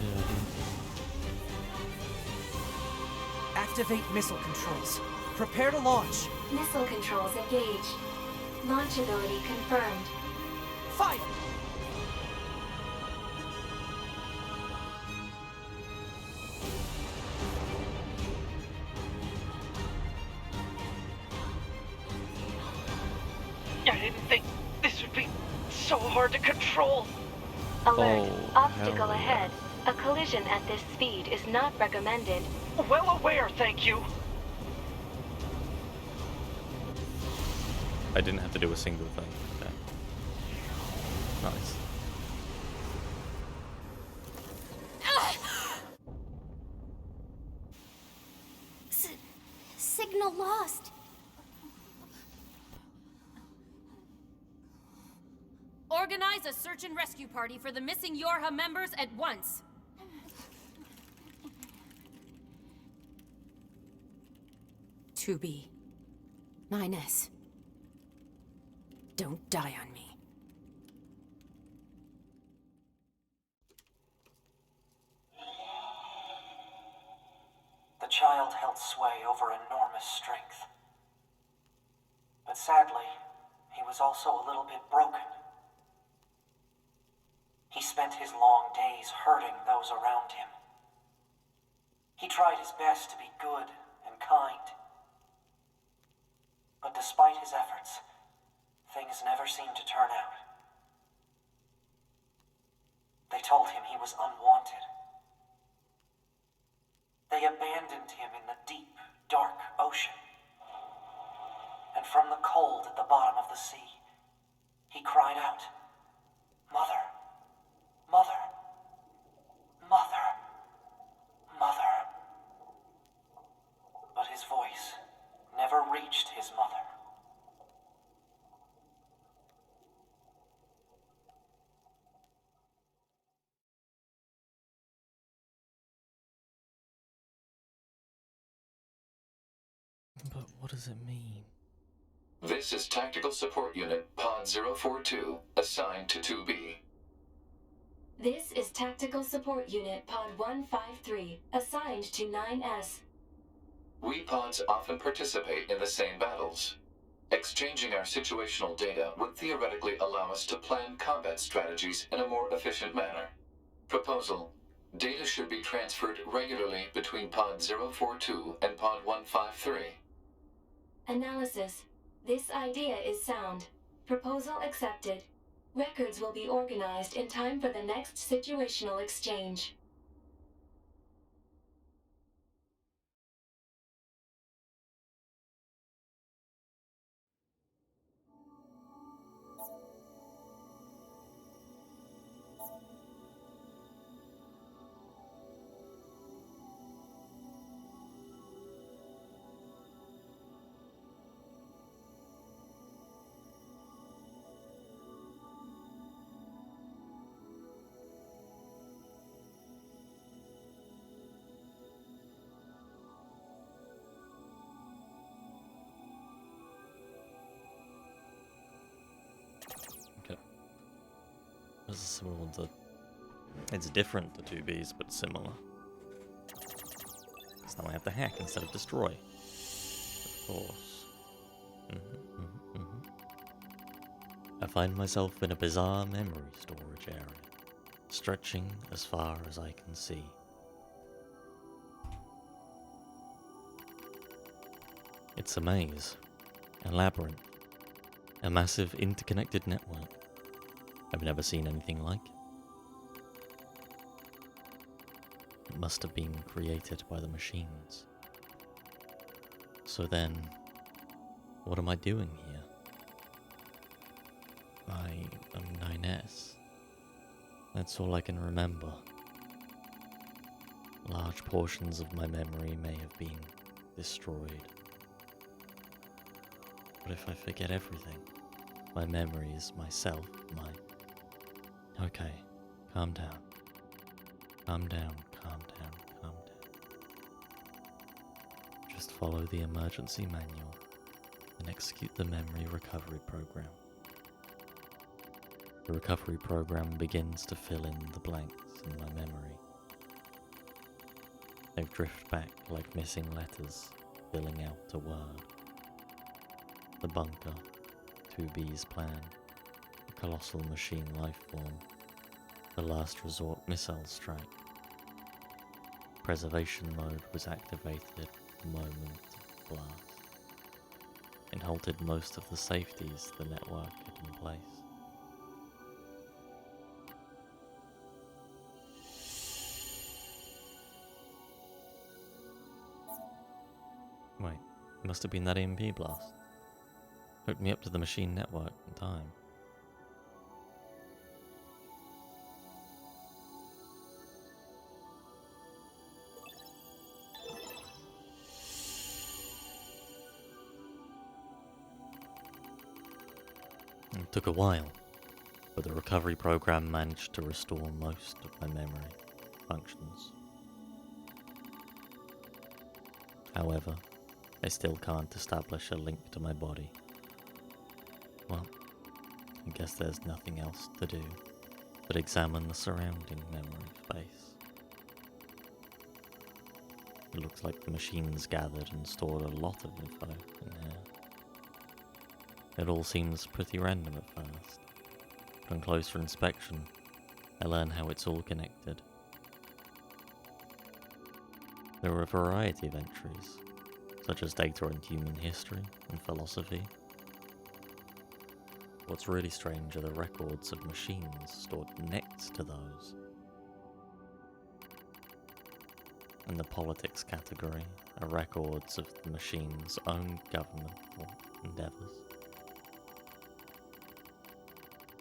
do? Activate missile controls. Prepare to launch. Missile controls engaged. Launch ability confirmed. Fire! I didn't think this would be so hard to control. Alert. Oh, Obstacle hell yeah. ahead. A collision at this speed is not recommended. Well aware, thank you. I didn't have to do a single thing. Okay. Nice. Signal lost. Organize a search and rescue party for the missing Yorha members at once. 2B. 9S. Don't die on me. The child held sway over enormous strength. But sadly, he was also a little bit broken. He spent his long days hurting those around him. He tried his best to be good and kind. But despite his efforts, things never seemed to turn out. They told him he was unwanted. They abandoned him in the deep, dark ocean. And from the cold at the bottom of the sea, he cried out, "Mother, Mother, Mother, Mother." But his voice never reached his mother. But what does it mean? This is Tactical Support Unit Pod 042, assigned to 2B. This is Tactical Support Unit Pod 153, assigned to 9S. We pods often participate in the same battles. Exchanging our situational data would theoretically allow us to plan combat strategies in a more efficient manner. Proposal: data should be transferred regularly between Pod 042 and Pod 153. Analysis. This idea is sound. Proposal accepted. Records will be organized in time for the next situational exchange. Okay. This is similar to... It's different to 2Bs, but similar. Because now I have to hack instead of destroy. Of course. I find myself in a bizarre memory storage area, stretching as far as I can see. It's a maze, a labyrinth, a massive interconnected network. I've never seen anything like it. must have been created by the machines. So then, what am I doing here? I am 9S. That's all I can remember. Large portions of my memory may have been destroyed. But if I forget everything, my memories, myself, my... Okay, calm down. Calm down, calm down, calm down. Just follow the emergency manual and execute the memory recovery program. The recovery program begins to fill in the blanks in my memory. They drift back like missing letters, filling out a word. The bunker, 2B's plan, the colossal machine lifeform, the last resort missile strike. Preservation mode was activated at the moment of blast. It halted most of the safeties the network had in place. Wait, it must have been that EMP blast. Hooked me up to the machine network in time. It took a while, but the recovery program managed to restore most of my memory functions. However, I still can't establish a link to my body. Well, I guess there's nothing else to do but examine the surrounding memory space. It looks like the machines gathered and stored a lot of info in here. It all seems pretty random at first, but on closer inspection, I learn how it's all connected. There are a variety of entries, such as data on human history and philosophy. What's really strange are the records of machines stored next to those. In the politics category are records of the machine's own governmental endeavours.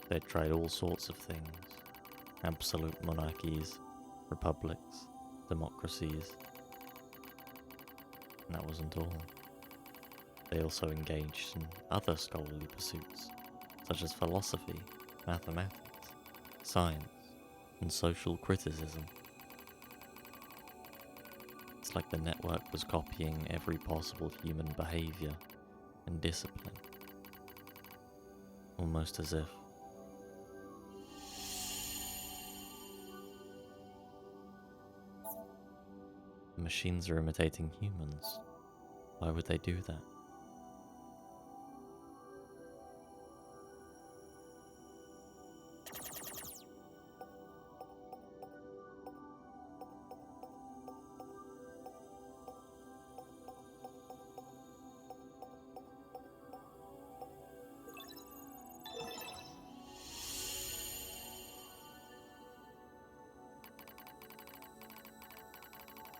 They tried all sorts of things: absolute monarchies, republics, democracies. And that wasn't all. They also engaged in other scholarly pursuits, such as philosophy, mathematics, science, and social criticism. It's like the network was copying every possible human behavior and discipline, almost as if the machines are imitating humans. Why would they do that?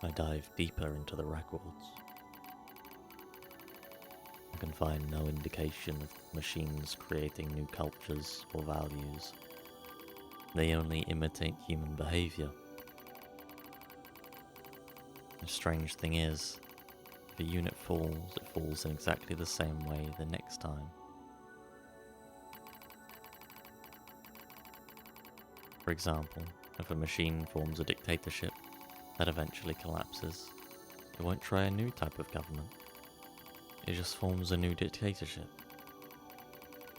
I dive deeper into the records. I can find no indication of machines creating new cultures or values. They only imitate human behavior. The strange thing is, if a unit falls, it falls in exactly the same way the next time. For example, if a machine forms a dictatorship that eventually collapses, it won't try a new type of government. It just forms a new dictatorship.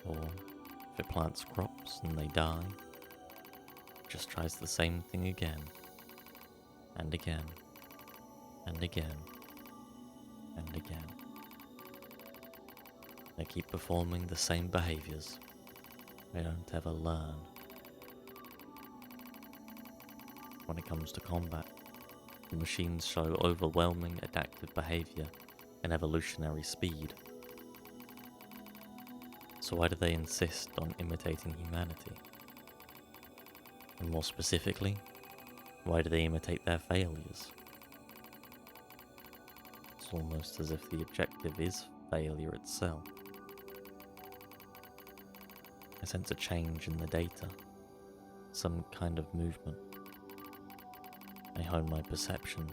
Or, if it plants crops and they die, it just tries the same thing again, and again, and again, and again. They keep performing the same behaviors. They don't ever learn. When it comes to combat, the machines show overwhelming adaptive behavior and evolutionary speed. So why do they insist on imitating humanity? And more specifically, Why do they imitate their failures? It's almost as if the objective is failure itself. I sense a change in the data, some kind of movement. I hone my perception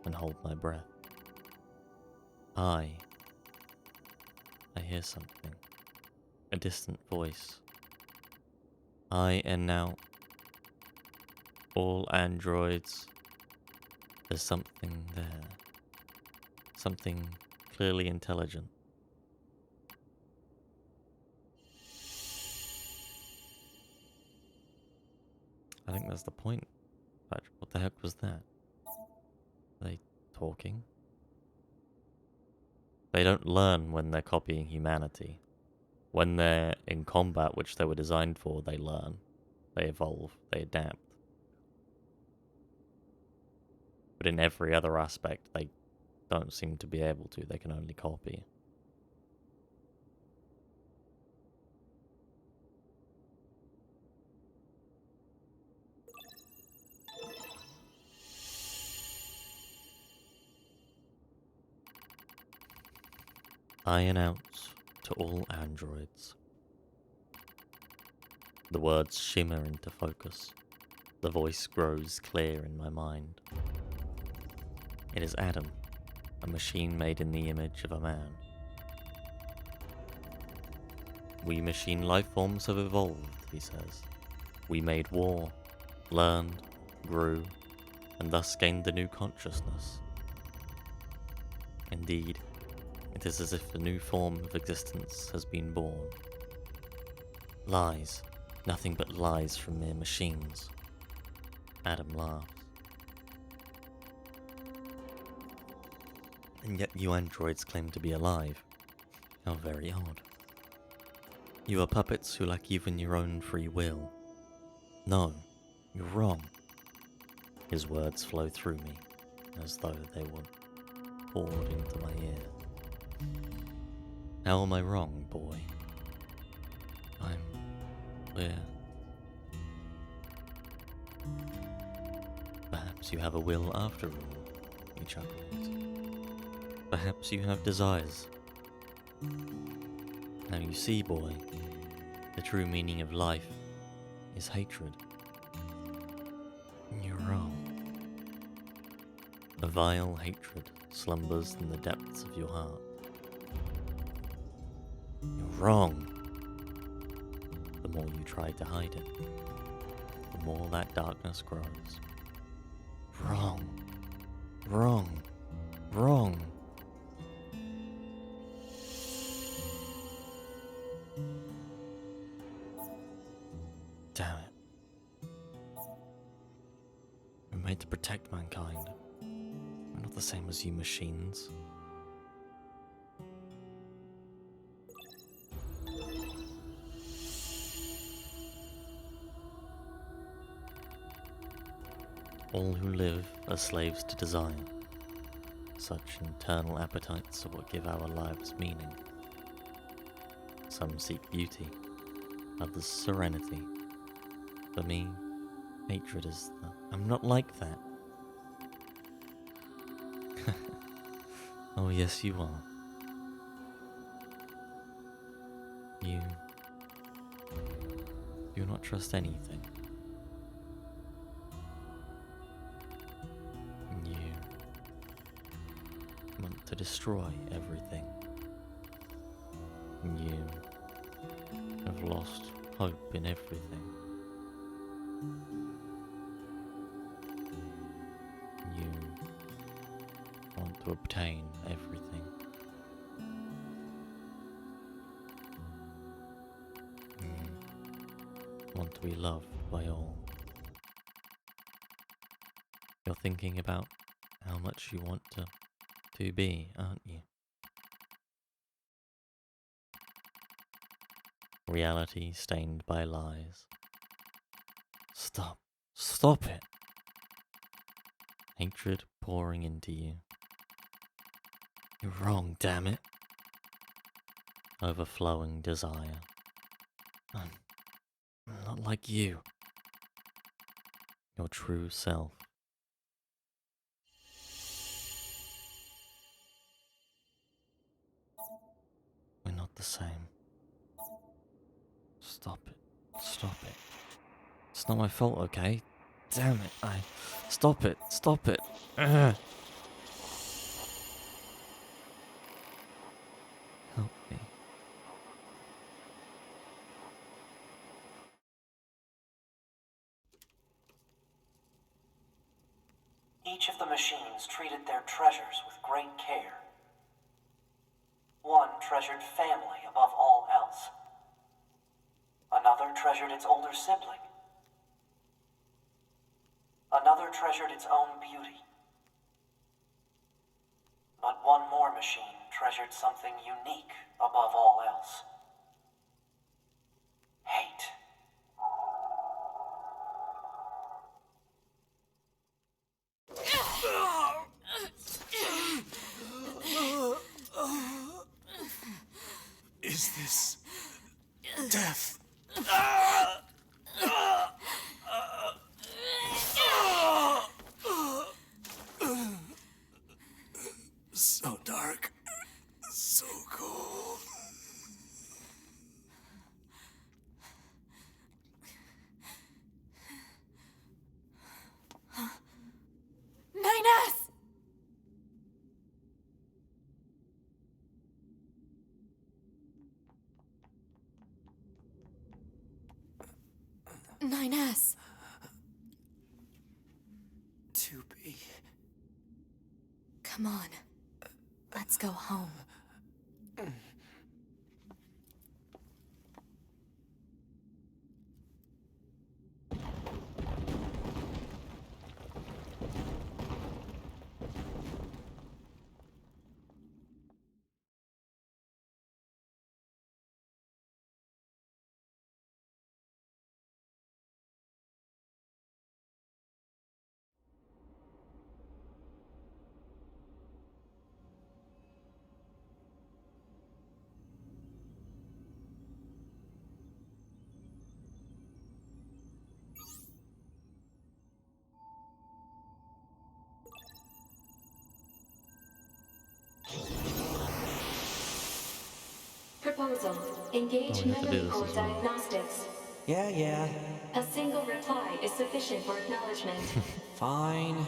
and hold my breath. I hear something, a distant voice. I and now all androids. There's something there, something clearly intelligent. I think that's the point. Patrick, what the heck was that? Are they talking? They don't learn when they're copying humanity. When they're in combat, which they were designed for, they learn. They evolve. They adapt. But in every other aspect, they don't seem to be able to. They can only copy. I announce to all androids. The words shimmer into focus. The voice grows clear in my mind. It is Adam, a machine made in the image of a man. We machine life forms have evolved, he says. We made war, learned, grew, and thus gained the new consciousness. Indeed, it is as if a new form of existence has been born. Lies, nothing but lies from mere machines. Adam laughs. And yet you androids claim to be alive. How very odd. You are puppets who lack even your own free will. No, you're wrong. His words flow through me, as though they were poured into my ear. How am I wrong, boy? We're... Perhaps you have a will after all, he chuckles. Perhaps you have desires. Now you see, boy, the true meaning of life is hatred. You're wrong. A vile hatred slumbers in the depths of your heart. You're wrong. The more you try to hide it, the more that darkness grows. Wrong. Wrong. Wrong. Damn it. We're made to protect mankind. We're not the same as you machines. All who live are slaves to desire. Such internal appetites are what give our lives meaning. Some seek beauty, others serenity. For me, hatred is the... I'm not like that. Oh yes you are. You do not trust anything. You want to destroy everything. You have lost hope in everything. You want to obtain everything. You want to be loved by all. You're thinking about how much you want to be, aren't you? Reality stained by lies. Stop. Stop it. Hatred pouring into you. You're wrong, damn it. Overflowing desire. I'm not like you. Your true self the same. Stop it. Stop it. It's not my fault, okay? Damn it, Stop it. Stop it. Ugh. Help me. Each of the machines treated their treasures with great care. One treasured family above all else. Another treasured its older sibling. Another treasured its own beauty. But one more machine treasured something unique above all else. Hate. Is this death? So dark, so cold. NieR! NieR. 2B. Come on. Let's go home. Proposal. Engage memory core diagnostics. Yeah. A single reply is sufficient for acknowledgement. Fine.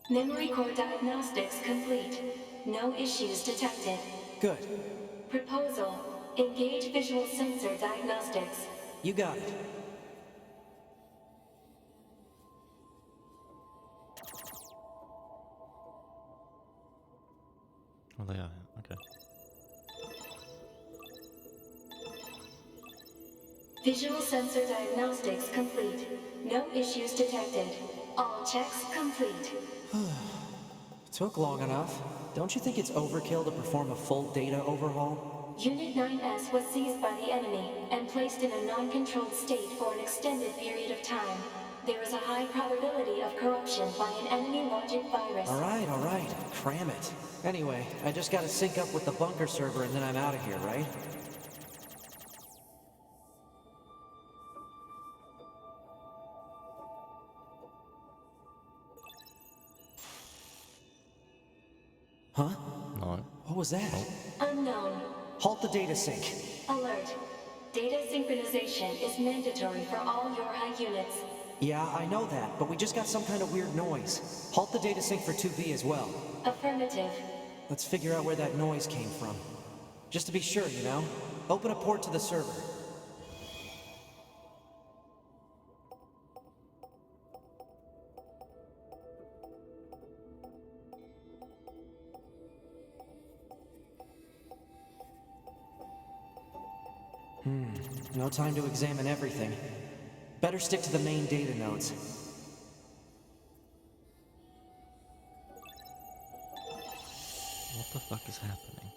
Memory core diagnostics complete. No issues detected. Good. Proposal. Engage visual sensor diagnostics. You got it. Oh, they are. Okay. Visual sensor diagnostics complete. No issues detected. All checks complete. Took long enough. Don't you think it's overkill to perform a full data overhaul? Unit 9S was seized by the enemy and placed in a non-controlled state for an extended period of time. There is a high probability of corruption by an enemy logic virus. All right. Cram it. Anyway, I just gotta sync up with the bunker server and then I'm out of here, right? Huh? No. What was that? Unknown. Halt the data sync. Alert. Data synchronization is mandatory for all YoRHa units. Yeah, I know that, but we just got some kind of weird noise. Halt the data sync for 2B as well. Affirmative. Let's figure out where that noise came from. Just to be sure, you know? Open a port to the server. No time to examine everything. Better stick to the main data nodes. What the fuck is happening?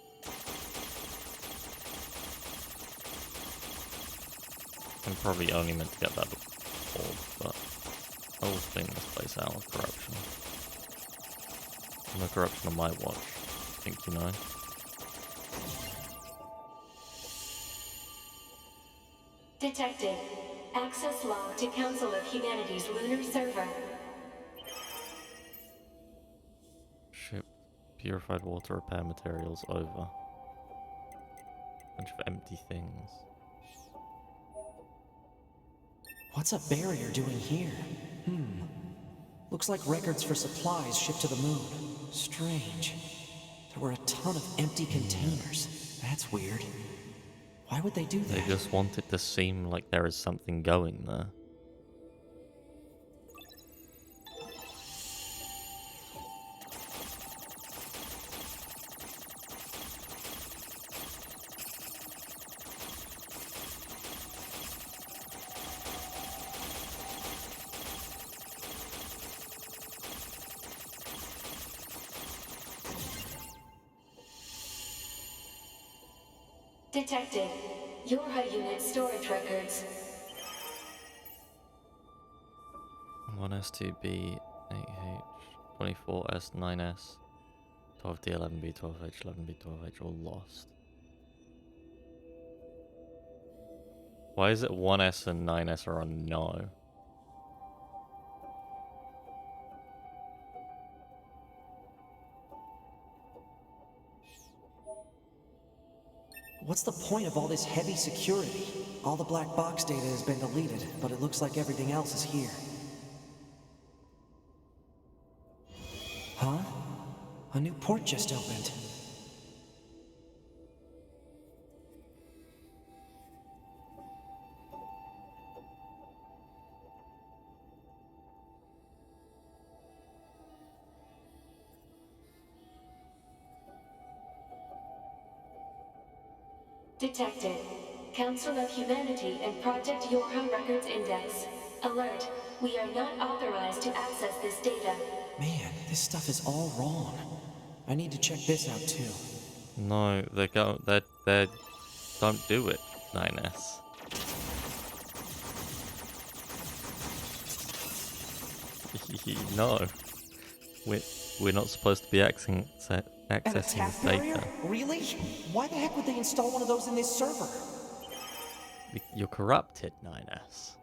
I'm probably only meant to get that orb, but I will clean this place out of corruption. No corruption on my watch. I think you know. Detected. Access log to Council of Humanity's lunar server. Ship purified water repair materials over. Bunch of empty things. What's a barrier doing here? Looks like records for supplies shipped to the moon. Strange. There were a ton of empty containers. That's weird. Why would they do that? They just want it to seem like there is something going there. Detected. Yorha unit storage records. 1S2B, 8H, 24S, 9S, 12D, 11B, 12H, 11B, 12H, all lost. Why is it 1S and 9S are on no? What's the point of all this heavy security? All the black box data has been deleted, but it looks like everything else is here. Huh? A new port just opened. Detected. Council of Humanity and Project Yorha Records Index. Alert. We are not authorized to access this data. Man, this stuff is all wrong. I need to check this out too. No, they don't do it, 9S. No. We're not supposed to be accessing this data. Really? Why the heck would they install one of those in this server? You're corrupted, 9S.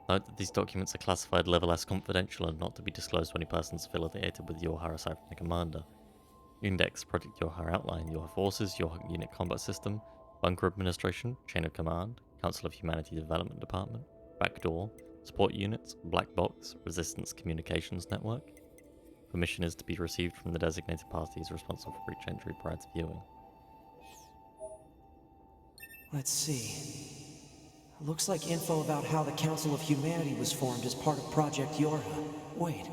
Note that these documents are classified level S confidential and not to be disclosed to any persons affiliated with Yorha aside from the commander. Index, Project Yorha Outline, Yorha Forces, Yorha Unit Combat System, Bunker Administration, Chain of Command, Council of Humanity Development Department, Backdoor, Support Units, Black Box, Resistance Communications Network. Permission is to be received from the designated parties responsible for each entry prior to viewing. Let's see. Looks like info about how the Council of Humanity was formed as part of Project Yorha. Wait,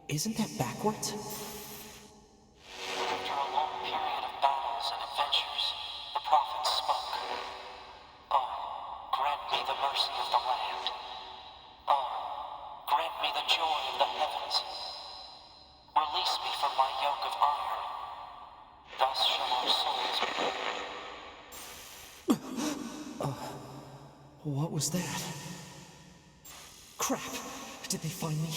isn't that backwards? After a long period of battles and adventures, the prophets spoke. Oh, grant me the mercy of the land. Oh, grant me the joy of the heavens. Release me from my yoke of iron. Thus shall our souls be. What was that? Crap! Did they find me?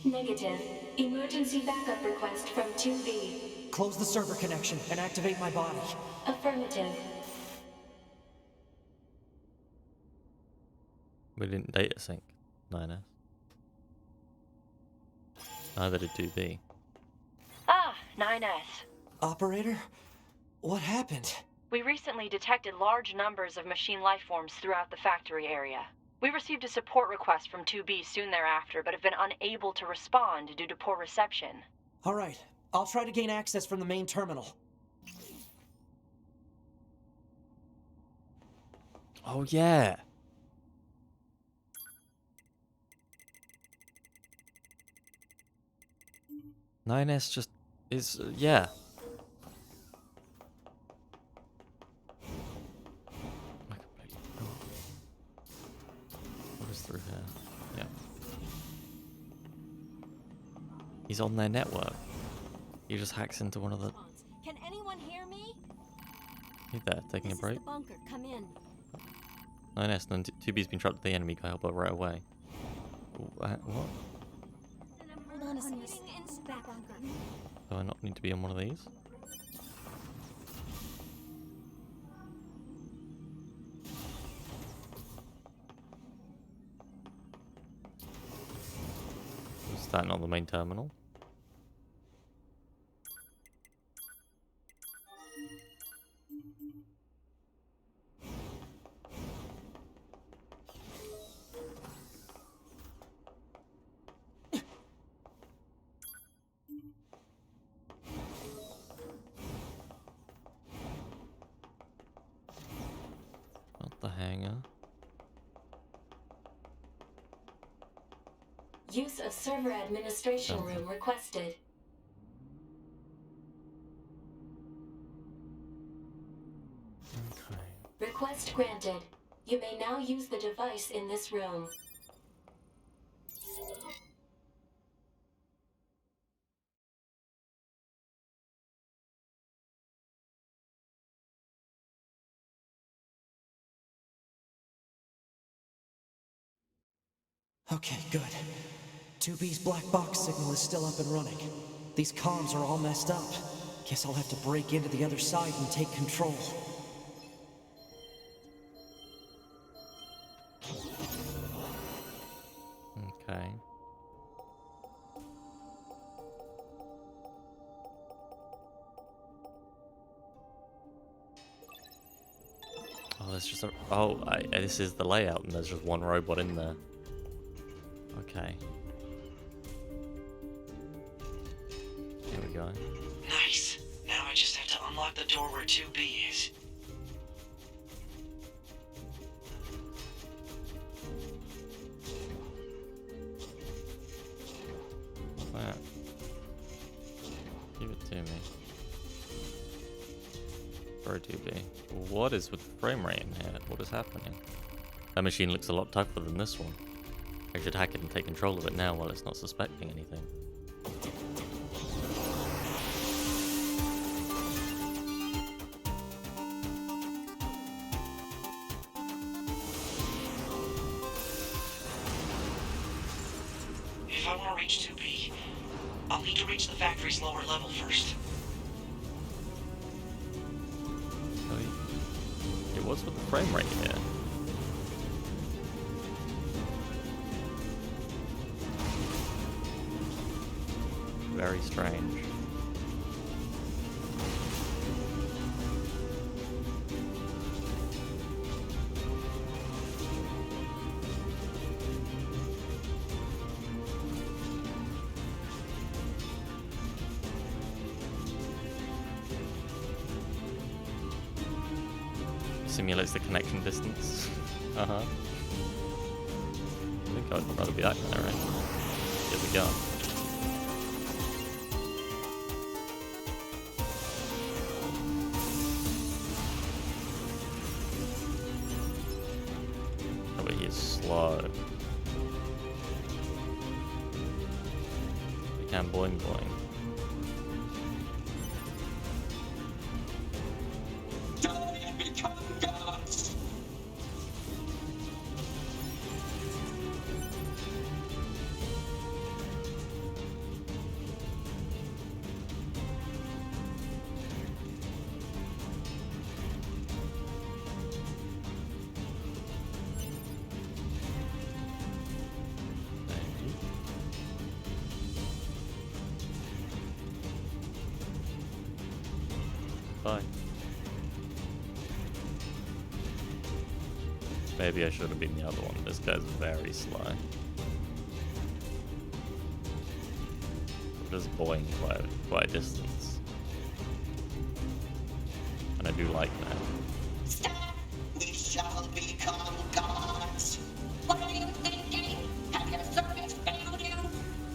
Negative. Emergency backup request from 2B. Close the server connection and activate my body. Affirmative. We didn't data sync, 9S. Neither did 2B. Ah, 9S. Operator? What happened? We recently detected large numbers of machine life forms throughout the factory area. We received a support request from 2B soon thereafter, but have been unable to respond due to poor reception. All right, I'll try to gain access from the main terminal. Oh yeah! Nine S just is, yeah. What is through here? Yeah. He's on their network. He just hacks into one of the... Can anyone hear me? You there, taking a break? This is the bunker. Come in. 9S, and then 2B's been trapped with the enemy. Go help her right away. What? Hold on a second. Back bunker. Do I not need to be on one of these? that not the main terminal? Not the hangar. Use of server administration room requested. Okay. Request granted. You may now use the device in this room. Okay, good. 2B's black box signal is still up and running. These comms are all messed up. Guess I'll have to break into the other side and take control. Okay. Oh, there's just a... Oh, this is the layout, and there's just one robot in there. Okay. Here we go. Nice. Now I just have to unlock the door where 2B is. What's that? Give it to me. Pro 2B. What is with the frame rate in here? What is happening? That machine looks a lot tougher than this one. I should hack it and take control of it now while it's not suspecting anything. If I want to reach 2B, I'll need to reach the factory's lower level first. What's with the frame rate here? Very strange. Simulates the connection distance. Uh-huh. I think I'd rather be that guy, right? Here we go. Oh, but he is slow. We can boing boing. Bye. Maybe I should have been the other one. This guy's very slow. Just boing quite a distance. And I do like that. Stop! We shall become gods! What are you thinking? Have your servants failed you?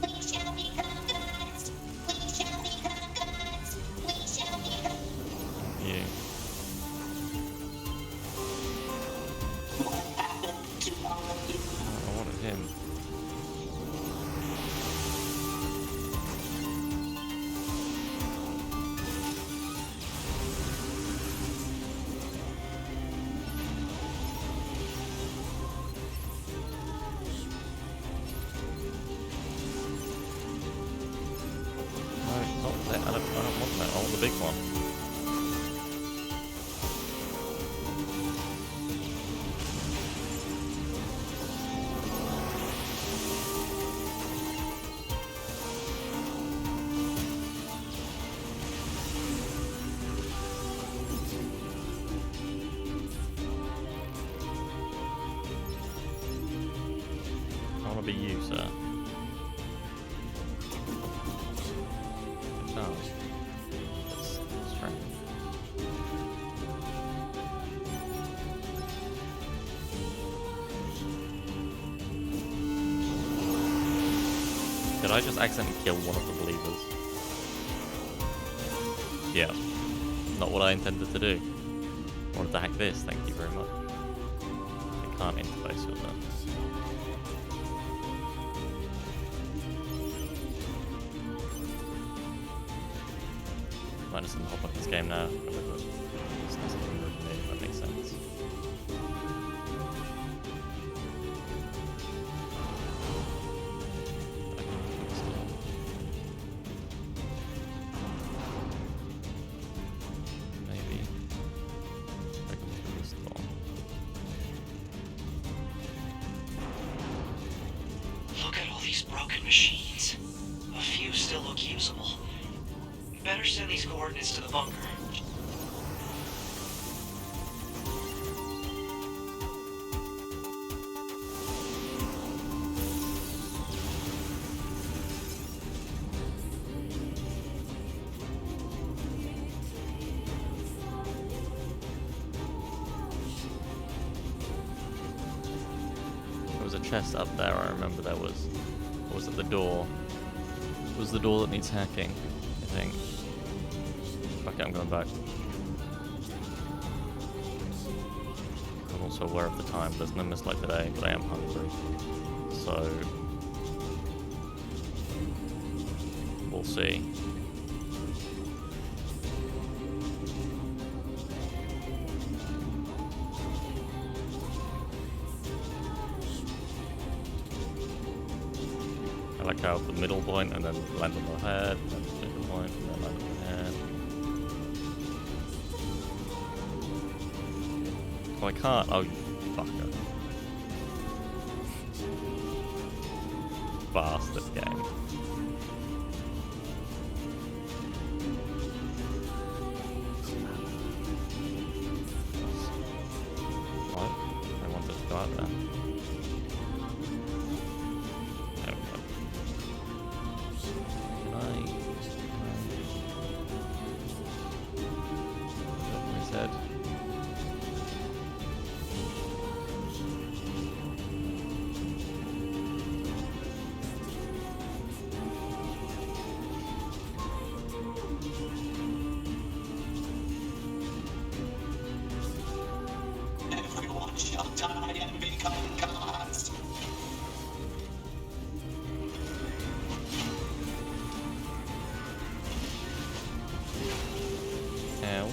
We shall become gods! We shall become gods! We shall become... You. What happened to all of you? I wanted him. I don't want that. I want the big one. wanna be you, sir? Good chance. That's strange. Did I just accidentally kill one of the believers? Yeah. Not what I intended to do. I wanted to hack this, thank you very much. I can't interface with that. Might just hop on this game now. It's not something good for me, if that makes sense. Maybe. I can do this door. Look at all these broken machines. A few still look usable. Better send these coordinates to the bunker. There was a chest up there, I remember there was. Or was it the door? It was the door that needs hacking, I think. Fuck it, I'm going back. I'm also aware of the time. There's no miss like today, but I am hungry. So we'll see. I like how the middle point and then land on the head, and then the middle point and then land on the head. Oh, I can't. Oh, you fucker. Bastard game. What? I wanted to go out there. There we go. Can I his head? Everyone shall die and become gods. Ow.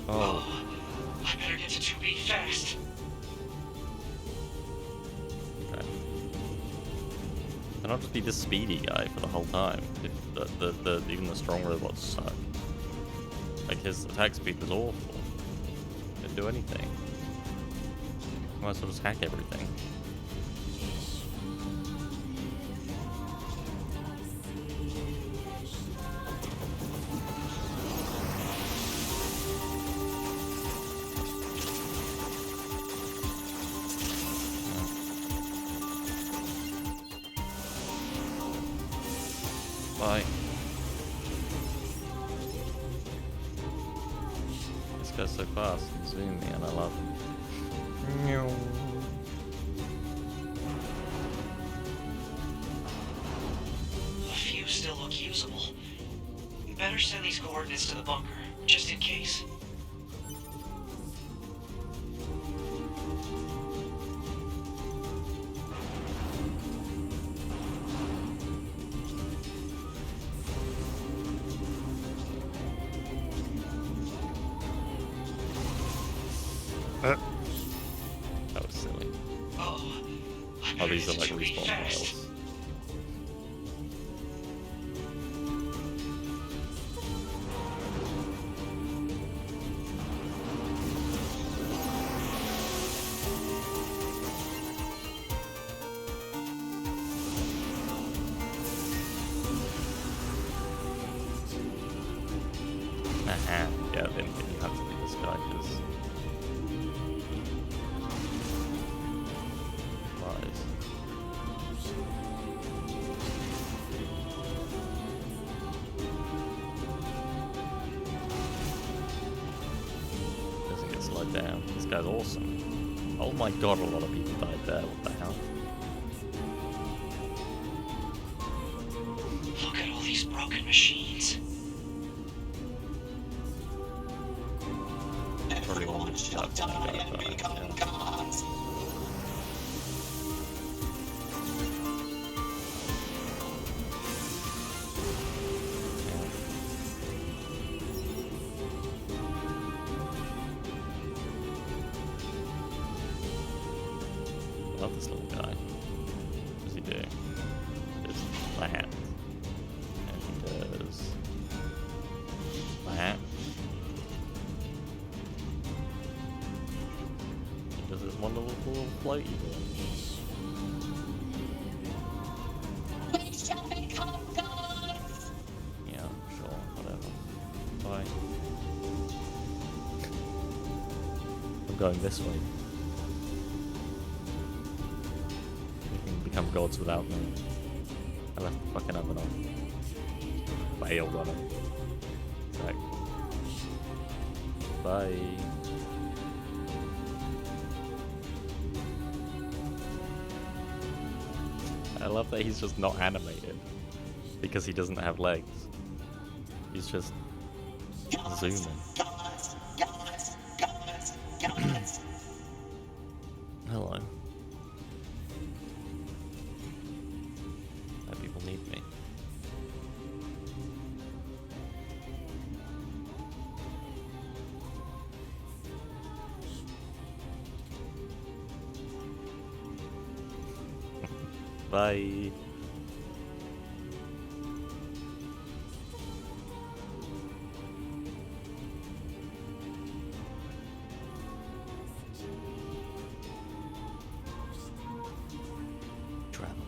Oh. I better get to 2B fast. Okay. Can I just be the speedy guy for the whole time? If even the strong robots suck. Like his attack speed was awful. Didn't do anything. Might as well just hack everything. Bye. This guy's so fast and zoomy, and I love him. A few still look usable. Better send these coordinates to the bunker, just in case. That was silly. Oh, Oh, these are like respawn rails. Aha, yeah, then you have to be this guy because. down. This guy's awesome. Oh my god, a lot of people died there. What the hell? Look at all these broken machines. Everyone shall die and become gods. I love this little guy. What does he do? Does that. And he does that. He does this wonderful little floaty thing. We shall become gods. Yeah, sure, whatever. Bye. I'm going this way. Become gods without me. I left the fucking oven on. Failed on it. Like, bye. I love that he's just not animated because he doesn't have legs. He's just zooming. Hello. People need me. Bye. Travel.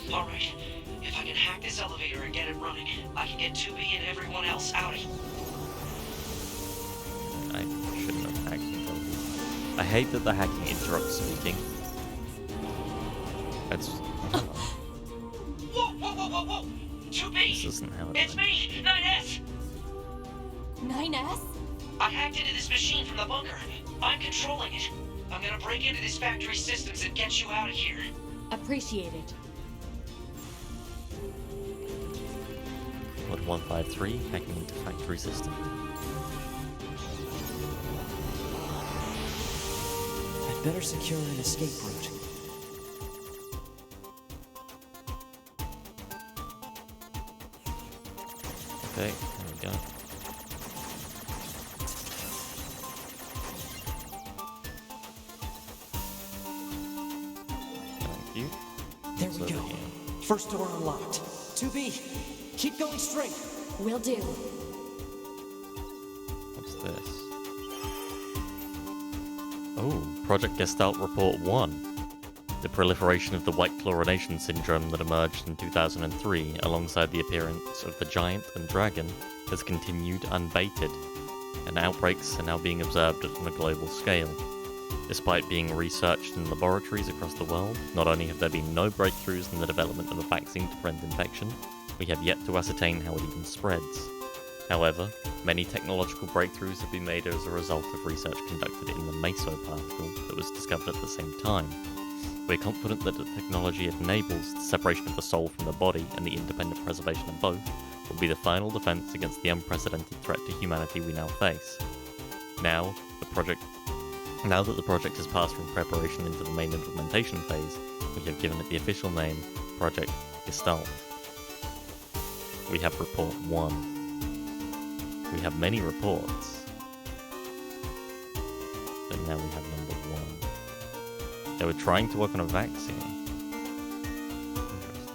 Alright, if I can hack this elevator and get it running, I can get 2B and everyone else out of here. I shouldn't have hacked it. I hate that the hacking interrupts speaking. It's... Whoa, whoa, whoa, whoa, whoa! 2B! This isn't how it It's me, 9S! 9S? I hacked into this machine from the bunker. I'm controlling it. I'm gonna break into this factory systems and get you out of here. Appreciate it. What 153? Hacking into factory system. I'd better secure an escape route. Okay, there we go. Thank you. There we go. First door unlocked. 2B, keep going straight. Will do. What's this? Oh, Project Gestalt Report 1. The proliferation of the white chlorination syndrome that emerged in 2003 alongside the appearance of the giant and dragon has continued unabated, and outbreaks are now being observed on a global scale. Despite being researched in laboratories across the world, not only have there been no breakthroughs in the development of a vaccine to prevent infection, we have yet to ascertain how it even spreads. However, many technological breakthroughs have been made as a result of research conducted in the mesoparticle that was discovered at the same time. We're confident that the technology it enables, the separation of the soul from the body and the independent preservation of both, will be the final defense against the unprecedented threat to humanity we now face. Now that the project has passed from preparation into the main implementation phase, we have given it the official name, Project Gestalt. We have Report 1. We have many reports, but now we have number 1. They were trying to work on a vaccine. Interesting.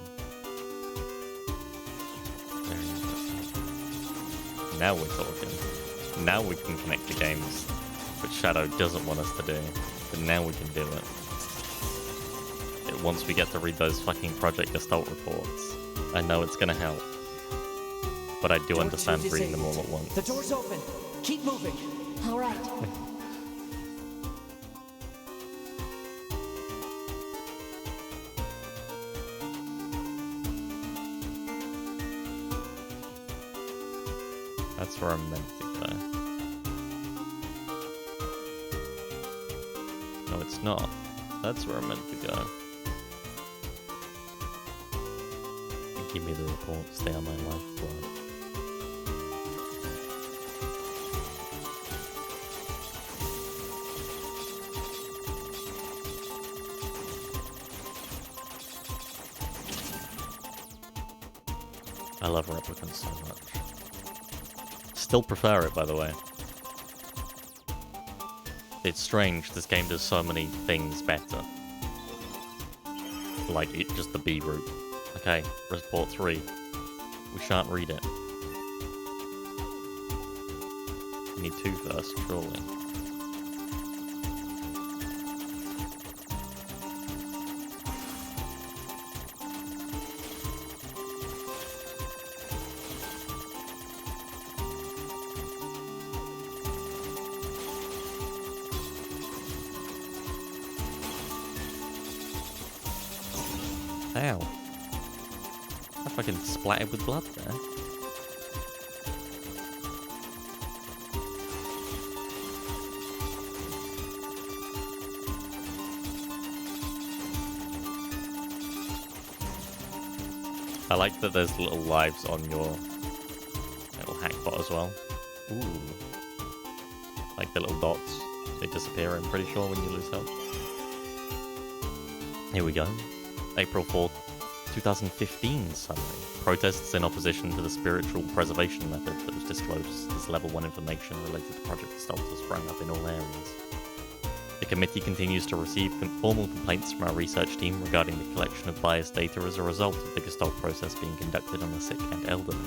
Very interesting. Now we're talking. Now we can connect the games, which Shadow doesn't want us to do, but now we can do it. Once we get to read those fucking Project Gestalt reports, I know it's gonna help. But I do understand reading them all at once. The door's open. Keep moving. All right. That's where I'm meant to go. No, it's not. That's where I'm meant to go. Give me the reports, they are my lifeblood. I love replicants so much. Still prefer it, by the way. It's strange, this game does so many things better. Like, just the B route. Okay, report 3. We shan't read it. We need 2 first, surely. Ow. I fucking splattered with blood there. I like that there's little lives on your little hackbot as well. Ooh. Like the little dots. They disappear, I'm pretty sure, when you lose health. Here we go. April 4th, 2015 summary. Protests in opposition to the spiritual preservation method that was disclosed as level 1 information related to Project Gestalt sprang up in all areas. The committee continues to receive formal complaints from our research team regarding the collection of biased data as a result of the Gestalt process being conducted on the sick and elderly.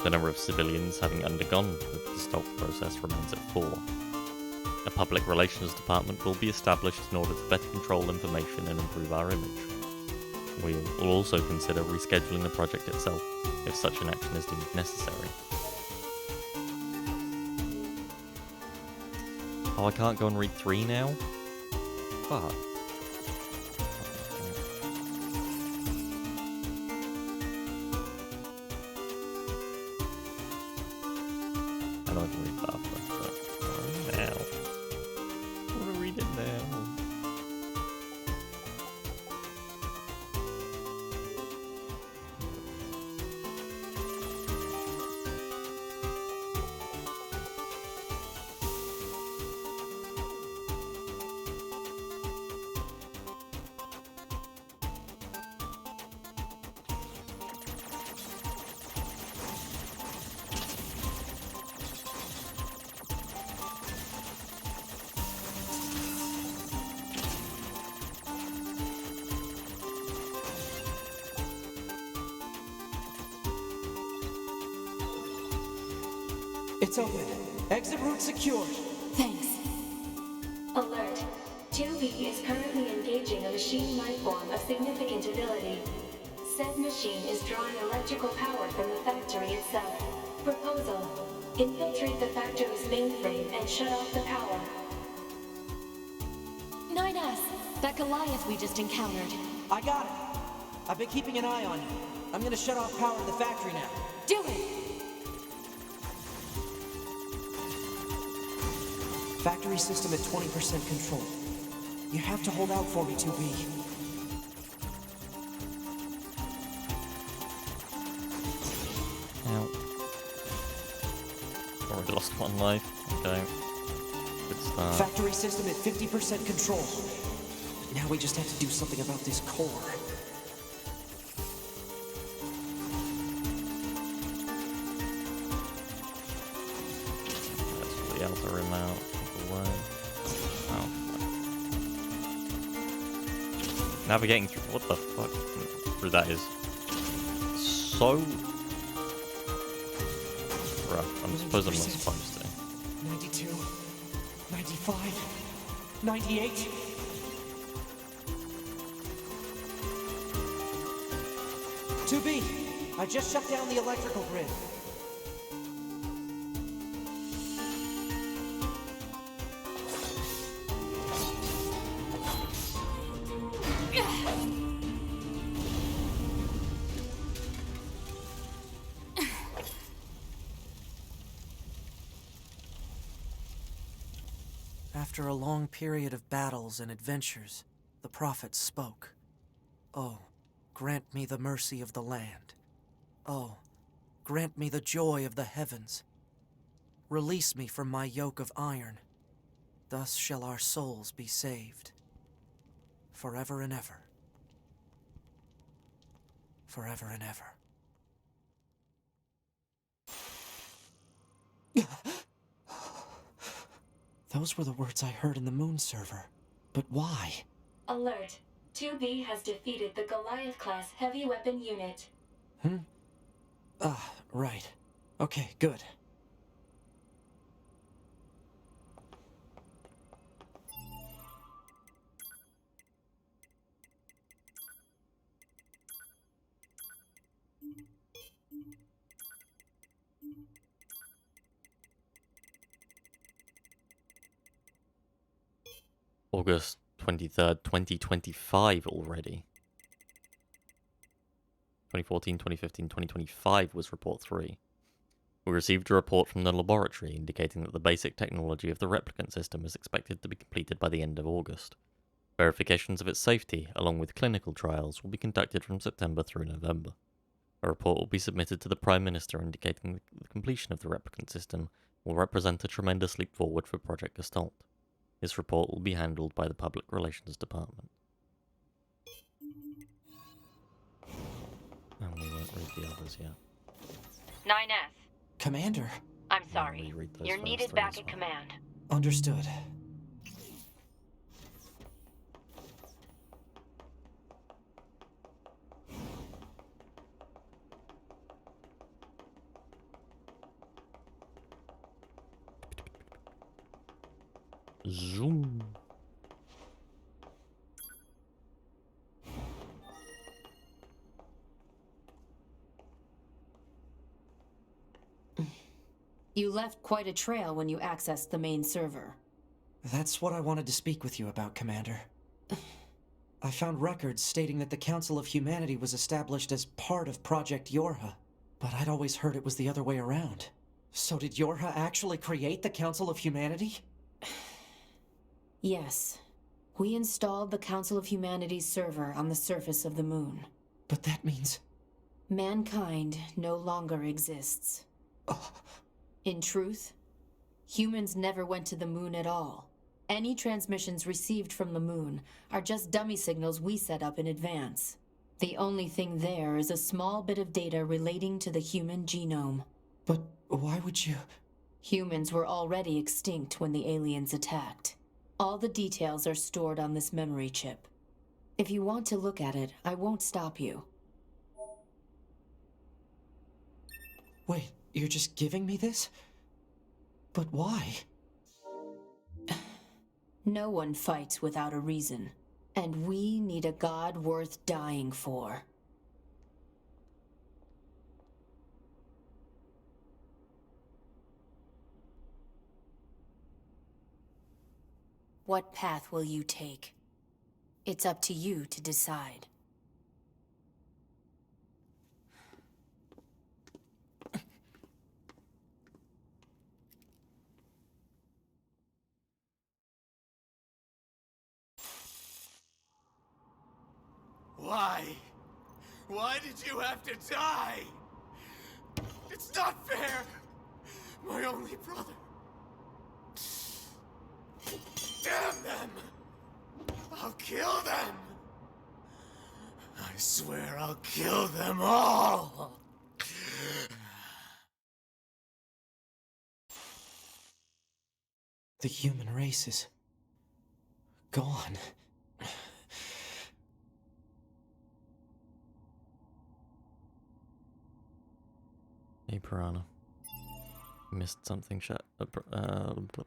The number of civilians having undergone the Gestalt process remains at 4. A public relations department will be established in order to better control information and improve our image. We will also consider rescheduling the project itself, if such an action is deemed necessary. Oh, I can't go and read 3 now? Fuck. I know I can read that after, but now. I want to read it now. It's open. Exit route secured. Thanks. Alert. 2B is currently engaging a machine life form of significant ability. Said machine is drawing electrical power from the factory itself. Proposal. Infiltrate the factory's mainframe and shut off the power. 9S, that Goliath we just encountered. I got it. I've been keeping an eye on you. I'm gonna shut off power to the factory now. Do it! Factory system at 20% control. You have to hold out for me, 2B. Ow. Already lost 1 life. Okay. Good start. Factory system at 50% control. Now we just have to do something about this core. Let's pull the outer rim out. Away. Oh, fuck. Navigating through. What the fuck? Through that is so rough. I suppose I'm not supposed to. 92, 95, 98. "2B, I just shut down the electrical grid. After a long period of battles and adventures, the prophet spoke. Oh, grant me the mercy of the land. Oh, grant me the joy of the heavens. Release me from my yoke of iron. Thus shall our souls be saved. Forever and ever. Forever and ever. Those were the words I heard in the moon server. But why? Alert. 2B has defeated the Goliath-class heavy weapon unit. Ah, right. Okay, good. August 23rd, 2025 already. 2014, 2015, 2025 was report 3. We received a report from the laboratory indicating that the basic technology of the replicant system is expected to be completed by the end of August. Verifications of its safety, along with clinical trials, will be conducted from September through November. A report will be submitted to the Prime Minister indicating the completion of the replicant system will represent a tremendous leap forward for Project Gestalt. This report will be handled by the Public Relations Department. And we won't read the others yet. 9S. Commander. I'm sorry. You're needed back at command. Understood. Zoom. You left quite a trail when you accessed the main server. That's what I wanted to speak with you about, Commander. I found records stating that the Council of Humanity was established as part of Project Yorha, but I'd always heard it was the other way around. So did Yorha actually create the Council of Humanity? Yes. We installed the Council of Humanity's server on the surface of the moon. But that means... mankind no longer exists. In truth, humans never went to the moon at all. Any transmissions received from the moon are just dummy signals we set up in advance. The only thing there is a small bit of data relating to the human genome. But why would you... Humans were already extinct when the aliens attacked. All the details are stored on this memory chip. If you want to look at it, I won't stop you. Wait, you're just giving me this? But why? No one fights without a reason. And we need a god worth dying for. What path will you take? It's up to you to decide. Why? Why did you have to die? It's not fair! My only brother. Damn them! I'll kill them! I swear I'll kill them all! The human race is... gone. Hey, Piranha. Missed something,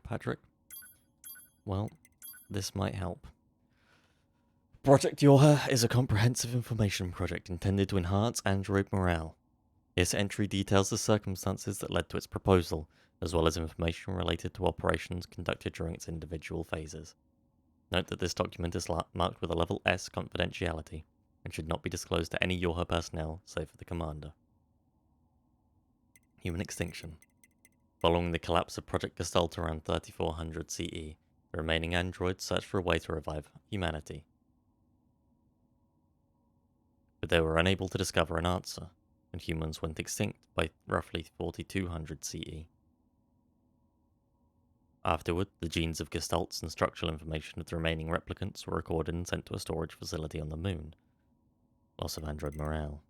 Patrick? Well, this might help. Project Yorha is a comprehensive information project intended to enhance android morale. This entry details the circumstances that led to its proposal, as well as information related to operations conducted during its individual phases. Note that this document is marked with a level S confidentiality, and should not be disclosed to any Yorha personnel, save for the commander. Human extinction. Following the collapse of Project Gestalt around 3400 CE, The remaining androids searched for a way to revive humanity, but they were unable to discover an answer, and humans went extinct by roughly 4200 CE. Afterward, the genes of gestalts and structural information of the remaining replicants were recorded and sent to a storage facility on the moon. Loss of android morale.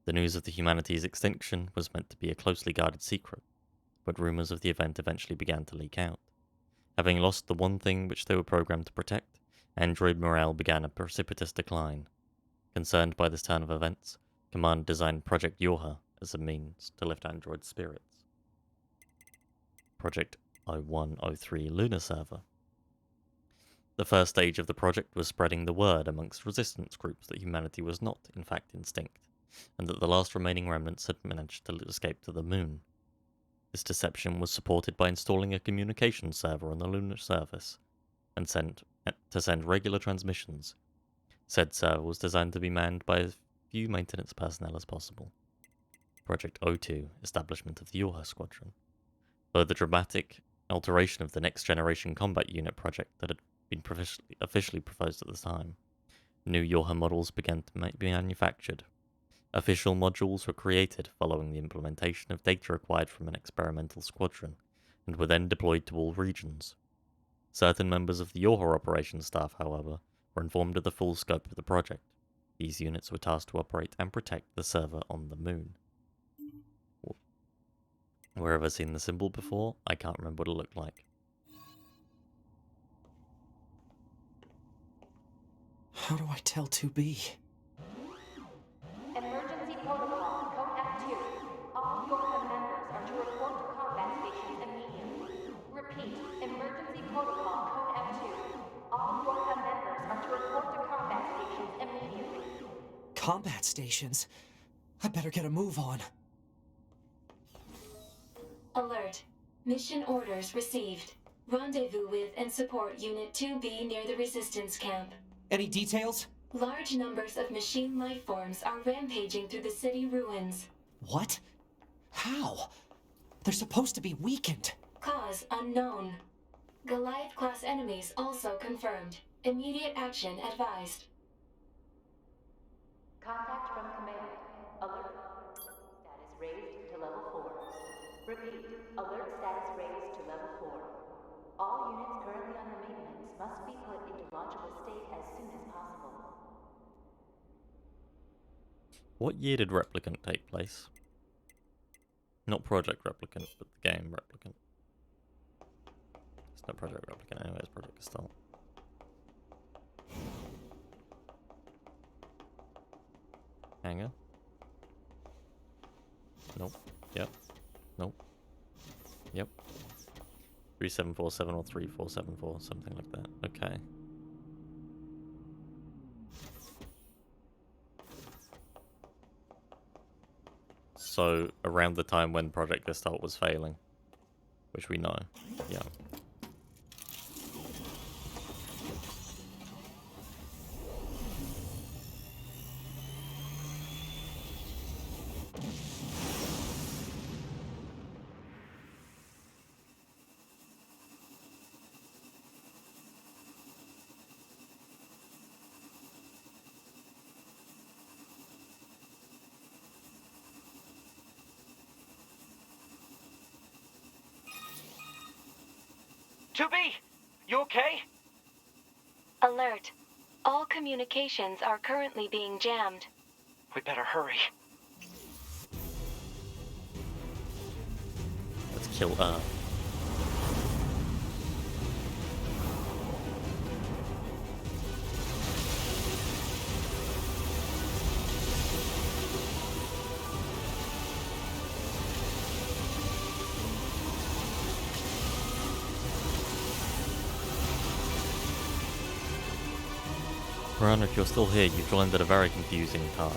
The news of the humanity's extinction was meant to be a closely guarded secret, but rumors of the event eventually began to leak out. Having lost the one thing which they were programmed to protect, android morale began a precipitous decline. Concerned by this turn of events, Command designed Project Yorha as a means to lift android spirits. Project 0103 Lunar Server. The first stage of the project was spreading the word amongst resistance groups that humanity was not, in fact, extinct, and that the last remaining remnants had managed to escape to the moon. This deception was supported by installing a communication server on the lunar surface and send regular transmissions. Said server was designed to be manned by as few maintenance personnel as possible. Project 02, Establishment of the Yorha Squadron. Though the dramatic alteration of the Next Generation Combat Unit project that had been officially proposed at the time, new Yorha models began to be manufactured. Official modules were created following the implementation of data acquired from an experimental squadron, and were then deployed to all regions. Certain members of the Yorha operations staff, however, were informed of the full scope of the project. These units were tasked to operate and protect the server on the moon. Where have I seen the symbol before? I can't remember what it looked like. How do I tell 2B? Emergency protocol, code F2. All Yorha members are to report to combat stations immediately. Repeat, emergency protocol, code F2. All Yorha members are to report to combat stations immediately. Combat stations? I better get a move on. Alert. Mission orders received. Rendezvous with and support Unit 2B near the Resistance Camp. Any details? Large numbers of machine life forms are rampaging through the city ruins. What? How? They're supposed to be weakened. Cause unknown. Goliath-class enemies also confirmed. Immediate action advised. Contact from command. Alert. Status raised to level 4. Repeat. Alert status raised to level 4. All units currently under maintenance must be put into launchable state as soon as possible. What year did Replicant take place? Not Project Replicant, but the game Replicant. It's not Project Replicant anyway, it's Project Gestalt. Hangar? Nope. Yep. Nope. Yep. 3747 or 3474, something like that. Okay. So, around the time when Project Gestalt was failing, which we know. Yeah. You okay? Alert. All communications are currently being jammed. We better hurry. Let's kill Earth. Run, if you're still here, you've joined at a very confusing time.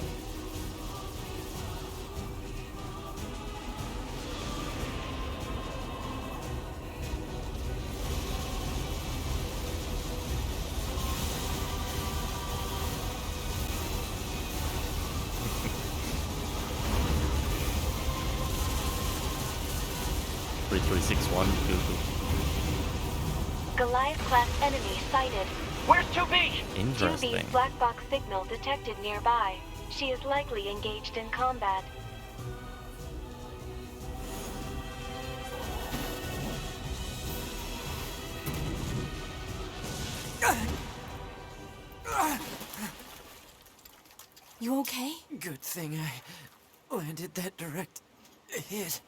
Three, 3, 6, 1, Google. Goliath-class enemy sighted. Where's 2B? Interesting. 2B's black box signal detected nearby. She is likely engaged in combat. You okay? Good thing I landed that direct hit.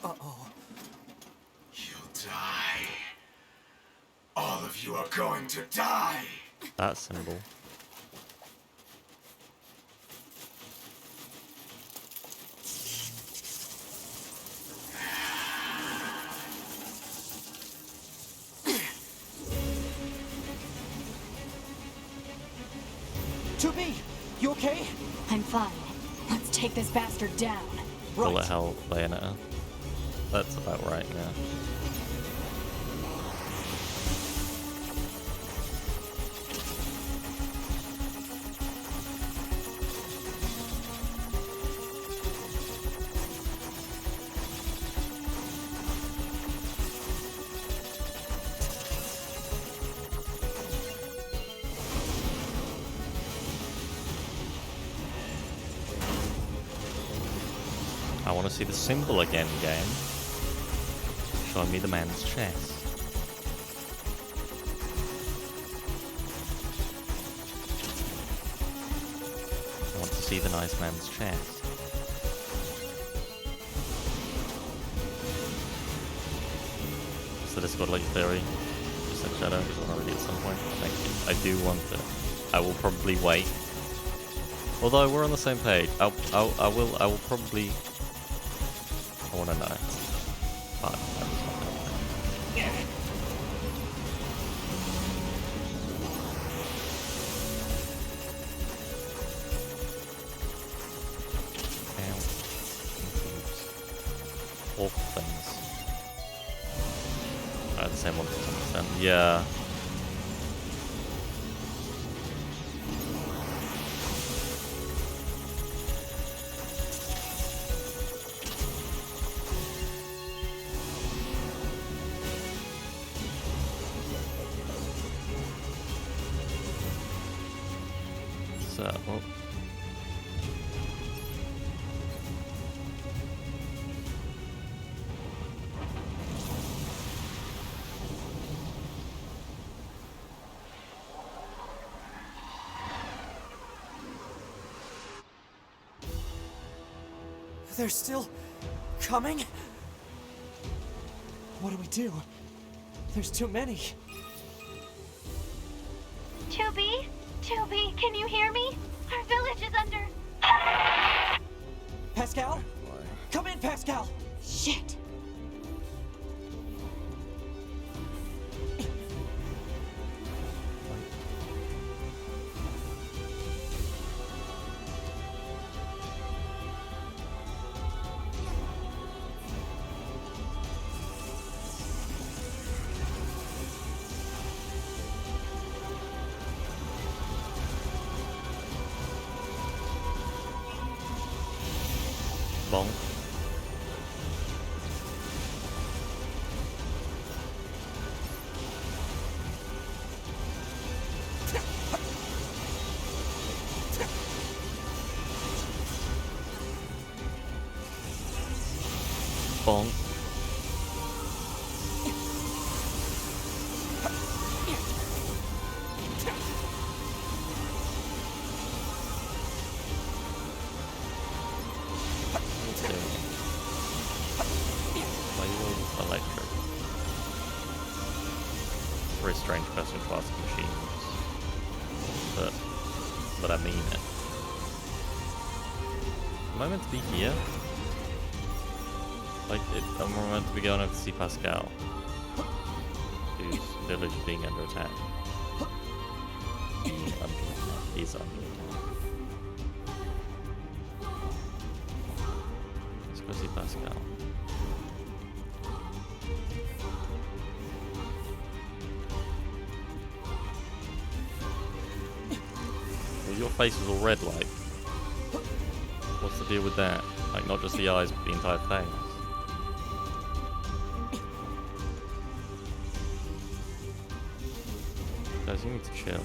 Uh-oh. You'll die. All of you are going to die. That symbol. You okay? I'm fine. Let's take this bastard down. Bullet hell Bayonetta. That's about right, yeah. I want to see the symbol again, game. Show me the man's chest. I want to see the nice man's chest. So this got like theory. Just like Shadow is already at some point. Thank you. I do want to. I will probably wait. Although we're on the same page. I will probably. I want to know. But that's not happening. Ow. Awful things. The same one to some extent. Yeah. Oh. They're still coming? What do? There's too many. 2B? 2B, can you hear me? Our village is under... Pascal? Come in, Pascal! Shit! Bonk. Bonk. Very strange question to ask machines, but I mean it. Am I meant to be here? Like, am I meant to be going over to see Pascal, whose village is being under attack? He's under attack. Let's go see Pascal. Your face is all red, like. What's the deal with that? Like, not just the eyes, but the entire face. guys, you need to chill.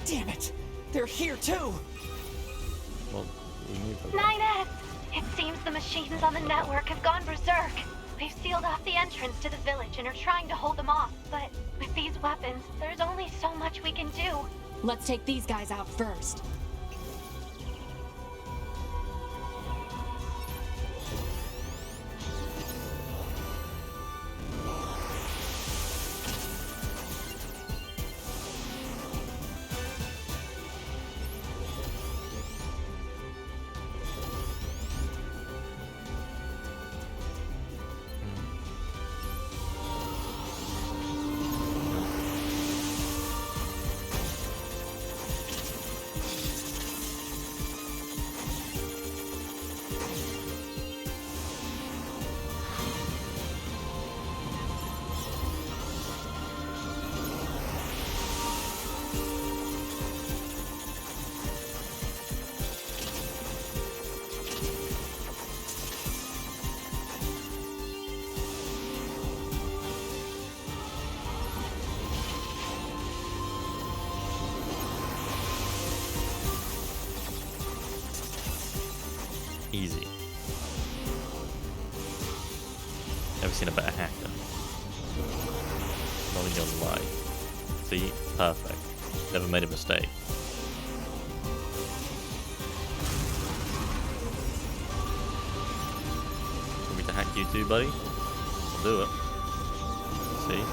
Damn it! They're here too! Well, we need them. 9S! It seems the machines on the network have gone berserk. They've sealed off the entrance to the village and are trying to hold them off, but with these weapons, there's only so much we can do. Let's take these guys out first. Easy. Never seen a better hacker. Not in your life. See? Perfect. Never made a mistake. Want me to hack you too, buddy? I'll do it. See?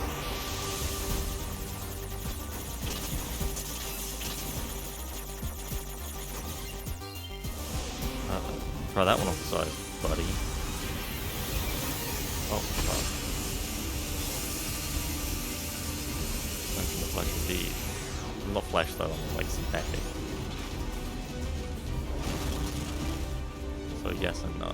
Try that one off the side, buddy. Oh, fuck. Making the flash indeed. Not flash though, I'm like synthetic. So yes and no.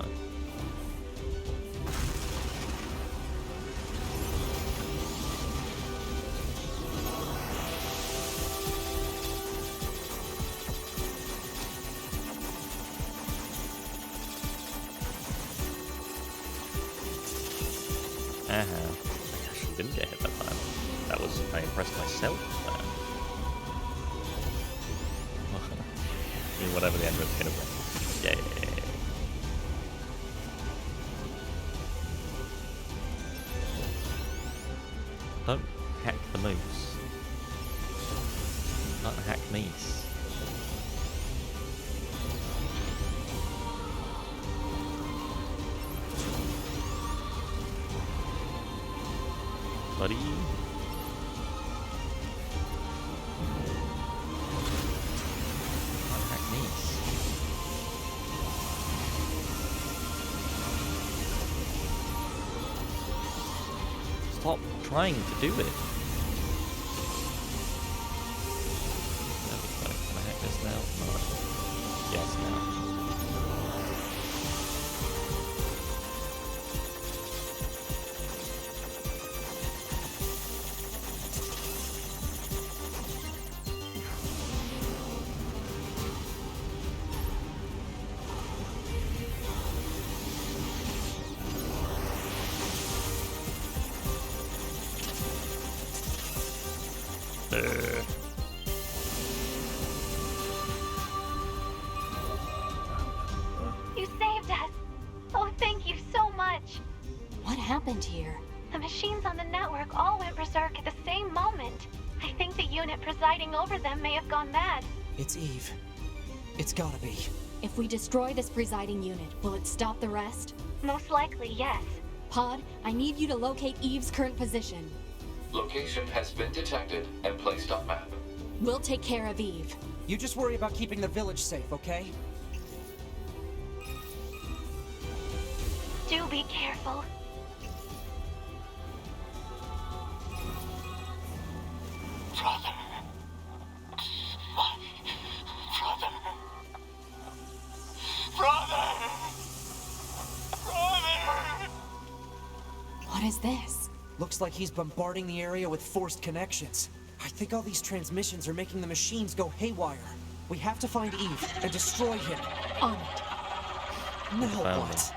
I actually didn't get hit that time. That was, I impressed myself there. I mean, whatever the end was gonna be. Yeah. Don't hack the moose. Don't hack me's. Buddy. Unhack these. Stop trying to do it. There we go. Can I hack this now? No. Yes, now. You saved us! Oh, thank you so much! What happened here? The machines on the network all went berserk at the same moment. I think the unit presiding over them may have gone mad. It's Eve. It's gotta be. If we destroy this presiding unit, will it stop the rest? Most likely, yes. Pod, I need you to locate Eve's current position. Location has been detected and placed on map. We'll take care of Eve. You just worry about keeping the village safe, okay? Do be careful. Brother. My brother. Brother! is this? Looks like he's bombarding the area with forced connections. I think all these transmissions are making the machines go haywire. We have to find Eve and destroy him. On it. Now what?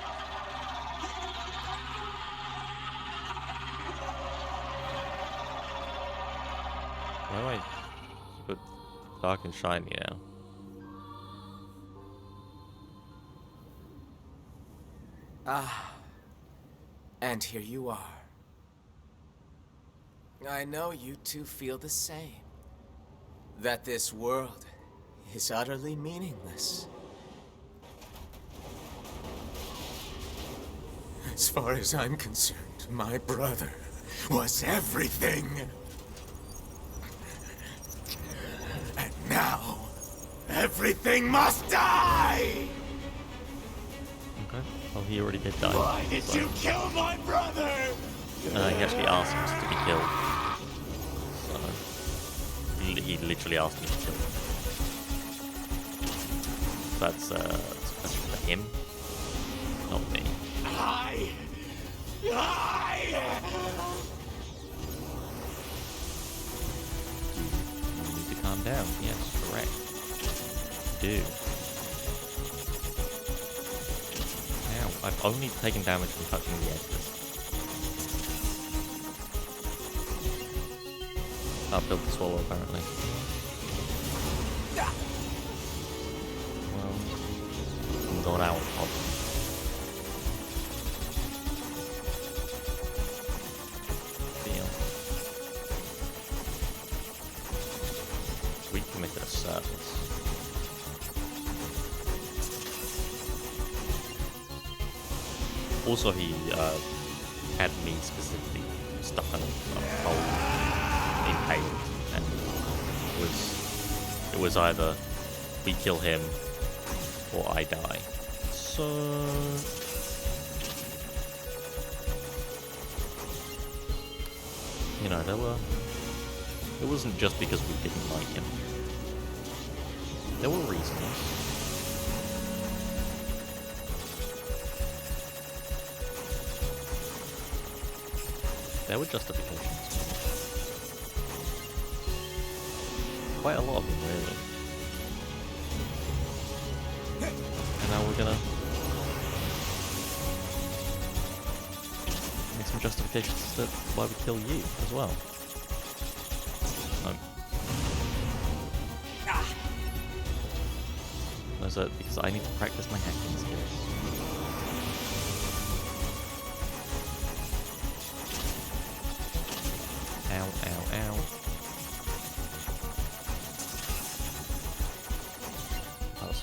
Why do I keep it dark and shiny now? Ah. And here you are. I know you two feel the same. That this world is utterly meaningless. As far as I'm concerned, my brother was everything. And now, everything must die! Okay. Well, he already did die. Why did you kill my brother? He actually asked him to be killed. So, he literally asked me to kill him. That's for him, not me. You need to calm down. Yes, correct. Do. Now, I've only taken damage from touching the edges. Can't build the swallow, apparently. Well, not our problem. We committed a service. Also, he had me specifically stuck on a hole impaled, and it was either we kill him or I die. So you know, it wasn't just because we didn't like him. There were reasons. There were justifications. Quite a lot of them, really. And now we're gonna make some justifications as to why we kill you as well. Was it because I need to practice my hacking skills? Ow, ow, ow. That was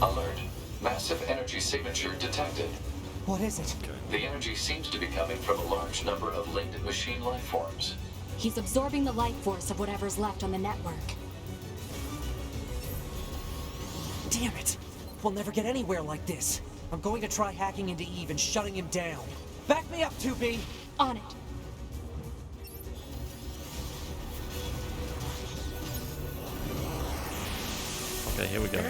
fun. Alert. Massive energy signature detected. What is it? The energy seems to be coming from a large number of linked machine life forms. He's absorbing the life force of whatever's left on the network. Damn it! We'll never get anywhere like this. I'm going to try hacking into Eve and shutting him down. Back me up, 2B! On it. Okay, here we go.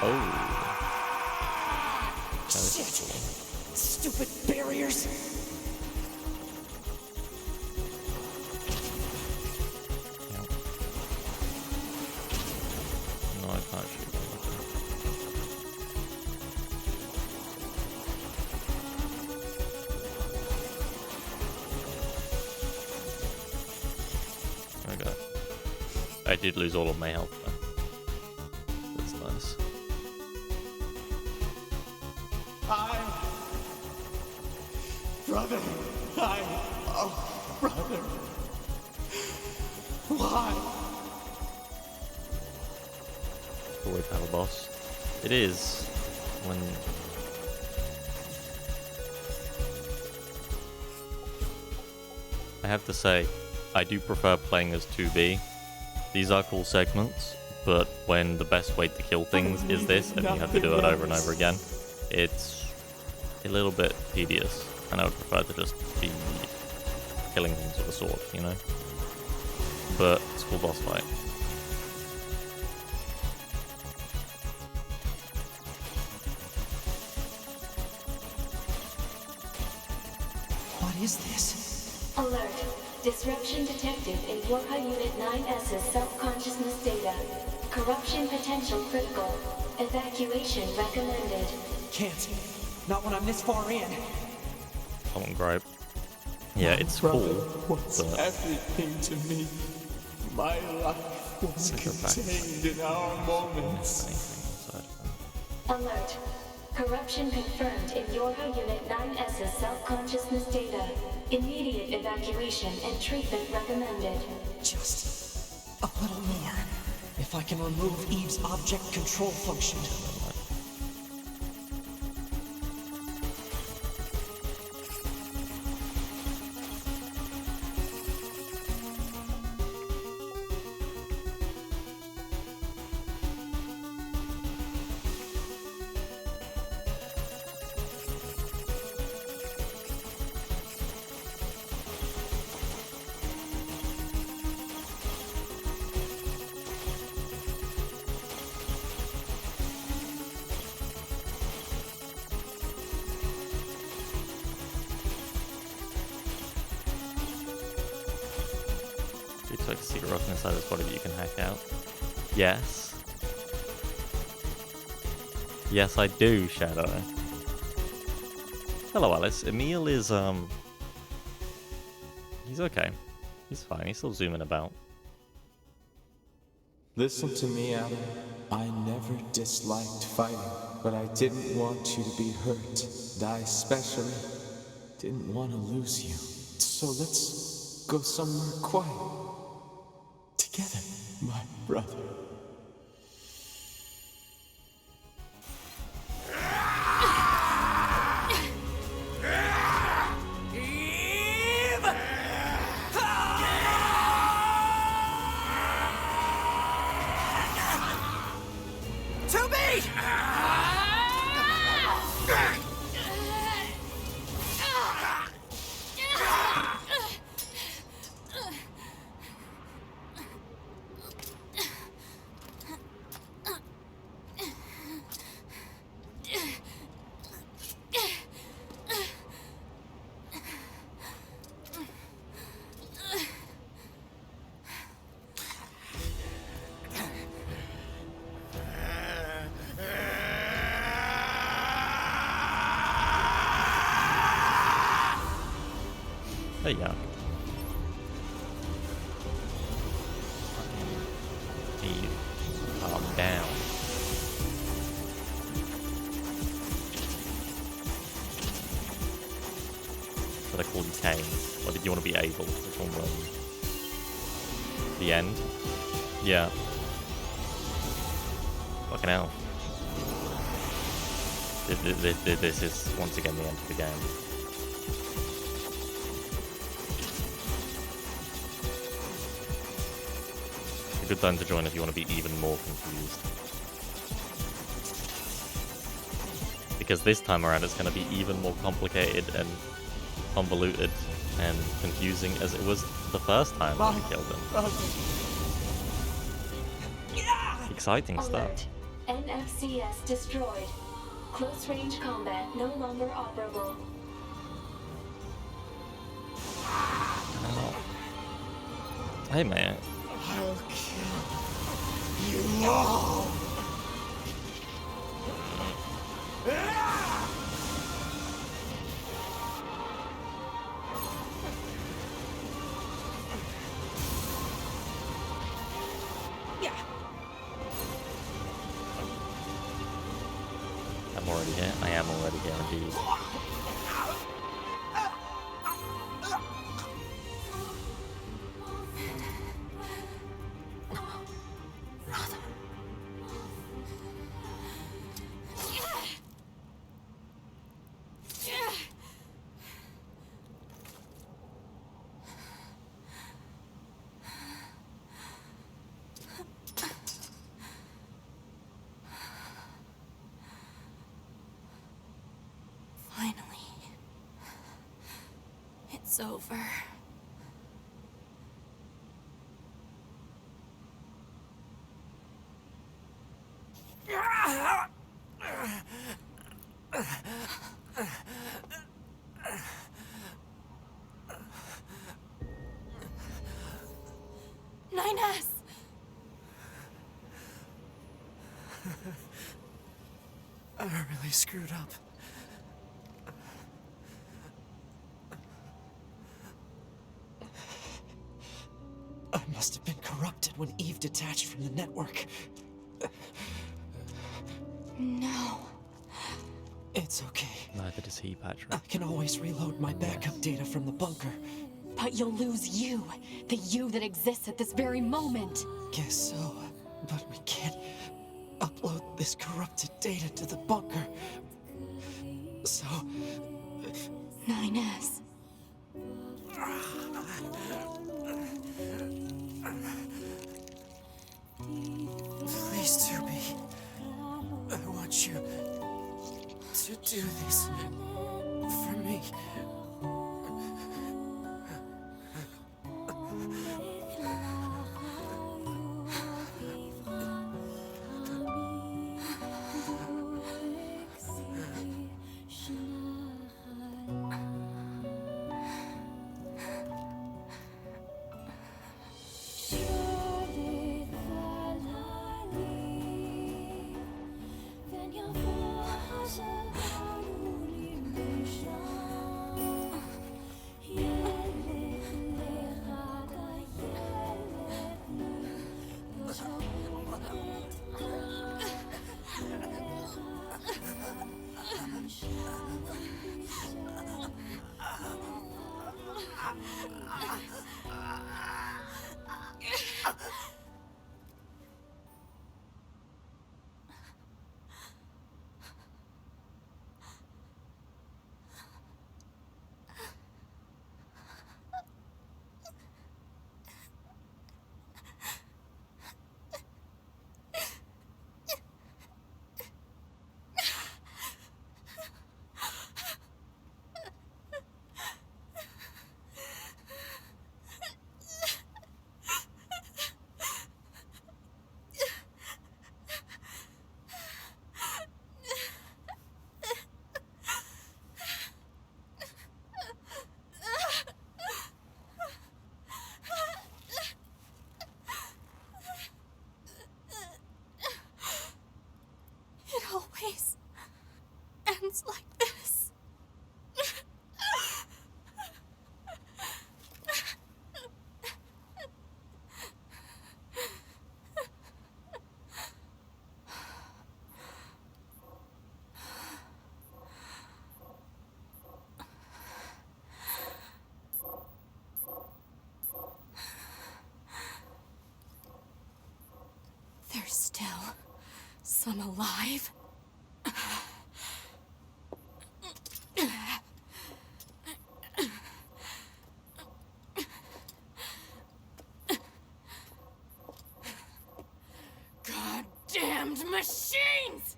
Oh. Shit! Stupid barriers! No, I can't shoot them. Okay. I did lose all of my health though. That's nice. Brother, oh, brother. Why? Cool way to have a boss. It is when I have to say, I do prefer playing as 2B. These are cool segments, but when the best way to kill things is this, and you have to do it over and over again, it's a little bit tedious, and I would prefer to just be killing things with a sword, you know? But it's a cool boss fight. is this? Alert. Disruption detected in Yorha Unit 9S's self-consciousness data. Corruption potential critical. Evacuation recommended. Can't. Not when I'm this far in. Come on, Gripe. Yeah, it's cool, What's but everything to me? My life was contained in our moments. Alert. Corruption confirmed in Yorha Unit 9S's self-consciousness data. Immediate evacuation and treatment recommended. Just a little more. If I can remove Eve's object control function. looks like a secret rock inside his body that you can hack out. Yes. Yes, I do, Shadow. Hello, Alice. Emil is, he's okay. He's fine. He's still zooming about. Listen to me, Adam. I never disliked fighting, but I didn't want you to be hurt. And I especially didn't want to lose you. So let's go somewhere quiet. Together, my brother. There you go. Need calm down. But I called you Kane. Or did you want to be able to call him the end? Yeah. Fucking hell. This is once again the end of the game. A good time to join if you want to be even more confused. Because this time around it's going to be even more complicated and convoluted and confusing as it was the first time that we killed him. Exciting stuff. NFCS destroyed. Close range combat no longer operable. Oh. Hey man. I'll kill you all. I'm already here. I am already here indeed. It's over. 9S! I really screwed up. I must have been corrupted when Eve detached from the network. No. It's okay. Neither does he, Patrick. I can always reload my backup data from the bunker. But you'll lose you. The you that exists at this very moment. Guess so. But we can't upload this corrupted data to the bunker. So... 9S. Please, 2B. I want you to do this for me. It always ends like this. There's still some alive. Goddamned machines!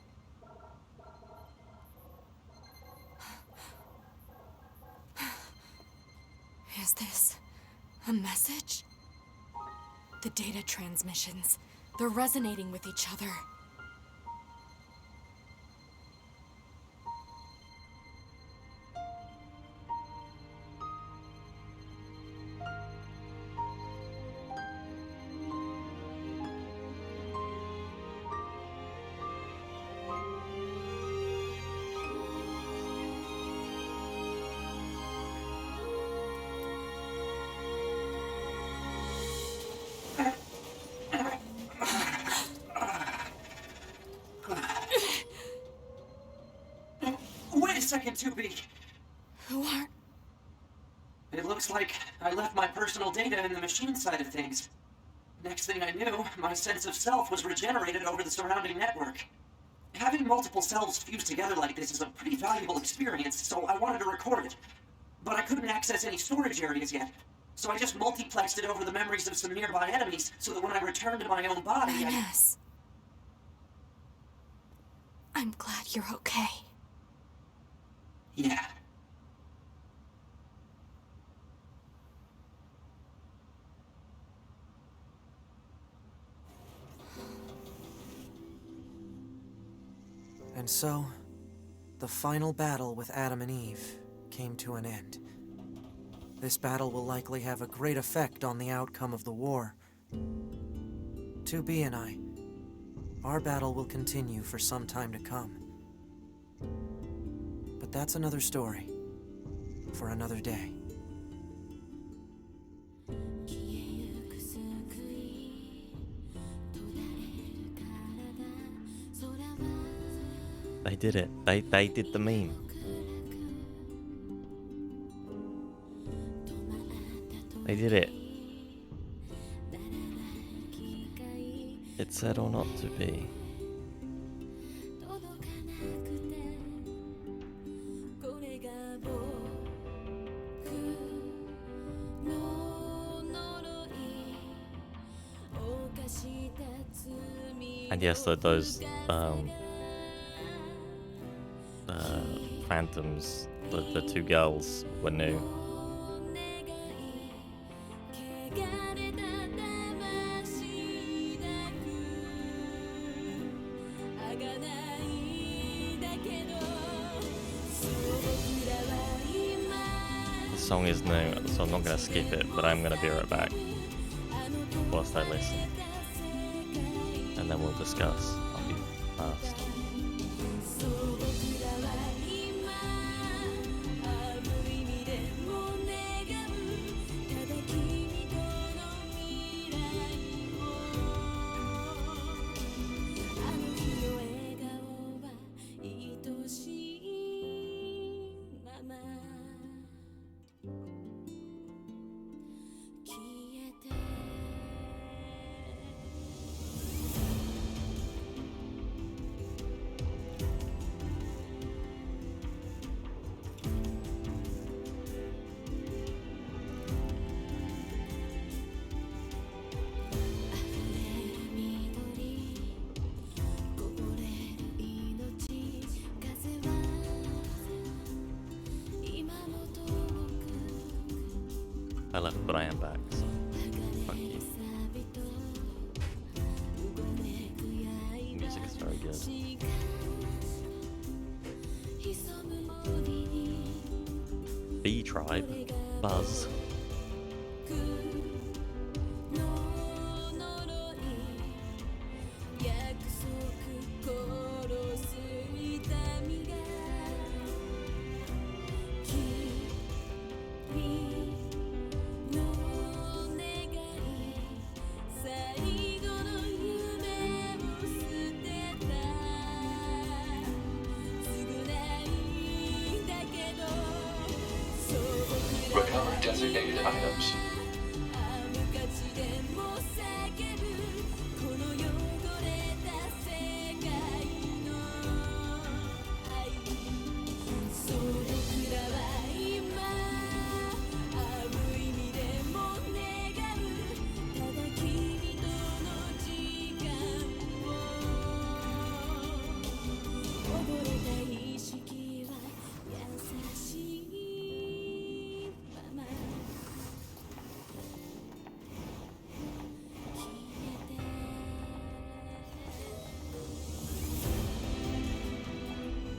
Is this a message? The data transmissions, they're resonating with each other. Wait a second, 2B. Who are... It looks like I left my personal data in the machine side of things. Next thing I knew, my sense of self was regenerated over the surrounding network. Having multiple selves fused together like this is a pretty valuable experience, so I wanted to record it. But I couldn't access any storage areas yet, so I just multiplexed it over the memories of some nearby enemies so that when I returned to my own body, Yes. I'm glad you're okay. Yeah. And so, the final battle with Adam and Eve came to an end. This battle will likely have a great effect on the outcome of the war, 2B and I, our battle will continue for some time to come. But that's another story, for another day. They did it. They did the meme. They did it. It said or not to be. And yes, those phantoms, the two girls were new. The song is new, so I'm not going to skip it, but I'm going to be right back whilst I listen. And then we'll discuss. I'll be fast. I left, but I am back, so fuck you. The music is very good. B Tribe, Buzz. Recover designated items.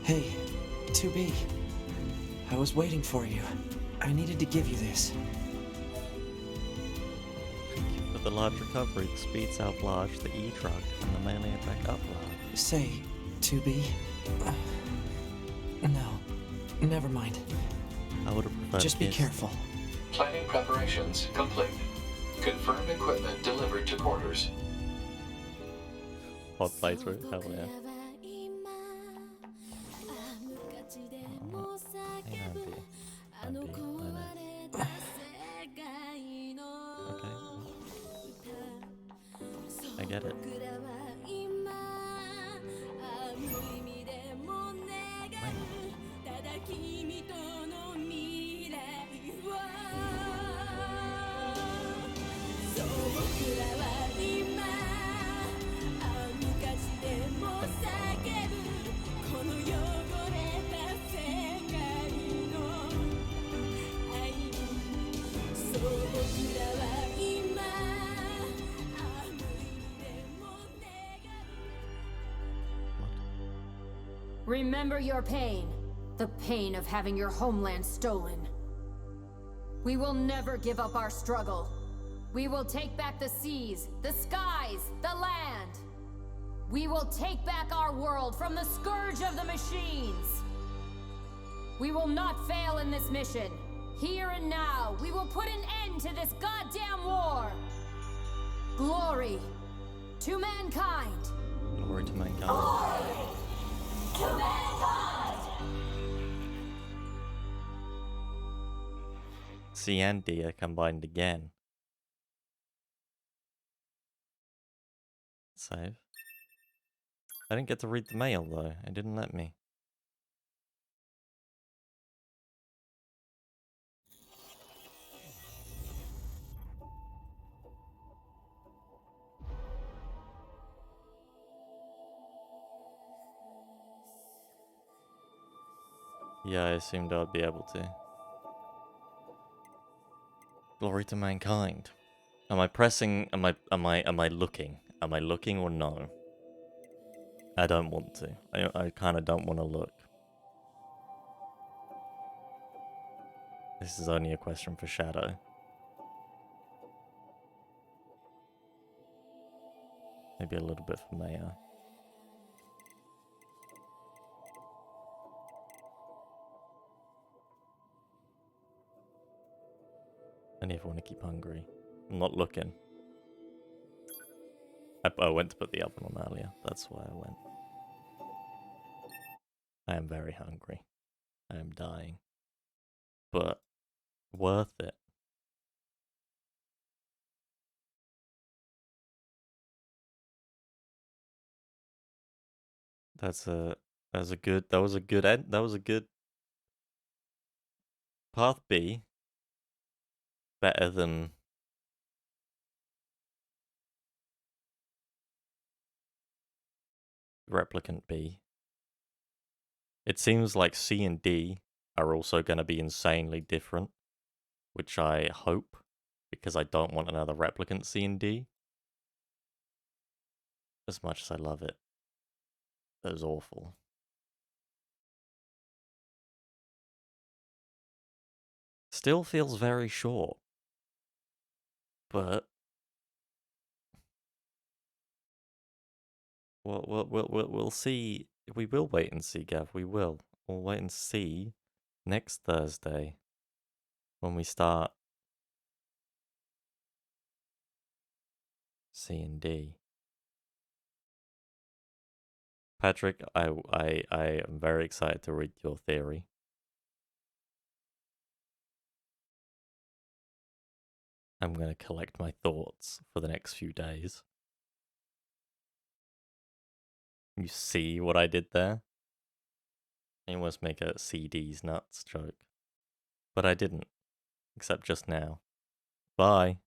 Hey, 2B. I was waiting for you. I needed to give you this. For the large recovery, the speed south large, the E truck, and the melee attack up large. Say, 2B. No, never mind. I would have preferred Just be careful. Planning preparations complete. Confirmed equipment delivered to quarters. Hot playthrough, hell yeah. I get it. Remember your pain. The pain of having your homeland stolen. We will never give up our struggle. We will take back the seas, the skies, the land. We will take back our world from the scourge of the machines. We will not fail in this mission. Here and now, we will put an end to this goddamn war. Glory to mankind. Glory to mankind. Glory to mankind. C and D are combined again. Save. I didn't get to read the mail though. It didn't let me. Yeah, I assumed I'd be able to. Glory to mankind. Am I pressing? Am I looking? Am I looking or no? I don't want to. I kind of don't want to look. This is only a question for Shadow. Maybe a little bit for Maya. I never want to keep hungry. I'm not looking. I went to put the oven on earlier. That's why I went. I am very hungry. I am dying. But worth it. That was a good path B. Better than replicant B. It seems like C and D are also going to be insanely different, which I hope, because I don't want another replicant C and D. As much as I love it. That was awful. Still feels very short. But we'll see. We will wait and see, Gav. We will. We'll wait and see next Thursday when we start C and D. Patrick, I am very excited to read your theory. I'm going to collect my thoughts for the next few days. You see what I did there? I almost make a CD's nuts joke. But I didn't. Except just now. Bye.